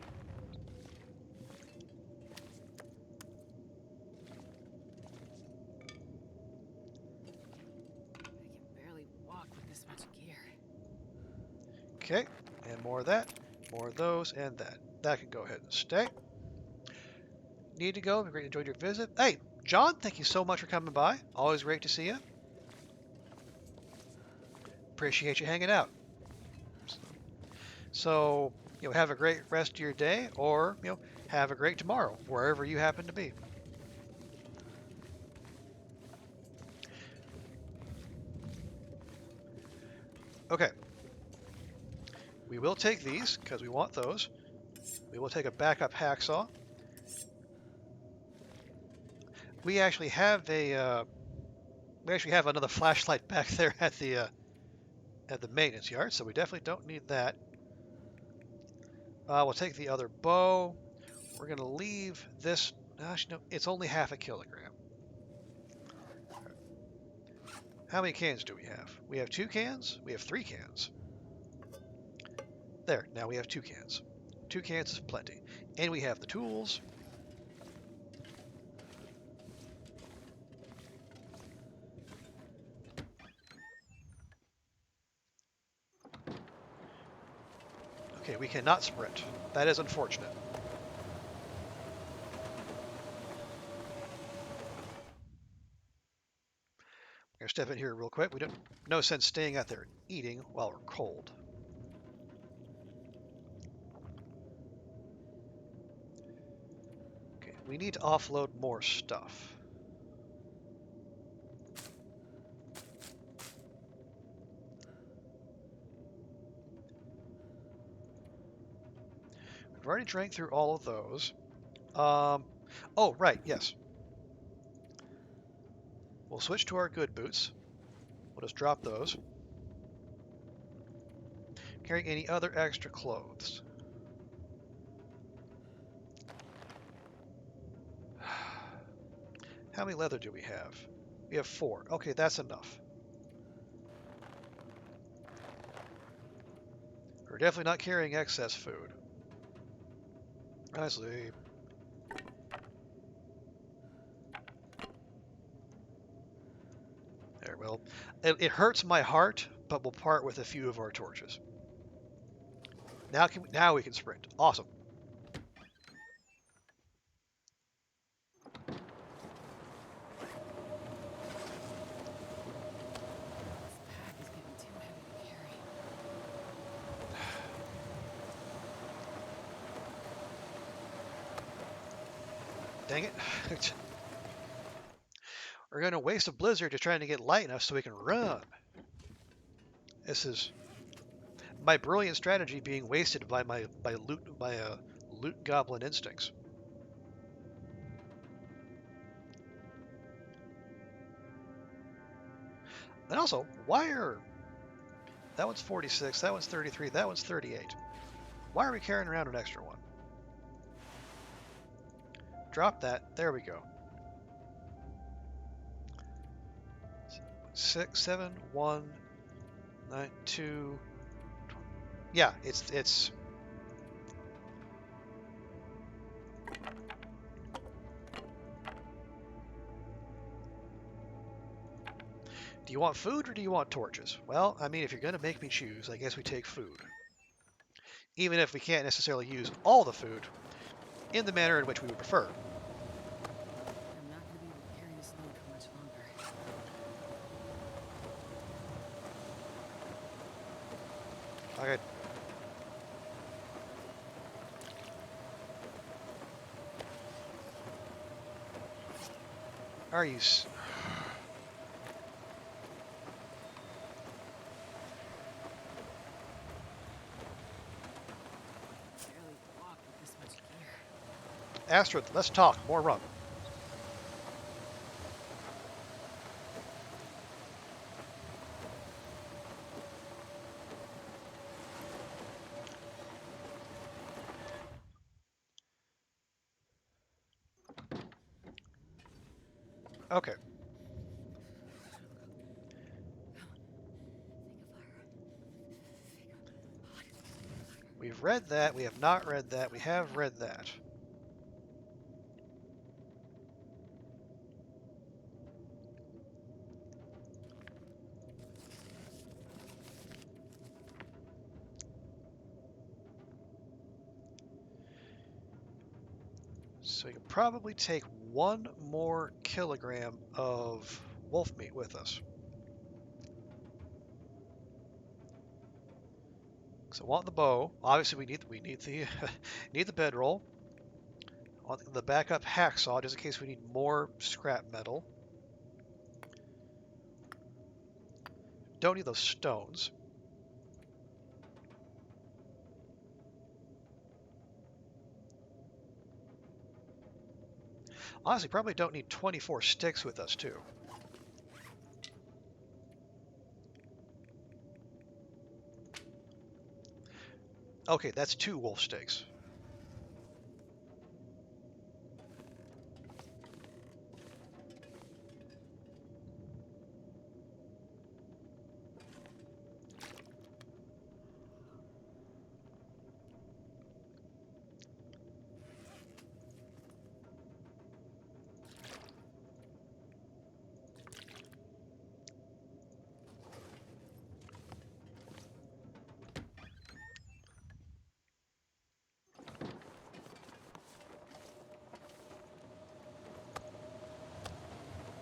I can barely walk with this much gear. Okay, and more of that, more of those, and that. That can go ahead and stay. Need to go. Great, enjoyed your visit. Hey, John, thank you so much for coming by. Always great to see you. Appreciate you hanging out. So, have a great rest of your day, or, have a great tomorrow, wherever you happen to be. Okay. We will take these, because we want those. We will take a backup hacksaw. We actually have another flashlight back there at the maintenance yard, so we definitely don't need that. We'll take the other bow. We're going to leave this. Actually, no, it's only half a kilogram. How many cans do we have? We have 2 cans. We have 3 cans. There, now we have 2 cans. 2 cans is plenty. And we have the tools. Okay, we cannot sprint. That is unfortunate. I'm going to step in here real quick. We don't no sense staying out there eating while we're cold. Okay, we need to offload more stuff. We've already drank through all of those. Oh, right, yes. We'll switch to our good boots. We'll just drop those. Carrying any other extra clothes. How many leather do we have? We have 4. Okay, that's enough. We're definitely not carrying excess food. Honestly. There, well, it hurts my heart, but we'll part with a few of our torches. Now we can sprint. Awesome. This pack is getting too heavy to carry. Dang it. We're going to waste a blizzard just trying to get light enough so we can run. This is my brilliant strategy being wasted by my loot goblin instincts. And also, why are that one's 46, that one's 33, that one's 38. Why are we carrying around an extra one? Drop that. There we go. 6, 7, 1, 9, 2. Yeah, it's. Do you want food or do you want torches? Well, I mean, if you're going to make me choose, I guess we take food. Even if we can't necessarily use all the food in the manner in which we would prefer. I'm not going to be able to carry this load for much longer. Okay. Are you? Barely walk with this much gear. Astrid, let's talk. More run. Okay. We've read that. We have not read that. We have read that. So we can probably take 1 more kilogram of wolf meat with us. So I want the bow. Obviously, we need the need the bedroll. I want the backup hacksaw just in case we need more scrap metal. Don't need those stones. Honestly, probably don't need 24 sticks with us too. Okay, that's 2 wolf steaks.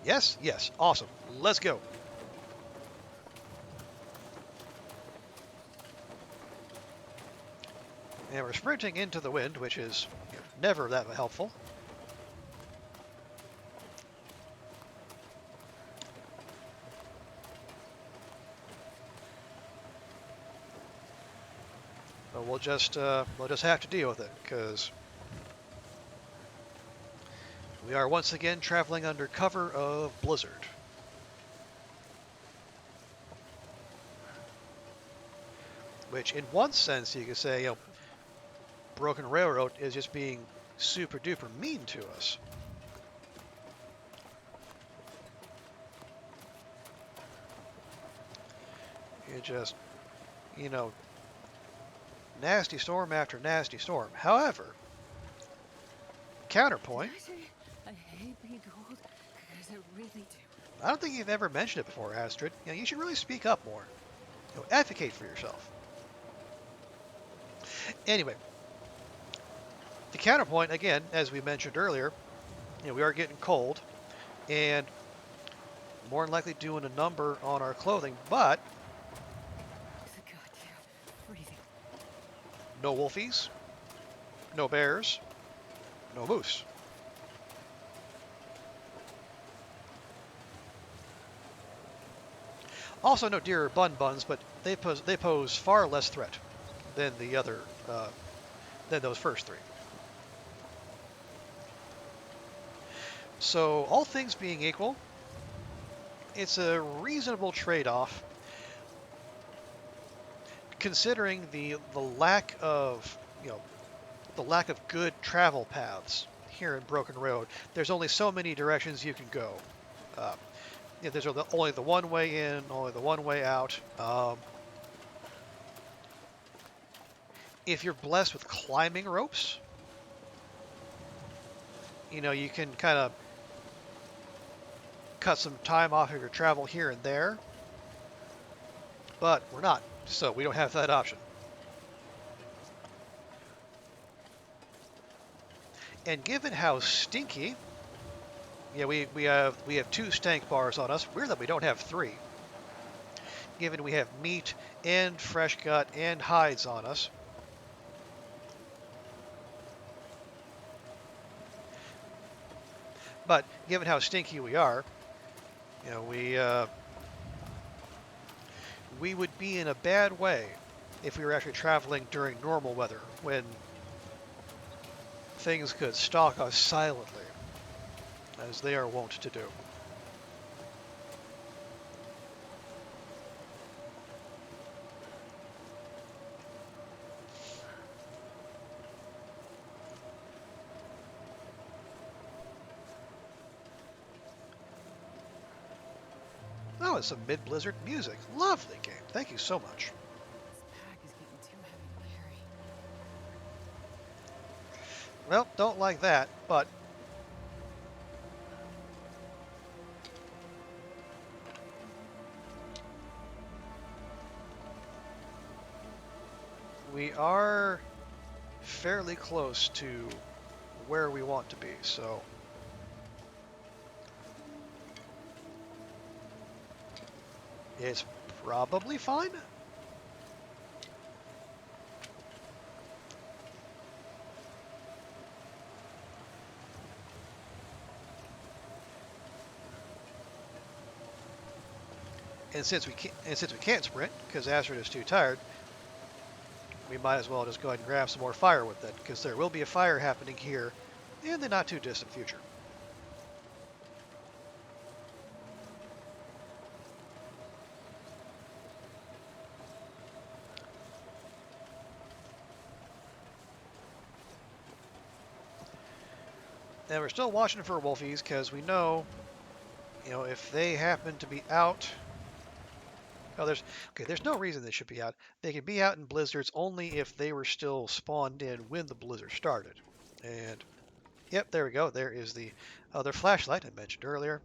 Yes, yes, awesome. Let's go. And we're sprinting into the wind, which is never that helpful. But we'll just have to deal with it because we are once again traveling under cover of blizzard. Which, in one sense, you could say, Broken Railroad is just being super duper mean to us. It just, you know, nasty storm after nasty storm. However, counterpoint, I hate being told because I really do. I don't think you've ever mentioned it before, Astrid. You should really speak up more. Advocate for yourself. Anyway, the counterpoint, again, as we mentioned earlier, we are getting cold and more than likely doing a number on our clothing, but It's a goddamn freezing. no wolfies, no bears, no moose. Also, no deer or buns, but they pose far less threat than the other than those first 3. So, all things being equal, it's a reasonable trade-off, considering the lack of the lack of good travel paths here in Broken Road. There's only so many directions you can go. Uh, there's only the one way in, only the one way out. If you're blessed with climbing ropes, you can kind of cut some time off of your travel here and there. But we're not, so we don't have that option. And given how stinky, we have 2 stank bars on us. Weird that we don't have 3. Given we have meat and fresh gut and hides on us. But given how stinky we are, we would be in a bad way if we were actually traveling during normal weather when things could stalk us silently, as they are wont to do. Oh, it's some mid-blizzard music. Lovely game. Thank you so much. This pack is getting too heavy to carry. Well, don't like that, but we are fairly close to where we want to be, so it's probably fine. And since we can't sprint because Astrid is too tired, we might as well just go ahead and grab some more firewood then, because there will be a fire happening here in the not too distant future. And we're still watching for wolfies because we know, if they happen to be out. Oh, there's no reason they should be out. They can be out in blizzards only if they were still spawned in when the blizzard started. And yep, there we go. There is the other flashlight I mentioned earlier.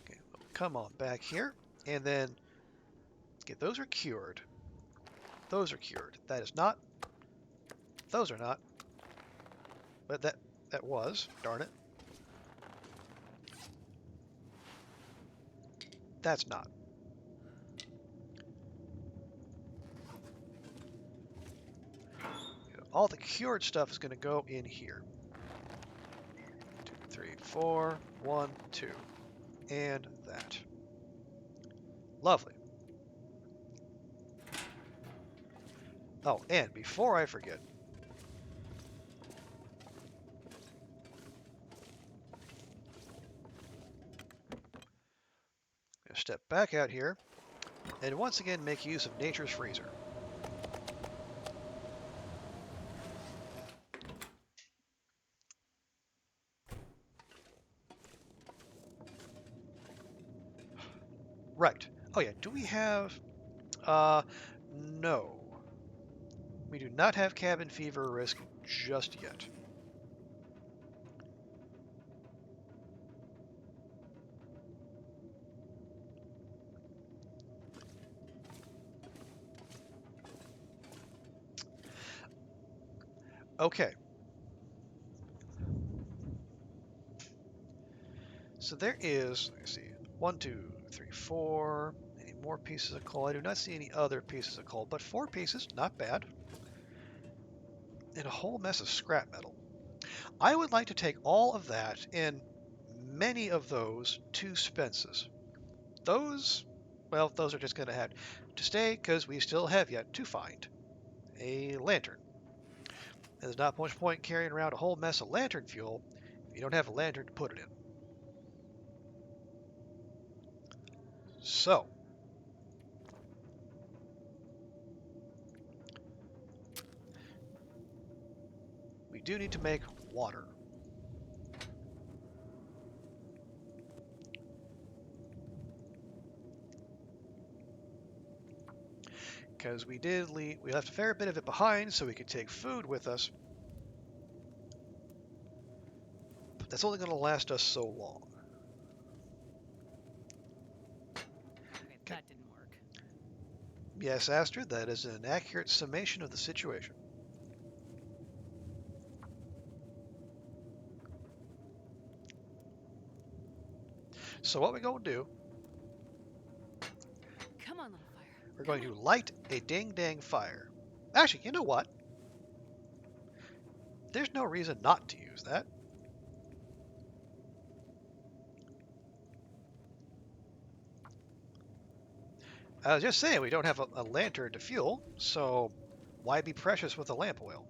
Okay, come on back here, and then okay, those are cured. Those are cured. That is not. Those are not. But that was. Darn it. That's not. All the cured stuff is going to go in here. 2, 3, 4, 1, 2, and that. Lovely. Oh, and before I forget, step back out here and once again make use of nature's freezer. Right. Oh yeah, do we have... No. We do not have cabin fever risk just yet. Okay. So there is, let me see, 1, 2, 3, 4. Any more pieces of coal? I do not see any other pieces of coal, but 4 pieces, not bad. And a whole mess of scrap metal. I would like to take all of that and many of those to Spence's. Those, well, those are just going to have to stay because we still have yet to find a lantern. There's not much point carrying around a whole mess of lantern fuel if you don't have a lantern to put it in. So, we do need to make water. Because we left a fair bit of it behind so we could take food with us. But that's only going to last us so long. Okay, that didn't work. Yes, Astrid, that is an accurate summation of the situation. So what we're going to do, Come on, little fire. we're going to light a ding-dang fire. Actually, you know what? There's no reason not to use that. I was just saying we don't have a lantern to fuel, so why be precious with the lamp oil?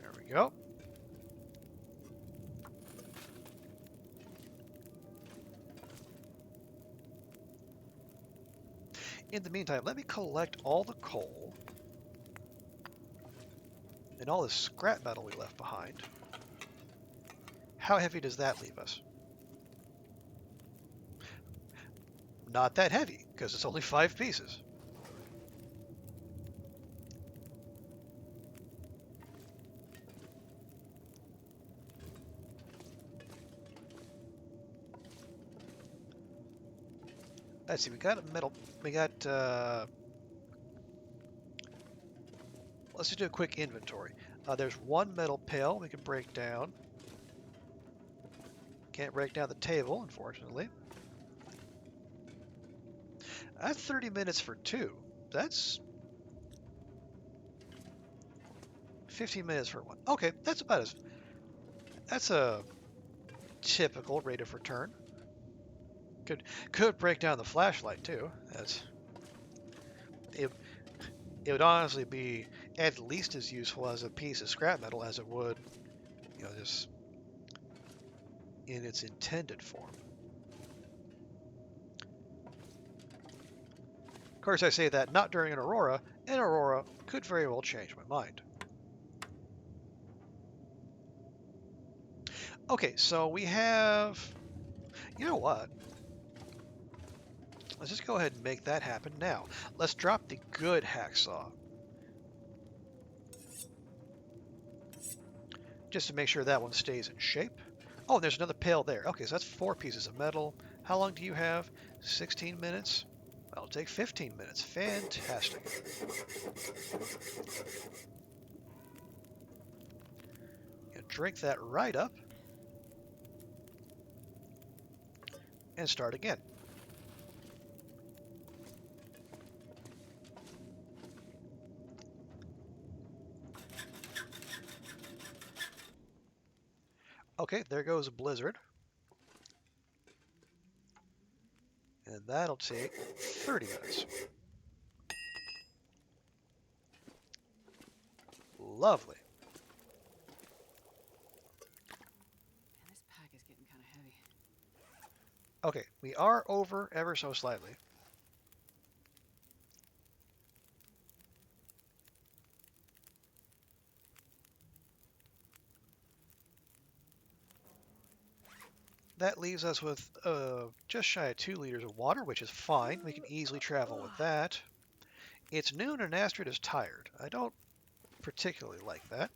There we go. In the meantime, let me collect all the coal and all the scrap metal we left behind. How heavy does that leave us? Not that heavy, because it's only 5 pieces. Let's see, we got a metal, let's just do a quick inventory. There's 1 metal pail we can break down. Can't break down the table, unfortunately. That's 30 minutes for 2. That's 15 minutes for 1. Okay, that's a typical rate of return. Could break down the flashlight too. It, it would honestly be at least as useful as a piece of scrap metal as it would, just in its intended form. Of course, I say that not during an aurora. An aurora could very well change my mind. Okay, so we have... You know what? Let's just go ahead and make that happen now. Let's drop the good hacksaw. Just to make sure that one stays in shape. Oh, there's another pail there. Okay, so that's 4 pieces of metal. How long do you have? 16 minutes? That'll take 15 minutes. Fantastic. Drink that right up. And start again. Okay, there goes a blizzard. And that'll take 30 minutes. Lovely. Man, this pack is getting kind of heavy. Okay, we are over ever so slightly. That leaves us with just shy of 2 liters of water, which is fine. We can easily travel with that. It's noon and Astrid is tired. I don't particularly like that.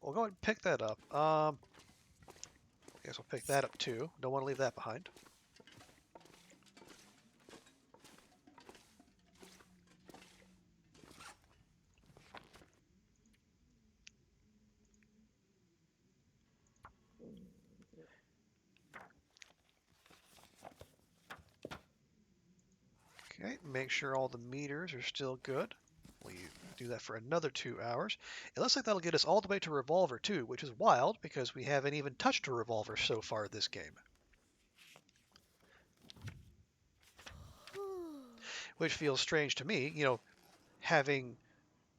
We'll go ahead and pick that up. I guess we'll pick that up too. Don't want to leave that behind. Okay, make sure all the meters are still good. We do that for another 2 hours. It looks like that'll get us all the way to Revolver 2, which is wild because we haven't even touched a Revolver so far this game. Which feels strange to me, having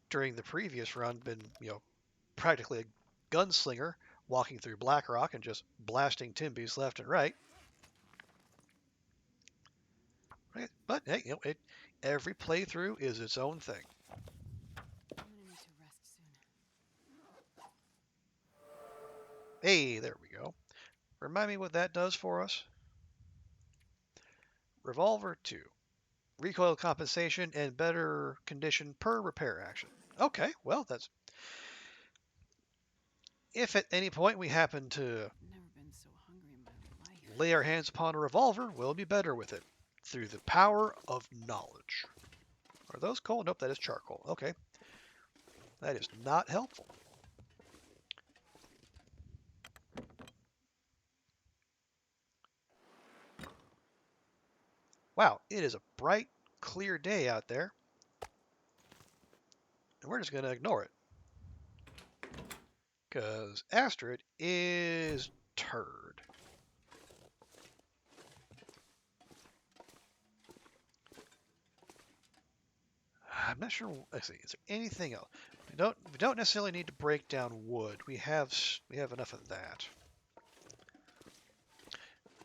during the previous run been, practically a gunslinger walking through Blackrock and just blasting Timbies left and right. Right? But hey, every playthrough is its own thing. I'm gonna need to rest soon. Hey, there we go. Remind me what that does for us. Revolver 2. Recoil compensation and better condition per repair action. Okay, well, that's... If at any point we happen to Never been so hungry in my life. lay our hands upon a revolver, we'll be better with it. Through the power of knowledge. Are those coal? Nope, that is charcoal. Okay. That is not helpful. Wow, it is a bright, clear day out there. And we're just going to ignore it. Because Astrid is turd. I'm not sure. Let's see. Is there anything else? We don't necessarily need to break down wood. We have enough of that.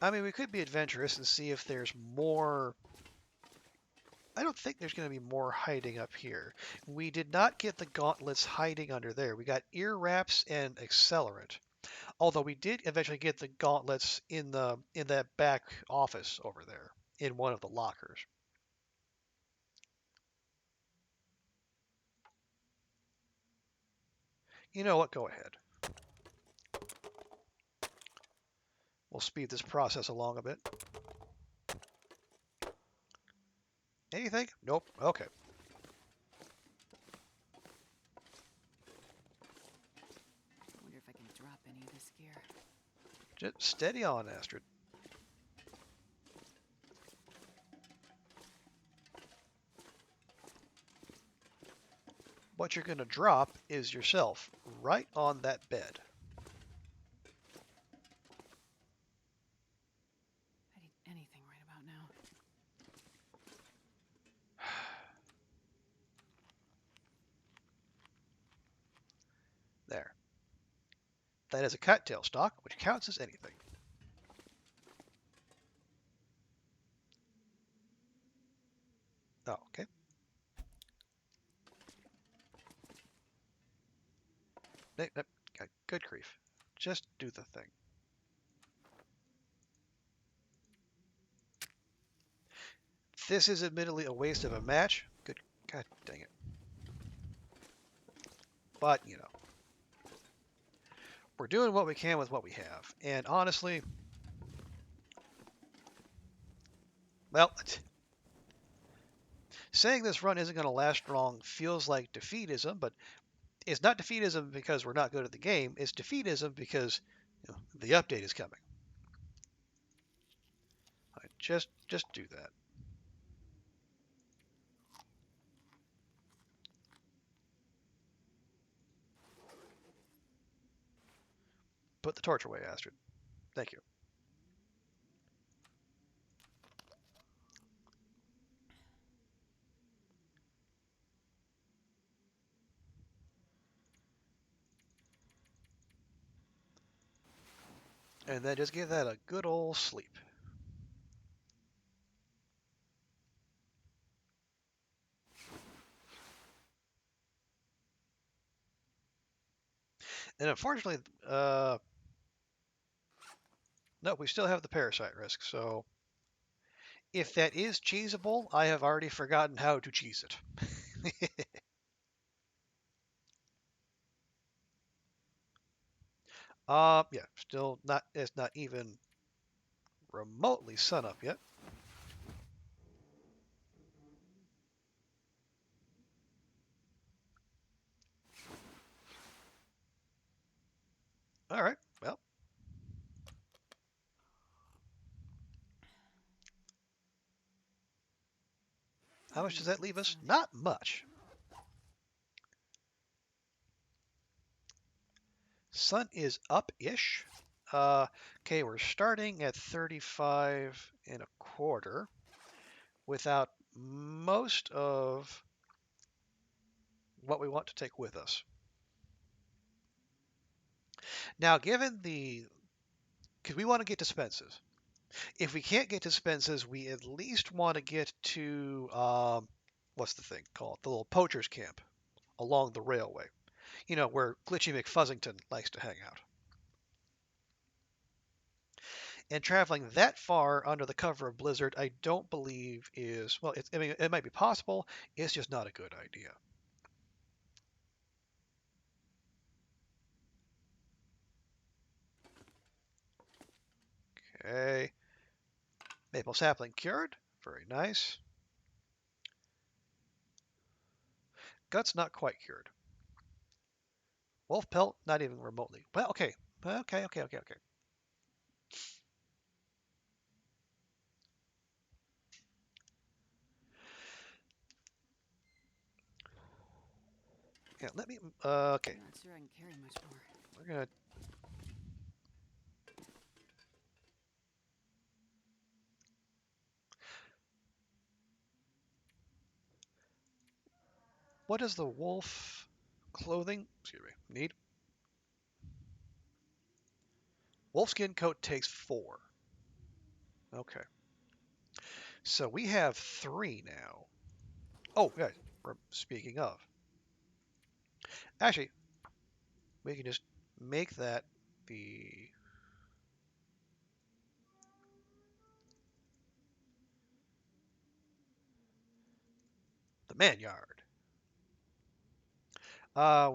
I mean, we could be adventurous and see if there's more. I don't think there's going to be more hiding up here. We did not get the gauntlets hiding under there. We got ear wraps and accelerant. Although we did eventually get the gauntlets in that back office over there in one of the lockers. You know what? Go ahead. We'll speed this process along a bit. Anything? Nope. Okay. I wonder if I can drop any of this gear. Just steady on, Astrid. what you're going to drop is yourself right on that bed. I'd eat anything right about now. There. That is a cattail stalk, which counts as anything. Oh, okay. Good grief. Just do the thing. This is admittedly a waste of a match. Good God dang it. But, you know, we're doing what we can with what we have. And honestly, well, saying this run isn't going to last long feels like defeatism, but it's not defeatism because we're not good at the game. It's defeatism because the update is coming. Right, just do that. Put the torch away, Astrid. Thank you. And then just give that a good old sleep. And unfortunately, no, we still have the parasite risk. So if that is cheesable, I have already forgotten how to cheese it. Yeah, still not. It's not even remotely sun up yet. All right. Well, how much does that leave us? Not much. Sun is up-ish. Okay, we're starting at 35 and a quarter without most of what we want to take with us. Now, given the, because we want to get to Spence's. If we can't get to Spence's, we at least want to get to, what's the thing called? The little poacher's camp along the railway. You know, where Glitchy McFuzzington likes to hang out. And traveling that far under the cover of Blizzard, I don't believe is, well, I mean, it might be possible. It's just not a good idea. Okay. Maple sapling cured. Very nice. Guts not quite cured. Wolf pelt, not even remotely. Well, okay. Okay. Yeah, let me, okay. I'm not sure I can carry much more. We're gonna, what does the wolf clothing, excuse me, need? Wolfskin coat takes 4. Okay. So we have 3 now. Oh, yeah. Speaking of, actually, we can just make that the man yard.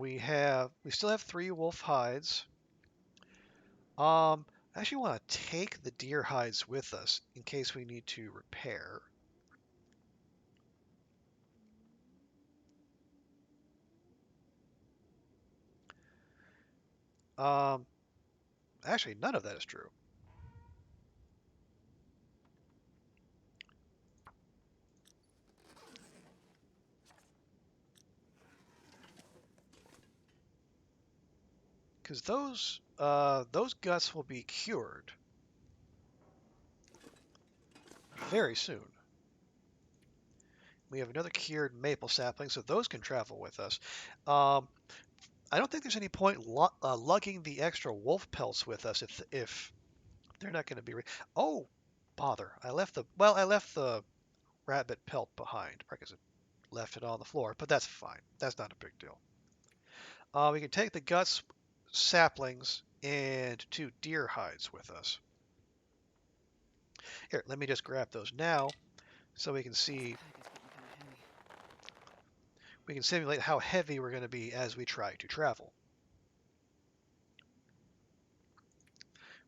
We still have 3 wolf hides. I actually want to take the deer hides with us in case we need to repair. Um, Actually, none of that is true. Because those guts will be cured very soon. We have another cured maple sapling, so those can travel with us. Um, I don't think there's any point lugging the extra wolf pelts with us if they're not going to be. Oh, bother! I left the rabbit pelt behind because it left it on the floor, but that's fine. That's not a big deal. We can take the guts, saplings, and 2 deer hides with us. Here, let me just grab those now so we can see. Pack is getting kind of heavy. We can simulate how heavy we're going to be as we try to travel.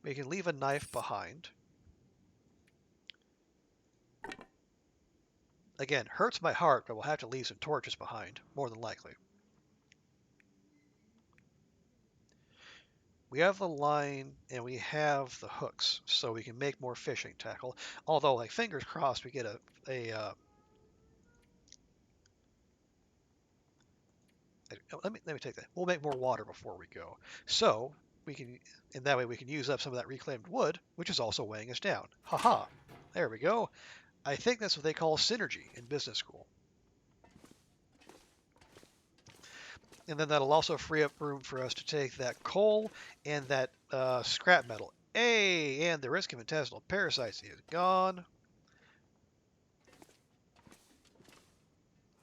We can leave a knife behind. Again, hurts my heart, but we'll have to leave some torches behind, more than likely. We have the line and we have the hooks, so we can make more fishing tackle. Although, like, fingers crossed, we get let me take that. We'll make more water before we go, so we can, and that way we can use up some of that reclaimed wood, which is also weighing us down. Haha! There we go. I think that's what they call synergy in business school. And then that'll also free up room for us to take that coal and that scrap metal. Hey, and the risk of intestinal parasites is gone,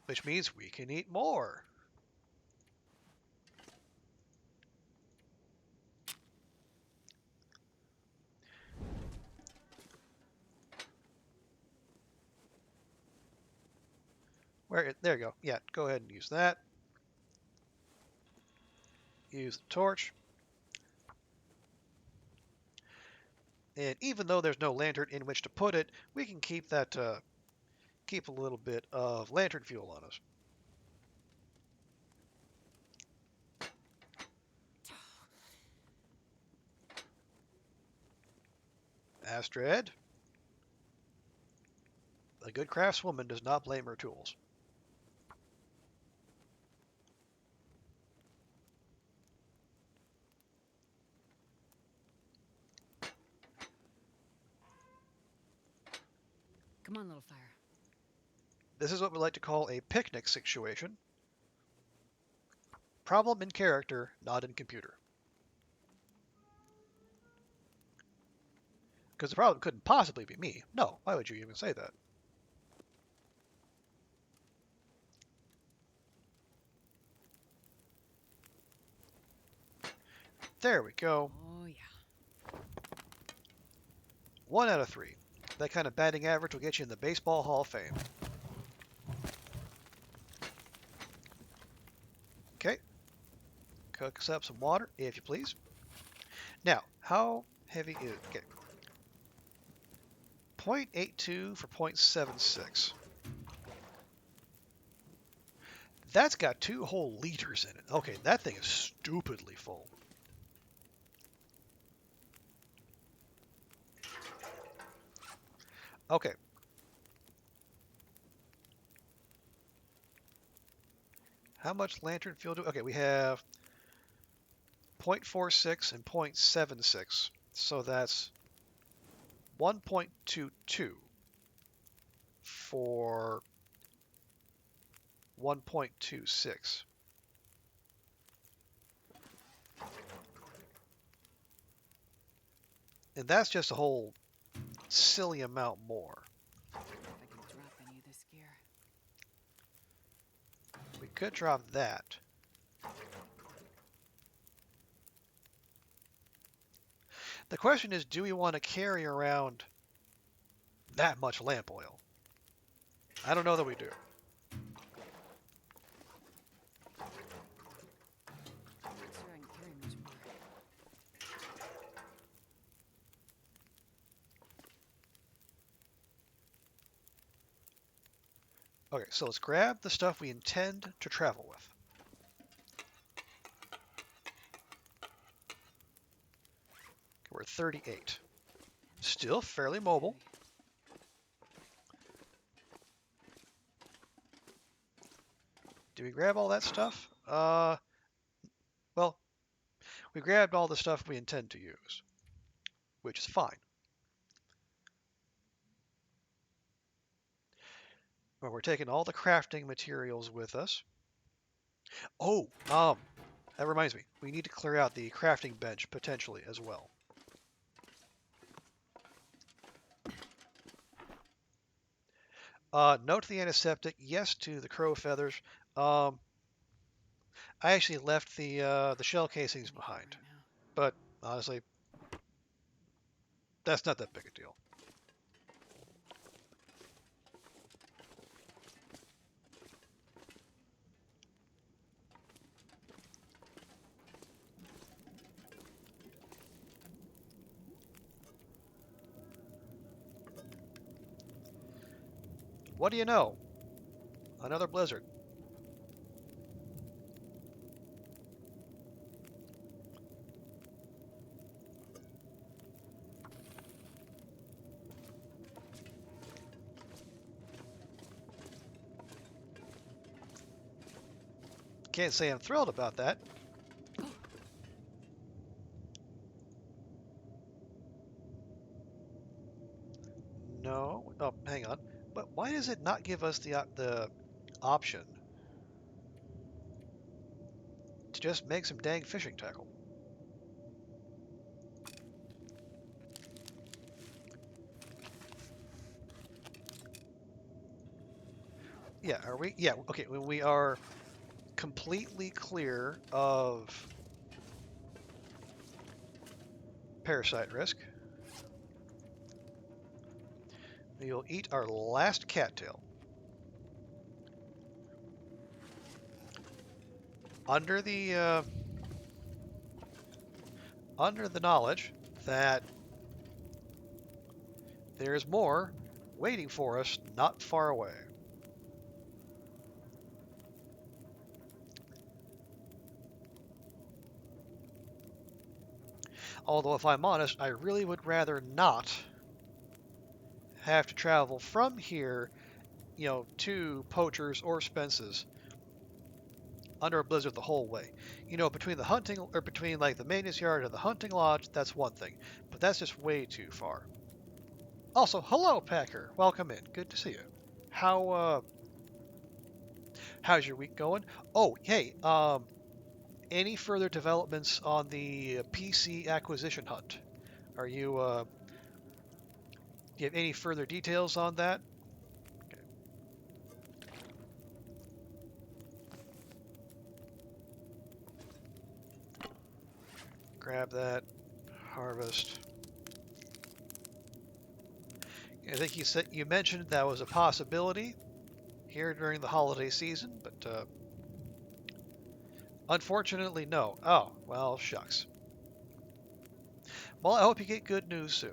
which means we can eat more. There you go. Yeah, go ahead and use that. Use the torch. And even though there's no lantern in which to put it, we can keep that keep a little bit of lantern fuel on us. Astrid, a good craftswoman does not blame her tools. Come on, little fire. This is what we like to call a picnic situation. Problem in character, not in computer. Because the problem couldn't possibly be me. No, why would you even say that? There we go. Oh, yeah. 1 out of 3. That kind of batting average will get you in the Baseball Hall of Fame. Okay. Cook us up some water, if you please. Now, how heavy is it? Okay. 0.82 for 0.76. That's got 2 whole liters in it. Okay, that thing is stupidly full. Okay. How much lantern fuel do? Okay, we have 0.46 and 0.76. So that's 1.22 for 1.26. And that's just a whole silly amount more. If I can drop any of this gear. We could drop that. The question is, do we want to carry around that much lamp oil? I don't know that we do. Not sure I can carry much more. Okay, so let's grab the stuff we intend to travel with. We're at 38. Still fairly mobile. Do we grab all that stuff? Well, We grabbed all the stuff we intend to use, which is fine. But we're taking all the crafting materials with us. Oh, that reminds me. We need to clear out the crafting bench potentially as well. No to the antiseptic. Yes to the crow feathers. I actually left the shell casings behind, but honestly, that's not that big a deal. What do you know? Another blizzard. Can't say I'm thrilled about that. No. Oh, hang on. But why does it not give us the option to just make some dang fishing tackle? Yeah, are we? Yeah, okay. When we are completely clear of parasite risk, you'll eat our last cattail. Under the knowledge that there's more waiting for us not far away. Although, if I'm honest, I really would rather not have to travel from here, to Poacher's or Spence's under a blizzard the whole way. Between the hunting, or between like the maintenance yard and the hunting lodge, that's one thing, but that's just way too far. Also, hello, Packer. Welcome in. Good to see you. How's your week going? Oh, hey, any further developments on the PC acquisition hunt? Are you, do you have any further details on that? Okay. Grab that. Harvest. I think you mentioned that was a possibility here during the holiday season, but unfortunately, no. Oh, well, shucks. Well, I hope you get good news soon.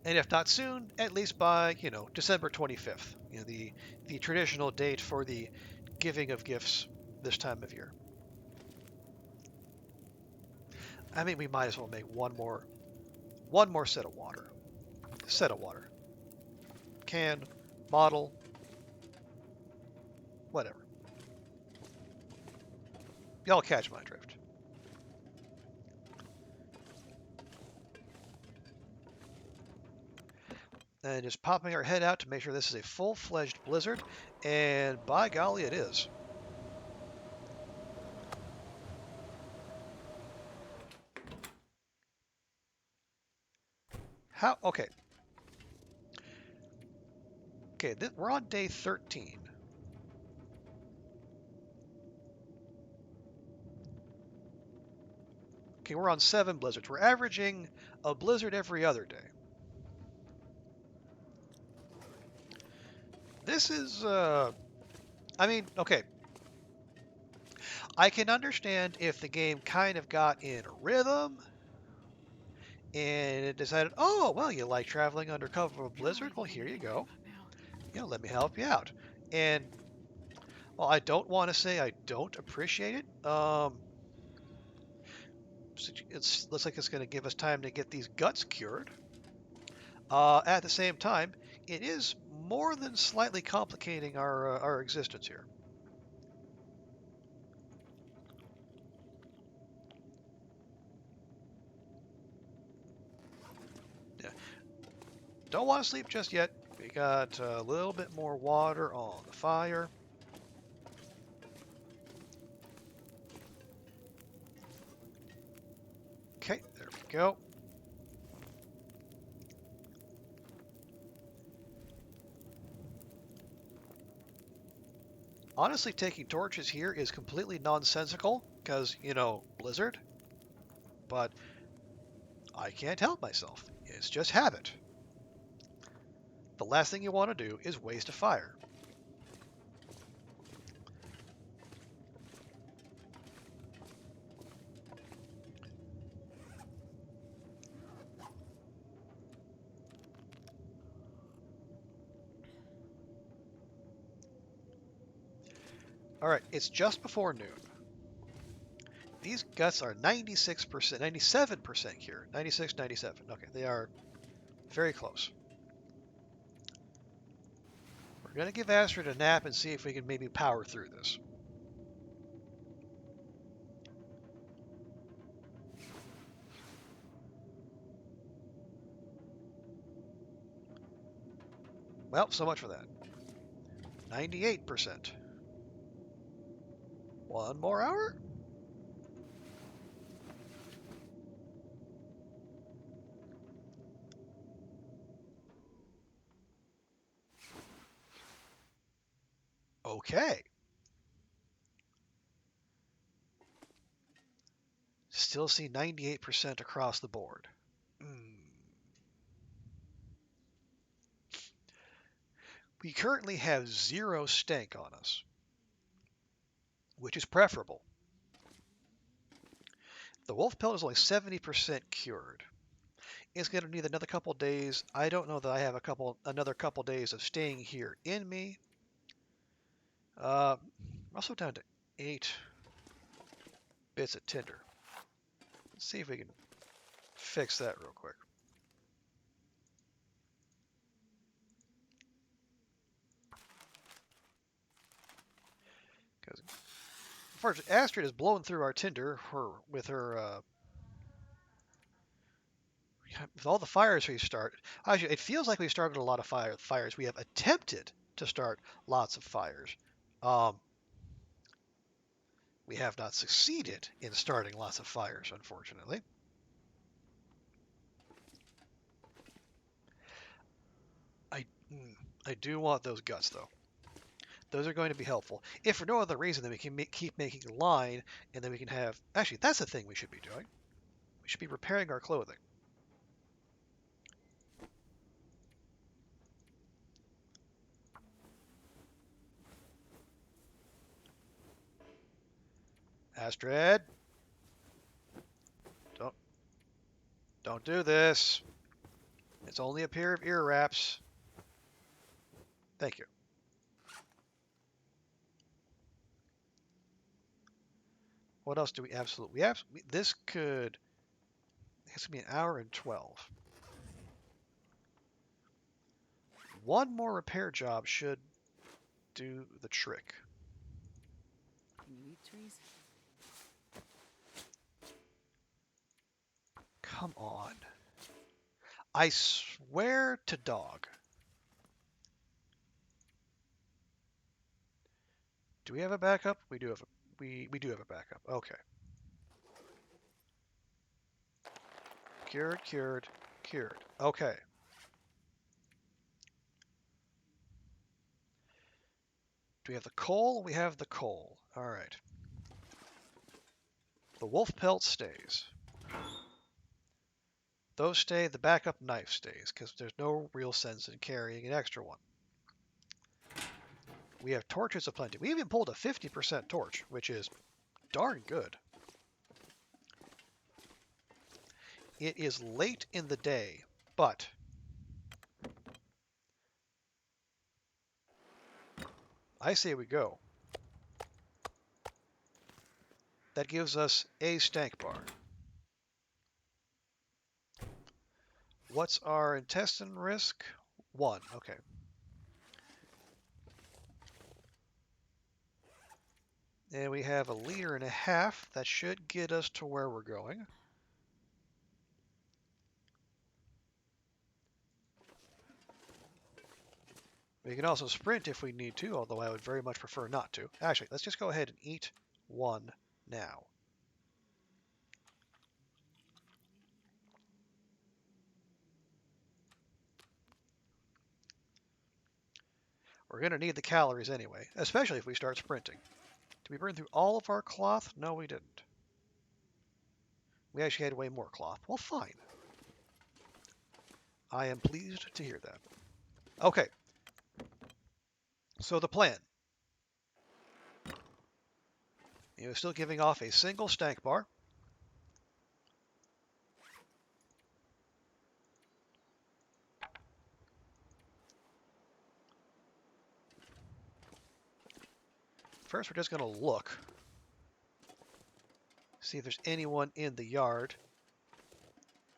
And if not soon, at least by, December 25th, the traditional date for the giving of gifts this time of year. I mean, we might as well make one more set of water. Set of water. Can, bottle, whatever. Y'all catch my drift. And just popping our head out to make sure this is a full-fledged blizzard, and by golly, it is. How? Okay. Okay, we're on day 13. Okay, we're on 7 blizzards. We're averaging a blizzard every other day. This is, I mean, okay. I can understand if the game kind of got in a rhythm and it decided, oh, well, you like traveling under cover of a blizzard? Well, here you go. Let me help you out. And, well, I don't want to say I don't appreciate it. It looks like it's going to give us time to get these guts cured. At the same time, it is more than slightly complicating our existence here. Yeah. Don't want to sleep just yet. We got a little bit more water on the fire. Okay, there we go. Honestly, taking torches here is completely nonsensical because, blizzard, but I can't help myself. It's just habit. The last thing you want to do is waste a fire. All right, it's just before noon. These guts are 96%, 97% cured. 96, 97. Okay, they are very close. We're going to give Astrid a nap and see if we can maybe power through this. Well, so much for that. 98%. One more hour? Okay. Still see 98% across the board. We currently have 0 stank on us, which is preferable. The wolf pelt is only 70% cured. It's going to need another couple days. I don't know that I have another couple days of staying here in me. I'm also down to 8 bits of tinder. Let's see if we can fix that real quick. Because Astrid is blowing through our tinder with all the fires we started. Actually, it feels like we started a lot of fires. We have attempted to start lots of fires. Um, we have not succeeded in starting lots of fires, unfortunately. I, I do want those guts, though. Those are going to be helpful. If for no other reason, then we can keep making a line, and then we can have... Actually, that's the thing we should be doing. We should be repairing our clothing. Astrid, don't don't do this. It's only a pair of ear wraps. Thank you. What else do we absolutely? This could... It's gonna be an hour and 12. One more repair job should do the trick. Can you eat trees? Come on. I swear to dog. Do we have a backup? We do have a we do have a backup. Okay. Cured, cured, cured. Okay. Do we have the coal? We have the coal. All right. The wolf pelt stays. Those stay. The backup knife stays because there's no real sense in carrying an extra one. We have torches aplenty. We even pulled a 50% torch, which is darn good. It is late in the day, but I say we go. That gives us a stank bar. What's our intestine risk? 1. Okay. And we have 1.5 liters. That should get us to where we're going. We can also sprint if we need to, although I would very much prefer not to. Actually, let's just go ahead and eat 1 now. We're going to need the calories anyway, especially if we start sprinting. Did we burn through all of our cloth? No, we didn't. We actually had way more cloth. Well, fine. I am pleased to hear that. Okay, so the plan. It was still giving off a single stank bar. First, we're just going to look. See if there's anyone in the yard.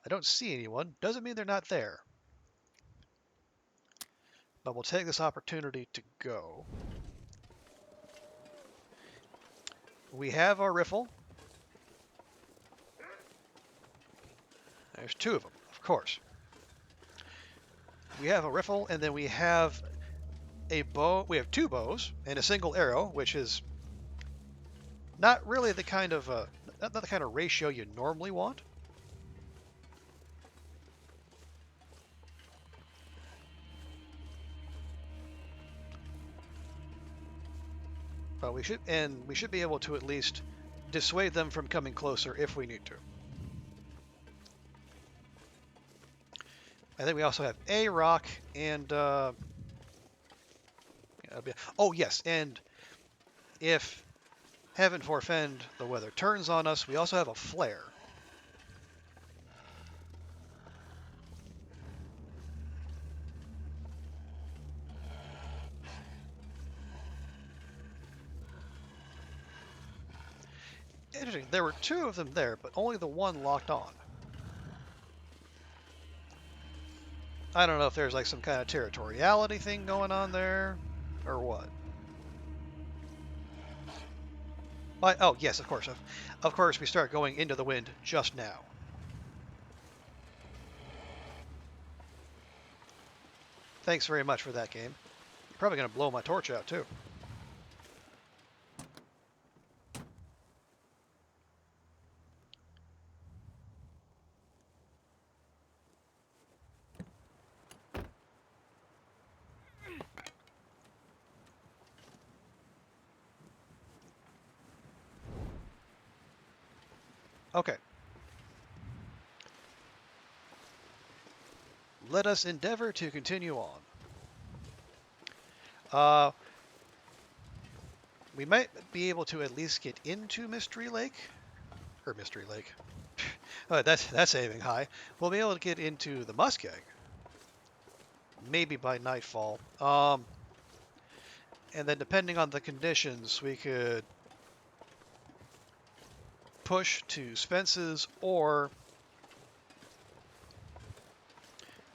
I don't see anyone. Doesn't mean they're not there. But we'll take this opportunity to go. We have our riffle. There's 2 of them, of course. We have a riffle, and then we have a bow. We have 2 bows and a single arrow, which is not really the kind of not the kind of ratio you normally want. But we should be able to at least dissuade them from coming closer if we need to. I think we also have a rock and oh yes, and if heaven forfend the weather turns on us, we also have a flare. Interesting. There were 2 of them there, but only the one locked on. I don't know if there's like some kind of territoriality thing going on there, or what. But, oh, yes, of course. Of course, we start going into the wind just now. Thanks very much for that game. You're probably going to blow my torch out, too. Okay. Let us endeavor to continue on. We might be able to at least get into Mystery Lake. Or Mystery Lake. Oh, that's aiming high. We'll be able to get into the Muskeg. Maybe by nightfall. And then depending on the conditions, we could push to Spence's, or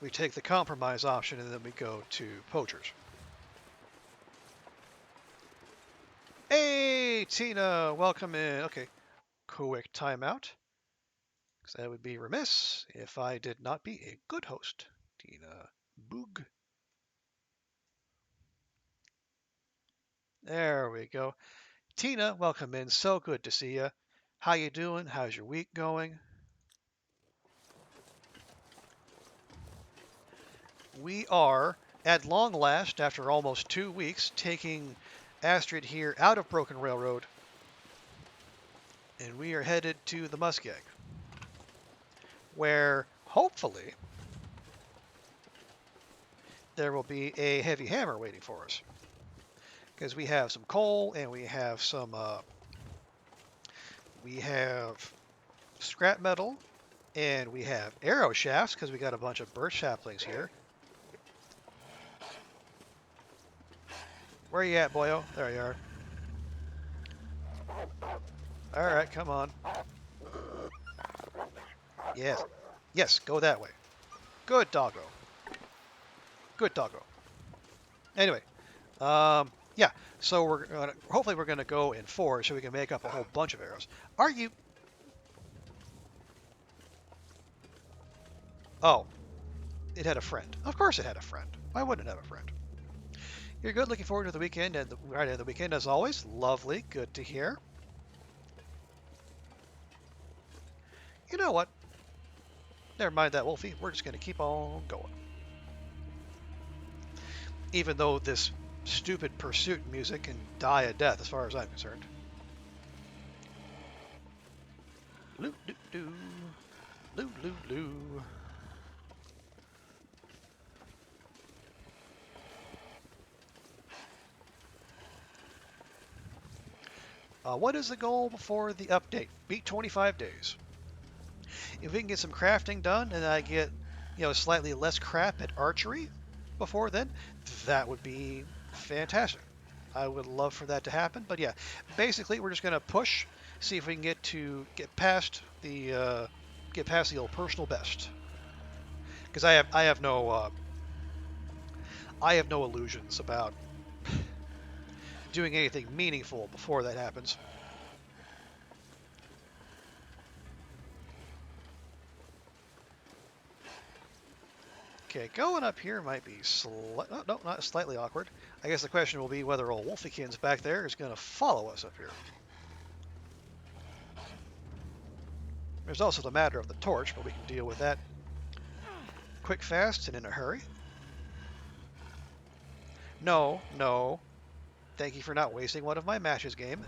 we take the compromise option and then we go to Poacher's. Hey, Tina, welcome in. Okay, quick timeout. Because I would be remiss if I did not be a good host. Tina Boog. There we go. Tina, welcome in. So good to see you. How you doing? How's your week going? We are, at long last, after almost 2 weeks, taking Astrid here out of Broken Railroad, and we are headed to the Muskeg, where hopefully there will be a heavy hammer waiting for us, because we have some coal and we have scrap metal, and we have arrow shafts because we got a bunch of birch saplings here. Where are you at, boyo? There you are. All right, come on. Yes. Yes, go that way. Good doggo. Good doggo. Anyway, yeah. So hopefully we're gonna go in 4 so we can make up a whole bunch of arrows. Are you? Oh, it had a friend. Of course it had a friend. Why wouldn't it have a friend? You're good. Looking forward to the weekend and right at the weekend as always. Lovely. Good to hear. You know what? Never mind that, Wolfie. We're just gonna keep on going. Even though this stupid pursuit music can die a death as far as I'm concerned. Loo doo doo. Loo loo loo. What is the goal before the update? Beat 25 days. If we can get some crafting done and I get, slightly less crap at archery before then, that would be fantastic. I would love for that to happen. But yeah, basically we're just gonna push, see if we can get past the old personal best. Because I have no illusions about doing anything meaningful before that happens. Okay, going up here might be no, not slightly awkward. I guess the question will be whether old Wolfiekins back there is going to follow us up here. There's also the matter of the torch, but we can deal with that quick, fast, and in a hurry. No, no. Thank you for not wasting one of my matches, game.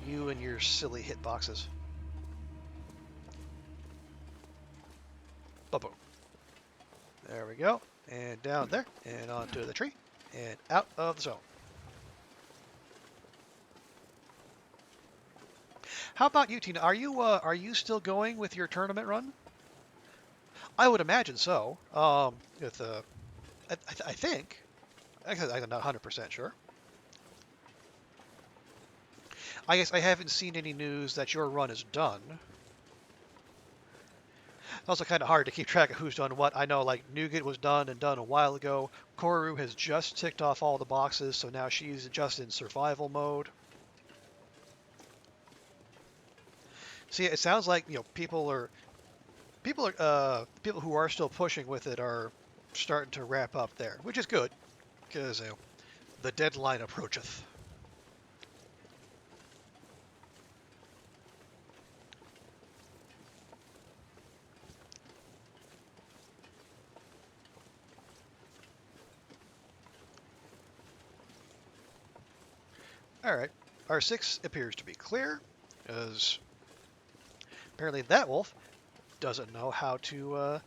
You and your silly hitboxes. Boom. There we go. And down there, and onto the tree, and out of the zone. How about you, Tina? Are you still going with your tournament run? I would imagine so. With I think. I'm not 100% sure. I guess I haven't seen any news that your run is done. It's also kind of hard to keep track of who's done what. I know like Nougat was done and done a while ago. Koru has just ticked off all the boxes, so now she's just in survival mode. See, it sounds like people who are still pushing with it are starting to wrap up there, which is good because the deadline approacheth. All right, R6 appears to be clear, as apparently that wolf doesn't know how to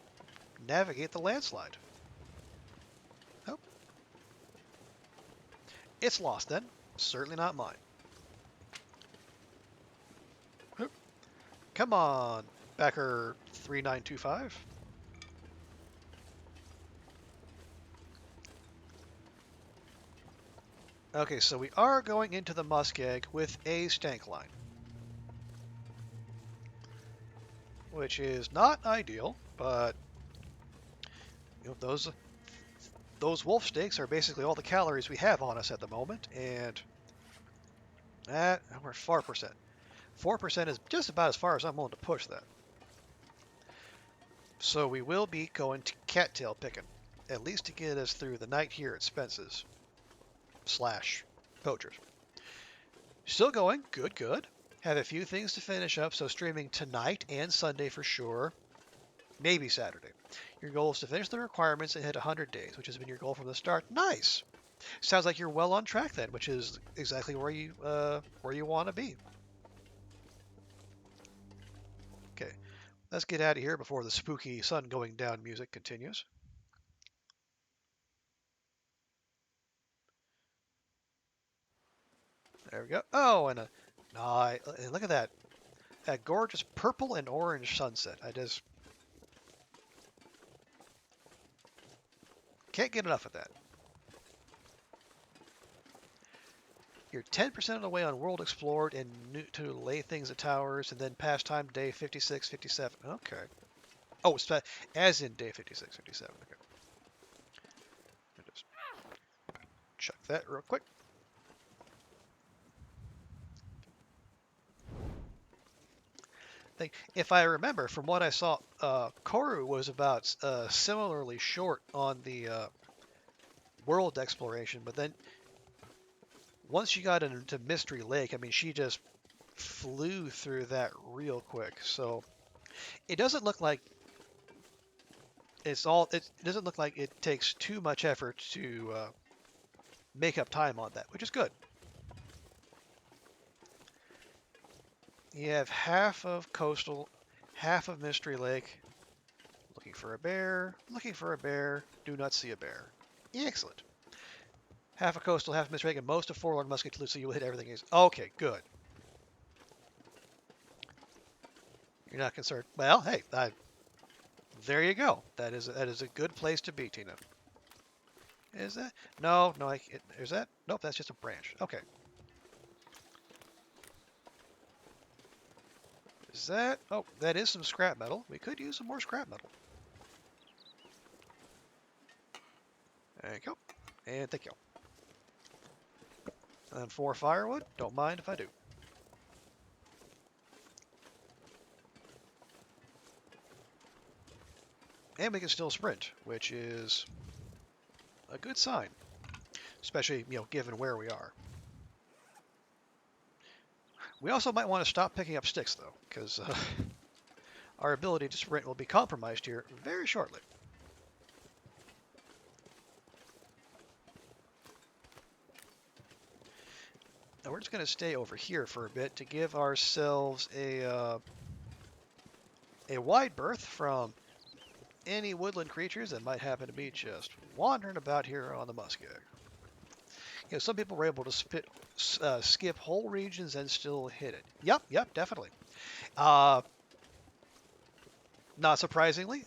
navigate the landslide. Oh, it's lost then. Certainly not mine. Oh, come on, backer 3925. Okay, so we are going into the muskeg with a stank line, which is not ideal, but those wolf steaks are basically all the calories we have on us at the moment, and we're 4%. 4% is just about as far as I'm willing to push that. So we will be going to cattail picking, at least to get us through the night here at Spence's / poachers. Still going, good, good. Have a few things to finish up, so streaming tonight and Sunday for sure, maybe Saturday. Your goal is to finish the requirements and hit 100 days, which has been your goal from the start. Nice. Sounds like you're well on track then, which is exactly where you want to be. Okay, let's get out of here before the spooky sun going down music continues. There we go. Oh, and look at that gorgeous purple and orange sunset. I just can't get enough of that. You're 10% of the way on World Explored and new, to lay things at towers, and then pass time day 56, 57. Okay. Oh, it's as in day 56, 57. Okay. Let me just check that real quick. If I remember from what I saw, Koru was about similarly short on the world exploration, but then once you got into Mystery Lake, I mean, she just flew through that real quick. So it doesn't look like it doesn't look like it takes too much effort to make up time on that, which is good. You have half of Coastal, half of Mystery Lake. Looking for a bear, looking for a bear, do not see a bear. Excellent. Half of Coastal, half of Mystery Lake, and most of Forlorn Musket, so you will hit everything. Okay, good. You're not concerned. Well, hey, there you go. That is a good place to be, Tina. Is that? No, no. Is that? Nope, that's just a branch. Okay. Is that? Oh, that is some scrap metal. We could use some more scrap metal. There you go. And thank you. And then 4 firewood. Don't mind if I do. And we can still sprint, which is a good sign, especially given where we are. We also might want to stop picking up sticks though, because our ability to sprint will be compromised here very shortly. Now we're just going to stay over here for a bit to give ourselves a wide berth from any woodland creatures that might happen to be just wandering about here on the muskeg. Some people were able to skip whole regions and still hit it. Yep, definitely. Not surprisingly,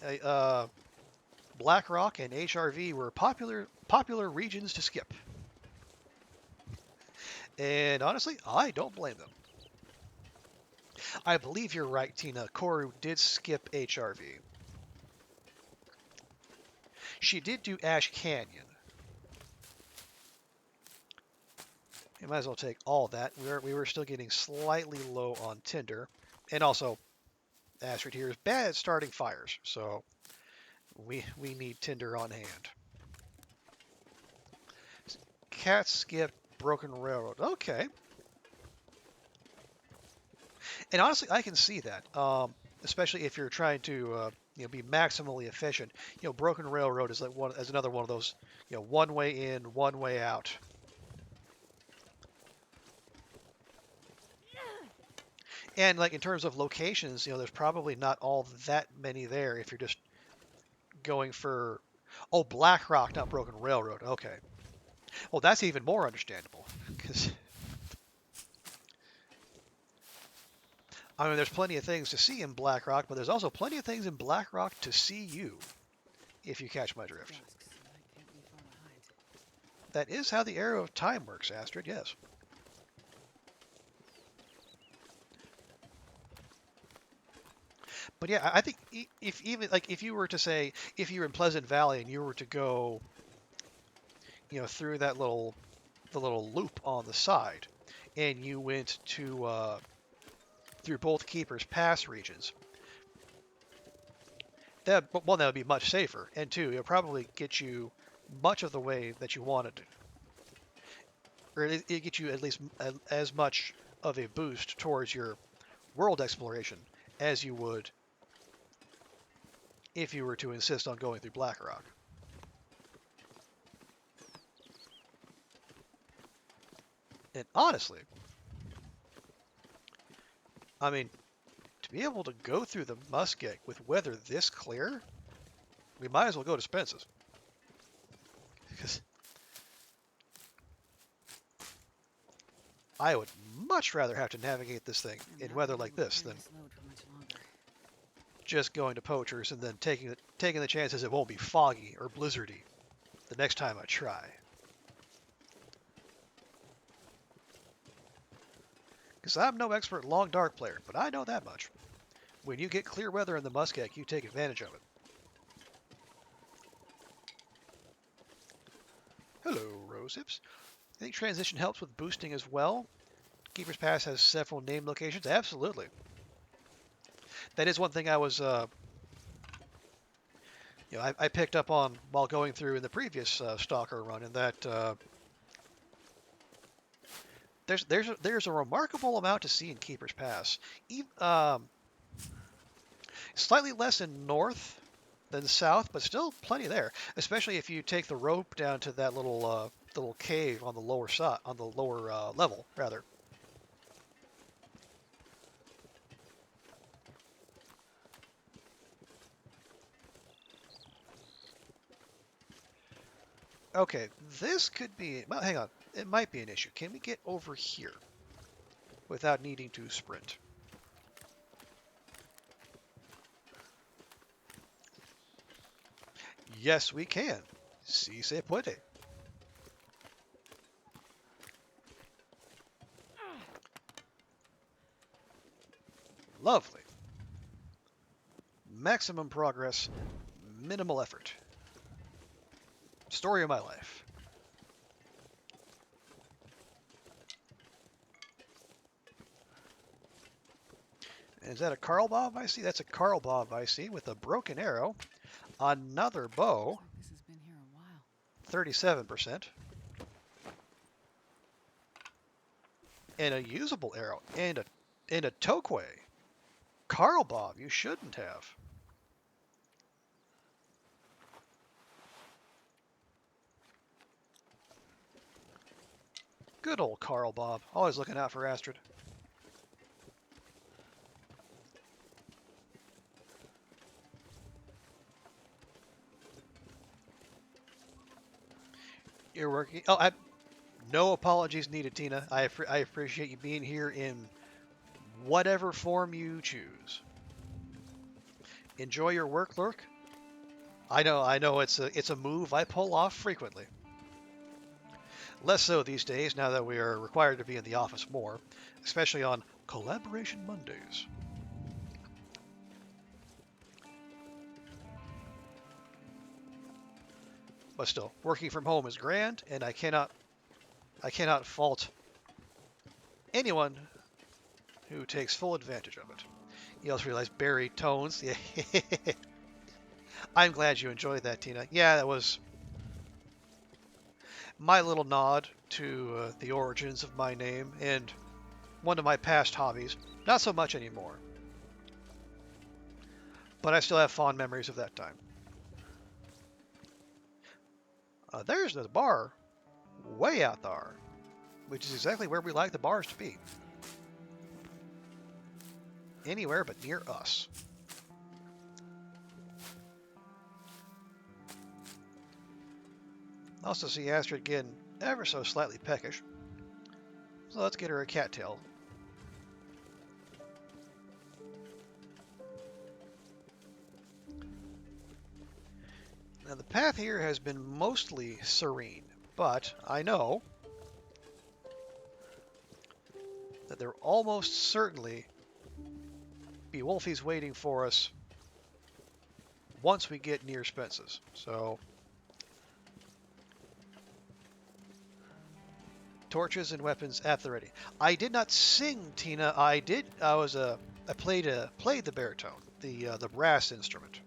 Blackrock and HRV were popular regions to skip. And honestly, I don't blame them. I believe you're right, Tina. Koru did skip HRV. She did do Ash Canyon. You might as well take all that. We were still getting slightly low on tinder. And also, Astrid here is bad at starting fires, so we need tinder on hand. Cat skip Broken Railroad. Okay. And honestly, I can see that, especially if you're trying to be maximally efficient. Broken Railroad is another one of those, one way in, one way out. And like in terms of locations, there's probably not all that many there if you're just going for, oh, Black Rock, not Broken Railroad. Okay. Well, that's even more understandable because I mean, there's plenty of things to see in Black Rock, but there's also plenty of things in Black Rock to see you, if you catch my drift. That is how the Arrow of Time works, Astrid, yes. But yeah, I think if you were to say, if you were in Pleasant Valley and you were to go, through the little loop on the side, and you went to through both Keeper's Pass regions, that would be much safer, and two, it'll probably get you much of the way that you wanted to, or it get you at least as much of a boost towards your world exploration as you would if you were to insist on going through Blackrock. And honestly, I mean, to be able to go through the muskeg with weather this clear, we might as well go to Spence's. Because I would much rather have to navigate this thing in weather like this than just going to Poachers and then taking the chances it won't be foggy or blizzardy the next time I try. Because I'm no expert long dark player, but I know that much. When you get clear weather in the muskeg, you take advantage of it. Hello, Rose Hips. I think transition helps with boosting as well. Keeper's Pass has several name locations. Absolutely. That is one thing I was, I picked up on while going through in the previous Stalker run, in that there's a remarkable amount to see in Keeper's Pass. Slightly less in north than south, but still plenty there. Especially if you take the rope down to that little cave on the lower side, on the lower level, rather. Okay, this could be. Well, hang on. It might be an issue. Can we get over here without needing to sprint? Yes, we can. Si se puede. Lovely. Maximum progress, minimal effort. Story of my life. Is that a Carl Bob I see? That's a Carl Bob I see with a broken arrow, another bow, Looks like this has been here a while. 37%, and a usable arrow, and a Toquay. Carl Bob, you shouldn't have. Good old Carl Bob, always looking out for Astrid. You're working. Oh, no apologies needed, Tina. I appreciate you being here in whatever form you choose. Enjoy your work, Lurk. I know, it's a move I pull off frequently. Less so these days, now that we are required to be in the office more, especially on Collaboration Mondays. But still, working from home is grand, and I cannot fault anyone who takes full advantage of it. You also realize Barry tones. Yeah. I'm glad you enjoyed that, Tina. Yeah, that was my little nod to the origins of my name and one of my past hobbies. Not so much anymore, but I still have fond memories of that time. There's the bar, way out there, which is exactly where we like the bars to be. Anywhere but near us. Also see Astrid getting ever so slightly peckish. So let's get her a cattail. Now the path here has been mostly serene, but I know that there almost certainly be wolfies waiting for us once we get near Spence's. So torches and weapons at the ready. I did not sing, Tina. I played the baritone, the brass instrument.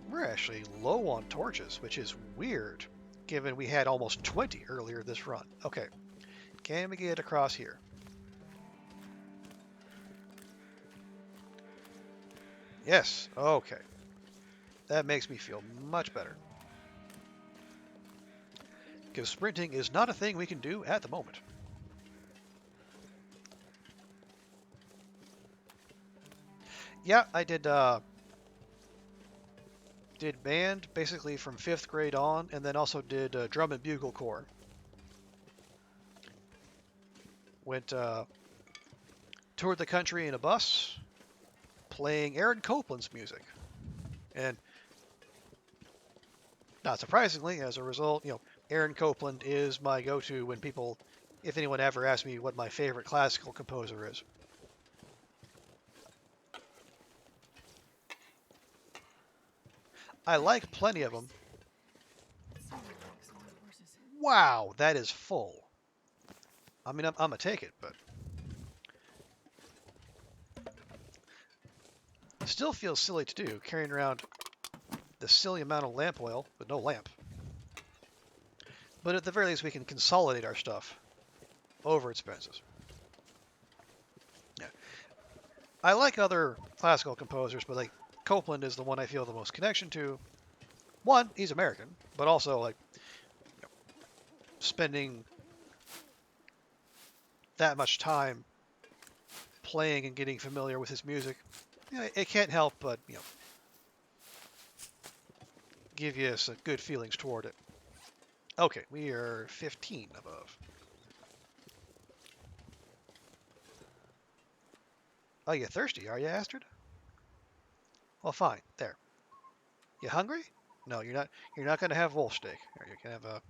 We're actually low on torches, which is weird, given we had almost 20 earlier this run. Okay, can we get across here? Yes, okay. That makes me feel much better. Because sprinting is not a thing we can do at the moment. Yeah, I did band basically from 5th grade on, and then also did drum and bugle corps. Went toured the country in a bus, playing Aaron Copland's music, and not surprisingly, as a result, Aaron Copland is my go-to when people, if anyone ever asks me what my favorite classical composer is. I like plenty of them. Wow, that is full. I mean, I'm gonna take it, but it still feels silly to do, carrying around the silly amount of lamp oil with no lamp. But at the very least, we can consolidate our stuff over expenses. Yeah. I like other classical composers, but like Copland is the one I feel the most connection to. One, he's American, but also like spending that much time playing and getting familiar with his music, it can't help but give you some good feelings toward it. Okay, we are 15 above. Oh, you thirsty, are you, Astrid? Well, fine. There. You hungry? No, you're not. You're not going to have wolf steak. You can have a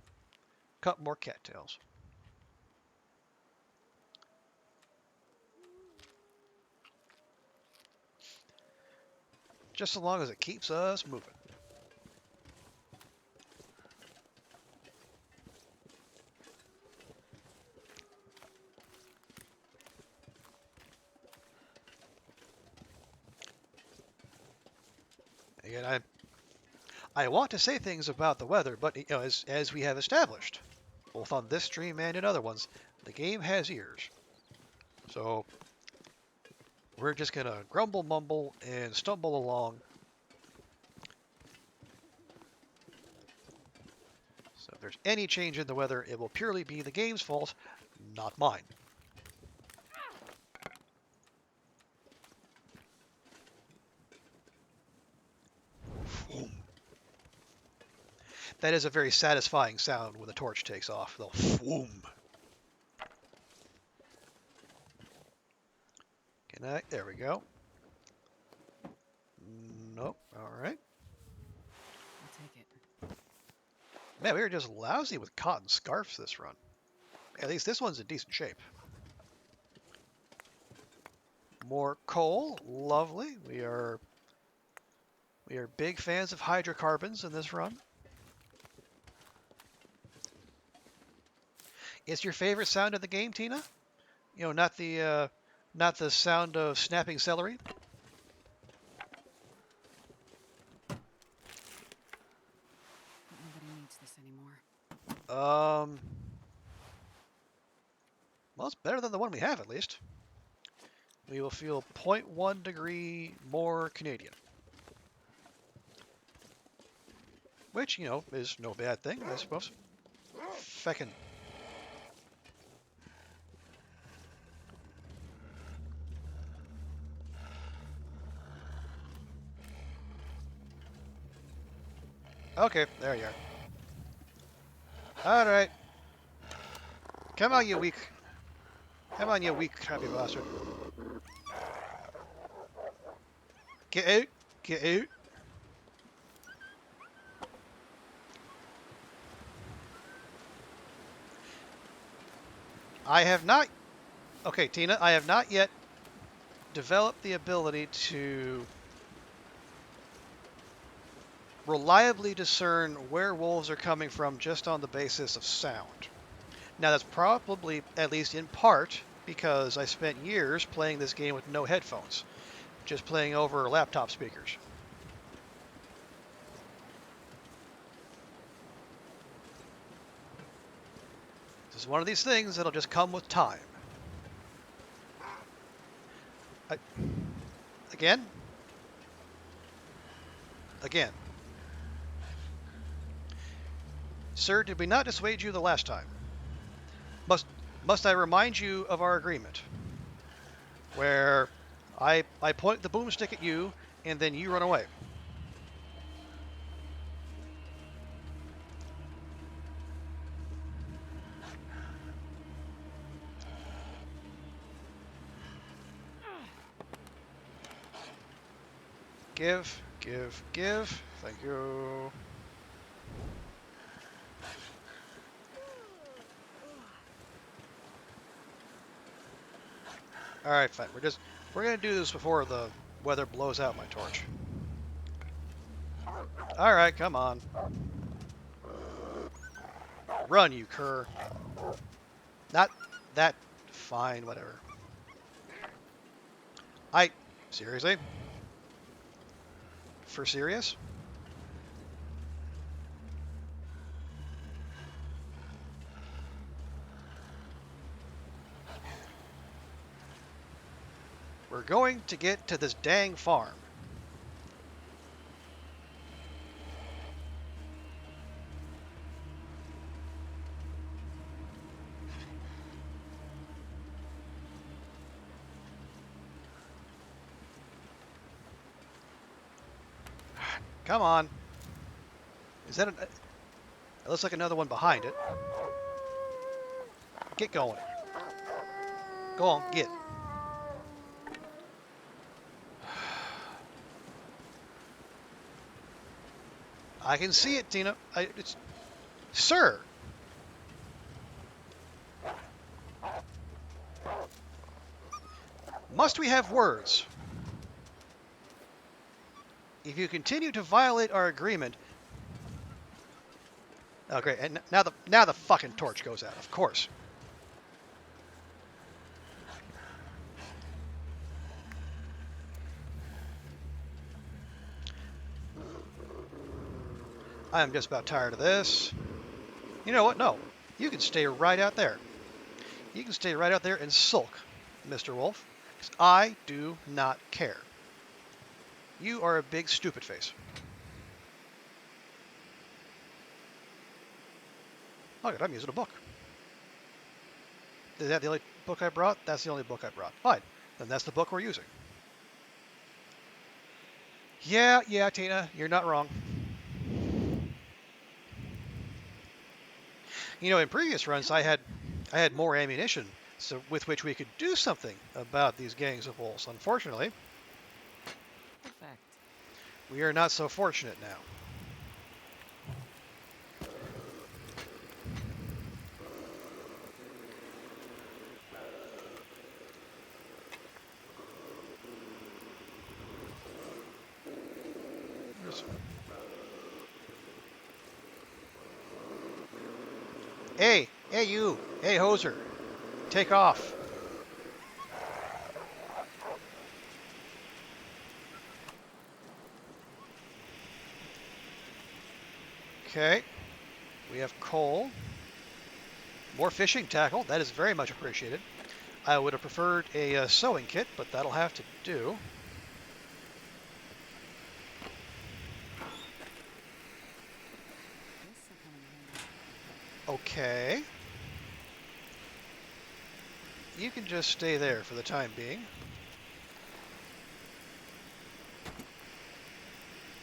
couple more cattails. Just as long as it keeps us moving. Again, I want to say things about the weather, but as we have established, both on this stream and in other ones, the game has ears. So we're just gonna grumble, mumble, and stumble along. So if there's any change in the weather, it will purely be the game's fault, not mine. That is a very satisfying sound when the torch takes off. The whoom. There we go. Nope. All right. I'll take it. Man, we were just lousy with cotton scarves this run. At least this one's in decent shape. More coal. Lovely. We are big fans of hydrocarbons in this run. Is your favorite sound of the game, Tina? Not the sound of snapping celery. Nobody needs this anymore. Well, it's better than the one we have, at least. We will feel 0.1 degree more Canadian. Which, is no bad thing, I suppose. Feckin'. Okay, there you are. Alright. Come on, you weak. Come on, you weak, happy bastard. Get out. Get out. I have not... Okay, Tina, I have not yet developed the ability to reliably discern where wolves are coming from just on the basis of sound. Now, that's probably, at least in part, because I spent years playing this game with no headphones, just playing over laptop speakers. This is one of these things that'll just come with time. Again? Again. Sir, did we not dissuade you the last time? Must I remind you of our agreement? Where I point the boomstick at you, and then you run away. Give, give, give. Thank you. All right, fine. We're gonna do this before the weather blows out my torch. All right, come on. Run, you cur. Not that. Fine, whatever. Seriously? For serious? We're going to get to this dang farm. Come on. Is that it looks like another one behind it. Get going. Go on, get. I can see it, Tina. Sir. Must we have words? If you continue to violate our agreement. Oh, great. And now the fucking torch goes out. Of course. I am just about tired of this. You know what? No. You can stay right out there. You can stay right out there and sulk, Mr. Wolf. Because I do not care. You are a big stupid face. Look, I'm using a book. Is that the only book I brought? That's the only book I brought. Fine. Then that's the book we're using. Yeah, Tina, you're not wrong. You know, in previous runs, I had more ammunition, so with which we could do something about these gangs of wolves. Unfortunately, Perfect. we are not so fortunate now. Hey you, hey hoser, take off. Okay, we have coal. More fishing tackle, that is very much appreciated. I would have preferred a sewing kit, but that'll have to do. This will come in handy. Okay. You can just stay there for the time being.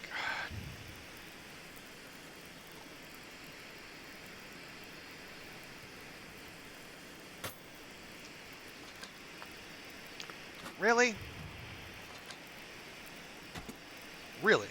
God. Really? Really?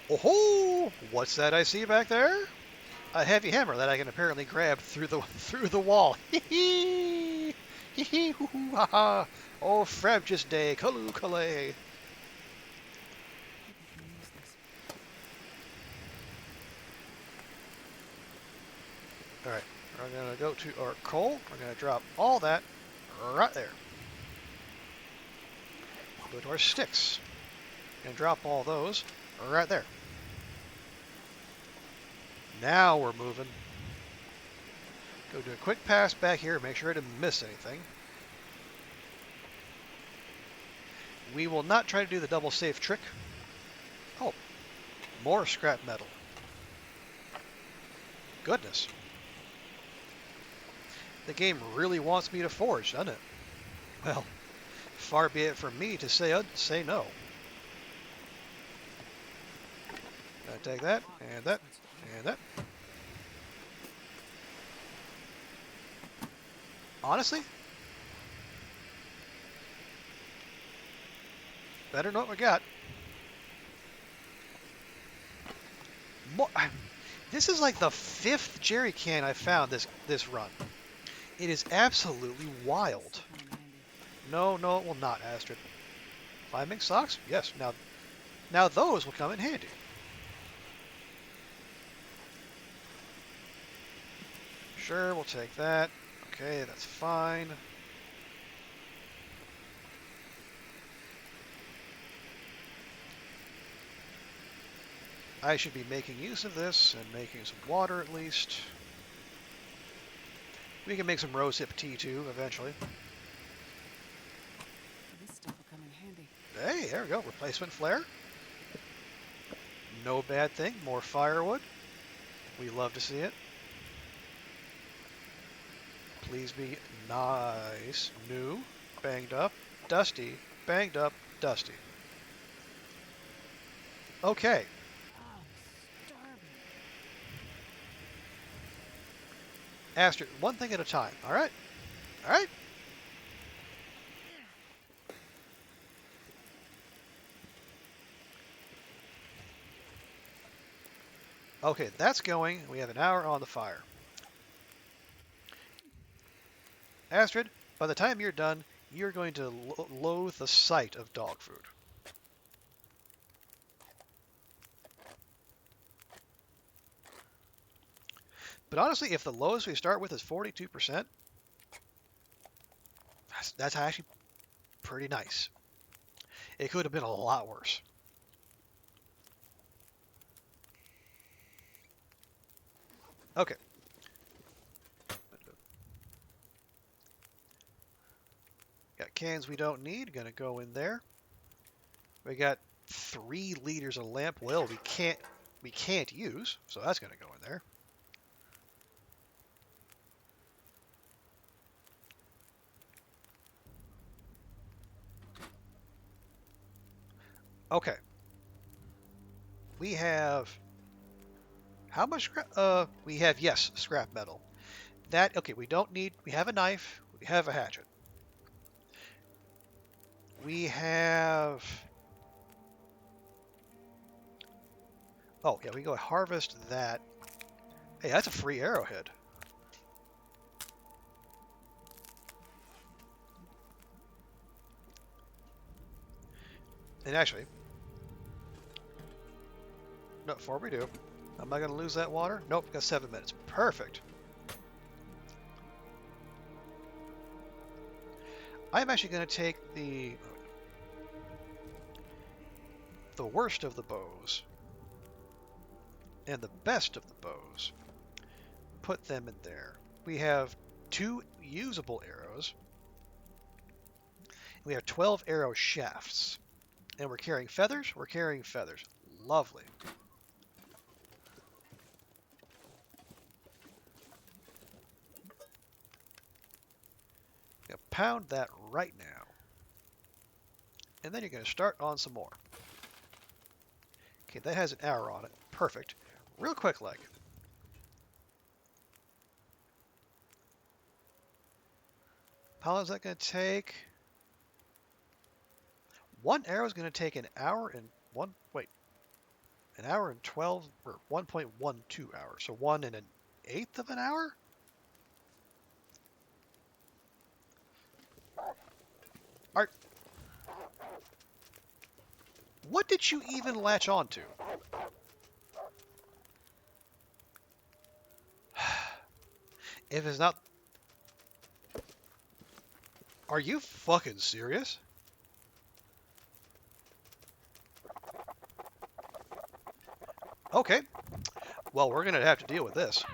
Oh, what's that I see back there? A heavy hammer that I can apparently grab through the through the wall. Hee hee, hee hee, hoo hoo, ha ha. Oh, frabjous day, kalu kalay. I think I can use this. All right, we're gonna go to our coal. We're gonna drop all that right there. Go to our sticks. Gonna drop all those right there. Now we're moving. Go do a quick pass back here, make sure I didn't miss anything. We will not try to do the double safe trick. Oh, more scrap metal. Goodness. The game really wants me to forge, doesn't it? Well, far be it from me to say no. Gonna take that, and that, and that. Honestly, better than what we got. More, this is like the 5th jerry can I found this run. It is absolutely wild. This'll come in handy. No, no, it will not, Astrid. Climbing socks? Yes. Now those will come in handy. Sure, we'll take that. Okay, that's fine. I should be making use of this and making some water at least. We can make some rosehip tea too, eventually. This stuff will come in handy. Hey, there we go. Replacement flare. No bad thing. More firewood. We love to see it. Please be nice. New. Banged up. Dusty. Banged up. Dusty. Okay. I'm starving. Astrid, one thing at a time. All right? All right? Okay, that's going. We have an hour on the fire. Astrid, by the time you're done, you're going to loathe the sight of dog food. But honestly, if the lowest we start with is 42%, that's actually pretty nice. It could have been a lot worse. Okay. Got cans we don't need. Gonna go in there. We got 3 liters of lamp oil we can't use, so that's gonna go in there. Okay. We have how much scrap? We have, yes, scrap metal. That okay? We don't need. We have a knife. We have a hatchet. We have. Oh yeah, we go harvest that. Hey, that's a free arrowhead. And actually, no, before we do, am I going to lose that water? Nope, got 7 minutes. Perfect. I'm actually going to take the worst of the bows and the best of the bows. Put them in there. We have 2 usable arrows. We have 12 arrow shafts. And we're carrying feathers? We're carrying feathers. Lovely. Now pound that right now. And then you're going to start on some more. Okay, that has an hour on it. Perfect. Real quick, like. How long is that going to take? One arrow is going to take an hour and an hour and 12 or 1.12 hours. So 1 1/8 of an hour? Art. What did you even latch onto? If it's not... Are you fucking serious? Okay. Well, we're going to have to deal with this.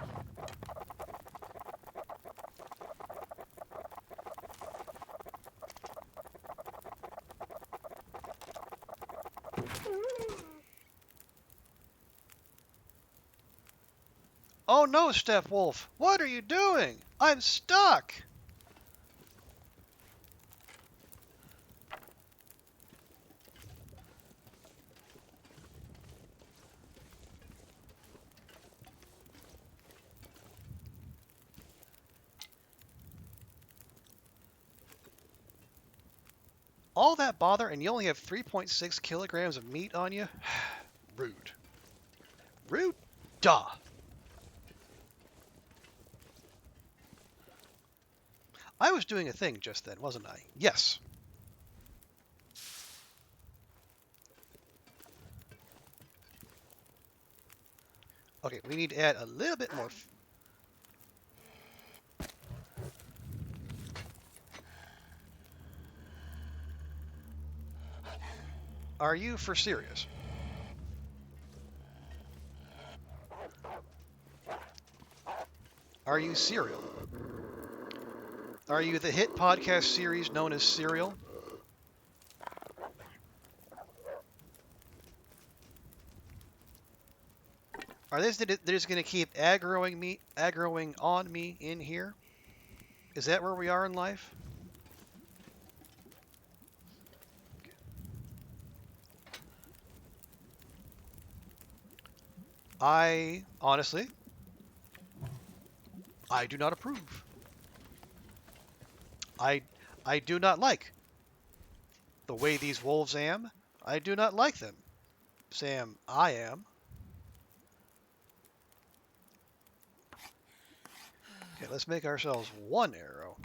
Oh no, Stepwolf! What are you doing? I'm stuck! All that bother and you only have 3.6 kilograms of meat on you? Rude. Rude? Duh. I was doing a thing just then, wasn't I? Yes. Okay, we need to add a little bit more. Are you for serious? Are you Serial? Are you the hit podcast series known as Serial? Are they just going to keep aggroing on me in here? Is that where we are in life? I honestly, I do not approve. I I do not like the way these wolves am. I do not like them. Sam, I am. Okay, let's make ourselves one arrow.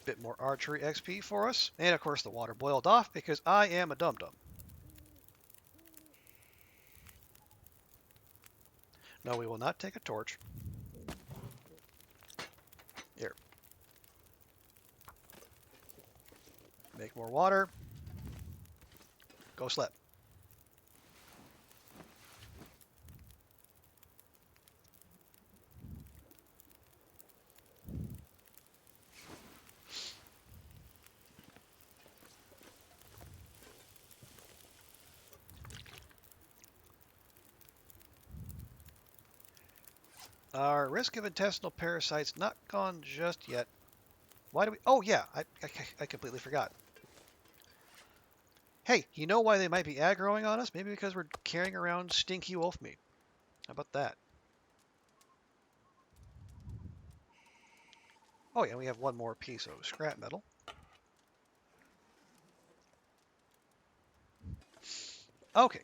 Bit more archery XP for us. And of course the water boiled off because I am a dum-dum. No, we will not take a torch. Here. Make more water. Go slap. Our risk of intestinal parasites not gone just yet. Why do we... Oh, yeah. I completely forgot. Hey, you know why they might be aggroing on us? Maybe because we're carrying around stinky wolf meat. How about that? Oh, yeah, we have one more piece of scrap metal. Okay.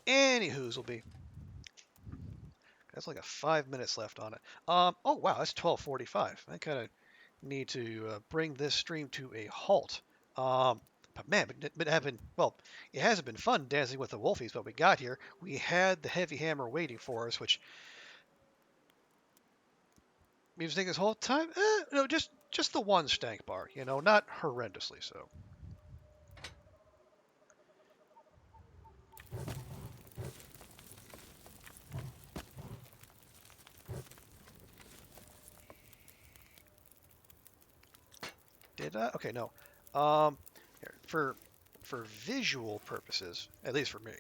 Anywho's will be. That's like a 5 minutes left on it. Oh, wow, that's 12:45. I kind of need to bring this stream to a halt. But man, well, it hasn't been fun dancing with the wolfies, but we got here. We had the heavy hammer waiting for us, which we was thinking this whole time, no, just the one stank bar, not horrendously so. Did I? Okay, no. Here, for visual purposes, at least for me,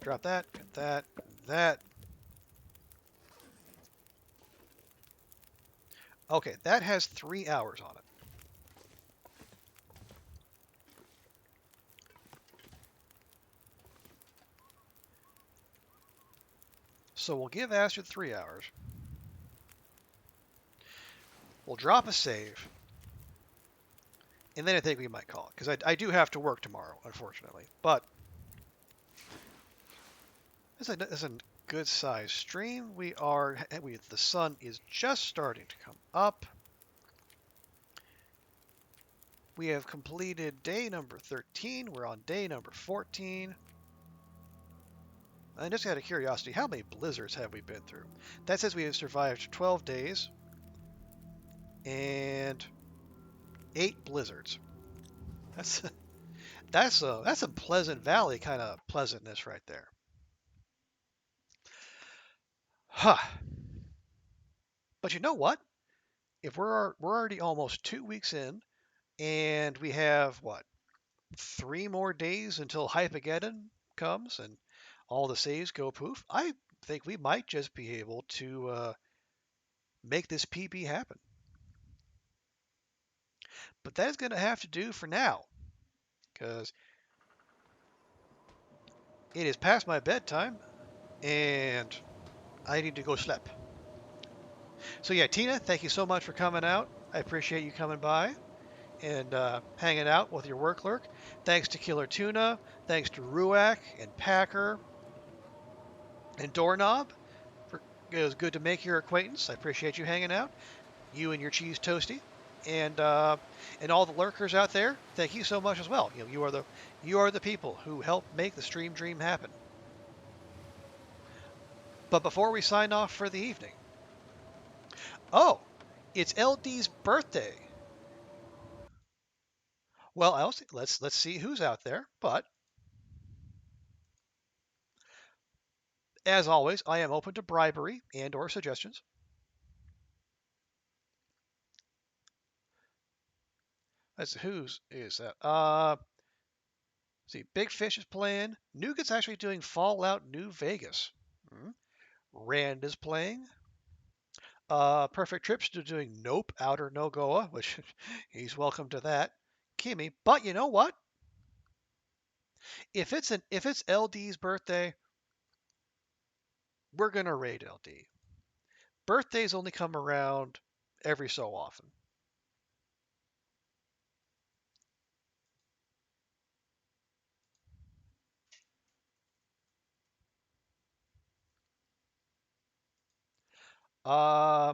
drop that, get that, that. Okay, that has 3 hours on it. So we'll give Astrid 3 hours. We'll drop a save. And then I think we might call it. Because I do have to work tomorrow, unfortunately. But it's a good size stream. The sun is just starting to come up. We have completed day number 13. We're on day number 14. And just out of curiosity, how many blizzards have we been through? That says we have survived 12 days and 8 blizzards. That's a Pleasant Valley kind of pleasantness right there. Huh. But you know what? If we're already almost 2 weeks in, and we have what 3 more days until Hypageddon comes, and all the saves go poof, I think we might just be able to make this PB happen. But that is going to have to do for now, because it is past my bedtime, and I need to go sleep. So yeah, Tina, thank you so much for coming out. I appreciate you coming by and hanging out with your work lurk. Thanks to Killer Tuna. Thanks to Ruak and Packer and Doorknob. For, it was good to make your acquaintance. I appreciate you hanging out. You and your cheese toasty. And all the lurkers out there, thank you so much as well. You are the people who help make the stream dream happen. But before we sign off for the evening, oh, it's LD's birthday. Well, Elsie, let's see who's out there. But as always, I am open to bribery and or suggestions. Let's see, whose is that? See, Big Fish is playing. Nougat's actually doing Fallout New Vegas. Hmm. Rand is playing. Perfect Trips to doing Nope Outer No Goa, which he's welcome to that. Kimmy, but you know what? If it's LD's birthday, we're gonna raid LD. Birthdays only come around every so often. Uh,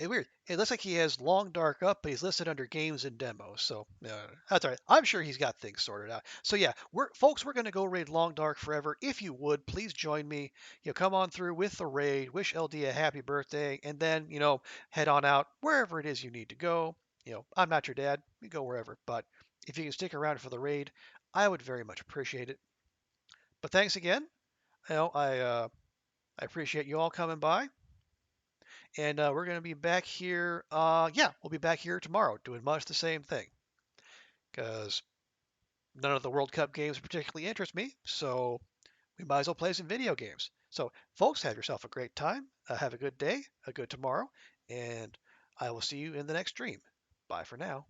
It's weird. It looks like he has Long Dark up, but he's listed under games and demos. So that's all right. I'm sure he's got things sorted out. So yeah, we're gonna go raid Long Dark forever. If you would, please join me. Come on through with the raid. Wish LD a happy birthday, and then head on out wherever it is you need to go. I'm not your dad. You go wherever, but if you can stick around for the raid, I would very much appreciate it. But thanks again. I appreciate you all coming by. And we're going to be back here. Yeah, we'll be back here tomorrow doing much the same thing because none of the World Cup games particularly interest me. So we might as well play some video games. So, folks, have yourself a great time. Have a good day, a good tomorrow, and I will see you in the next stream. Bye for now.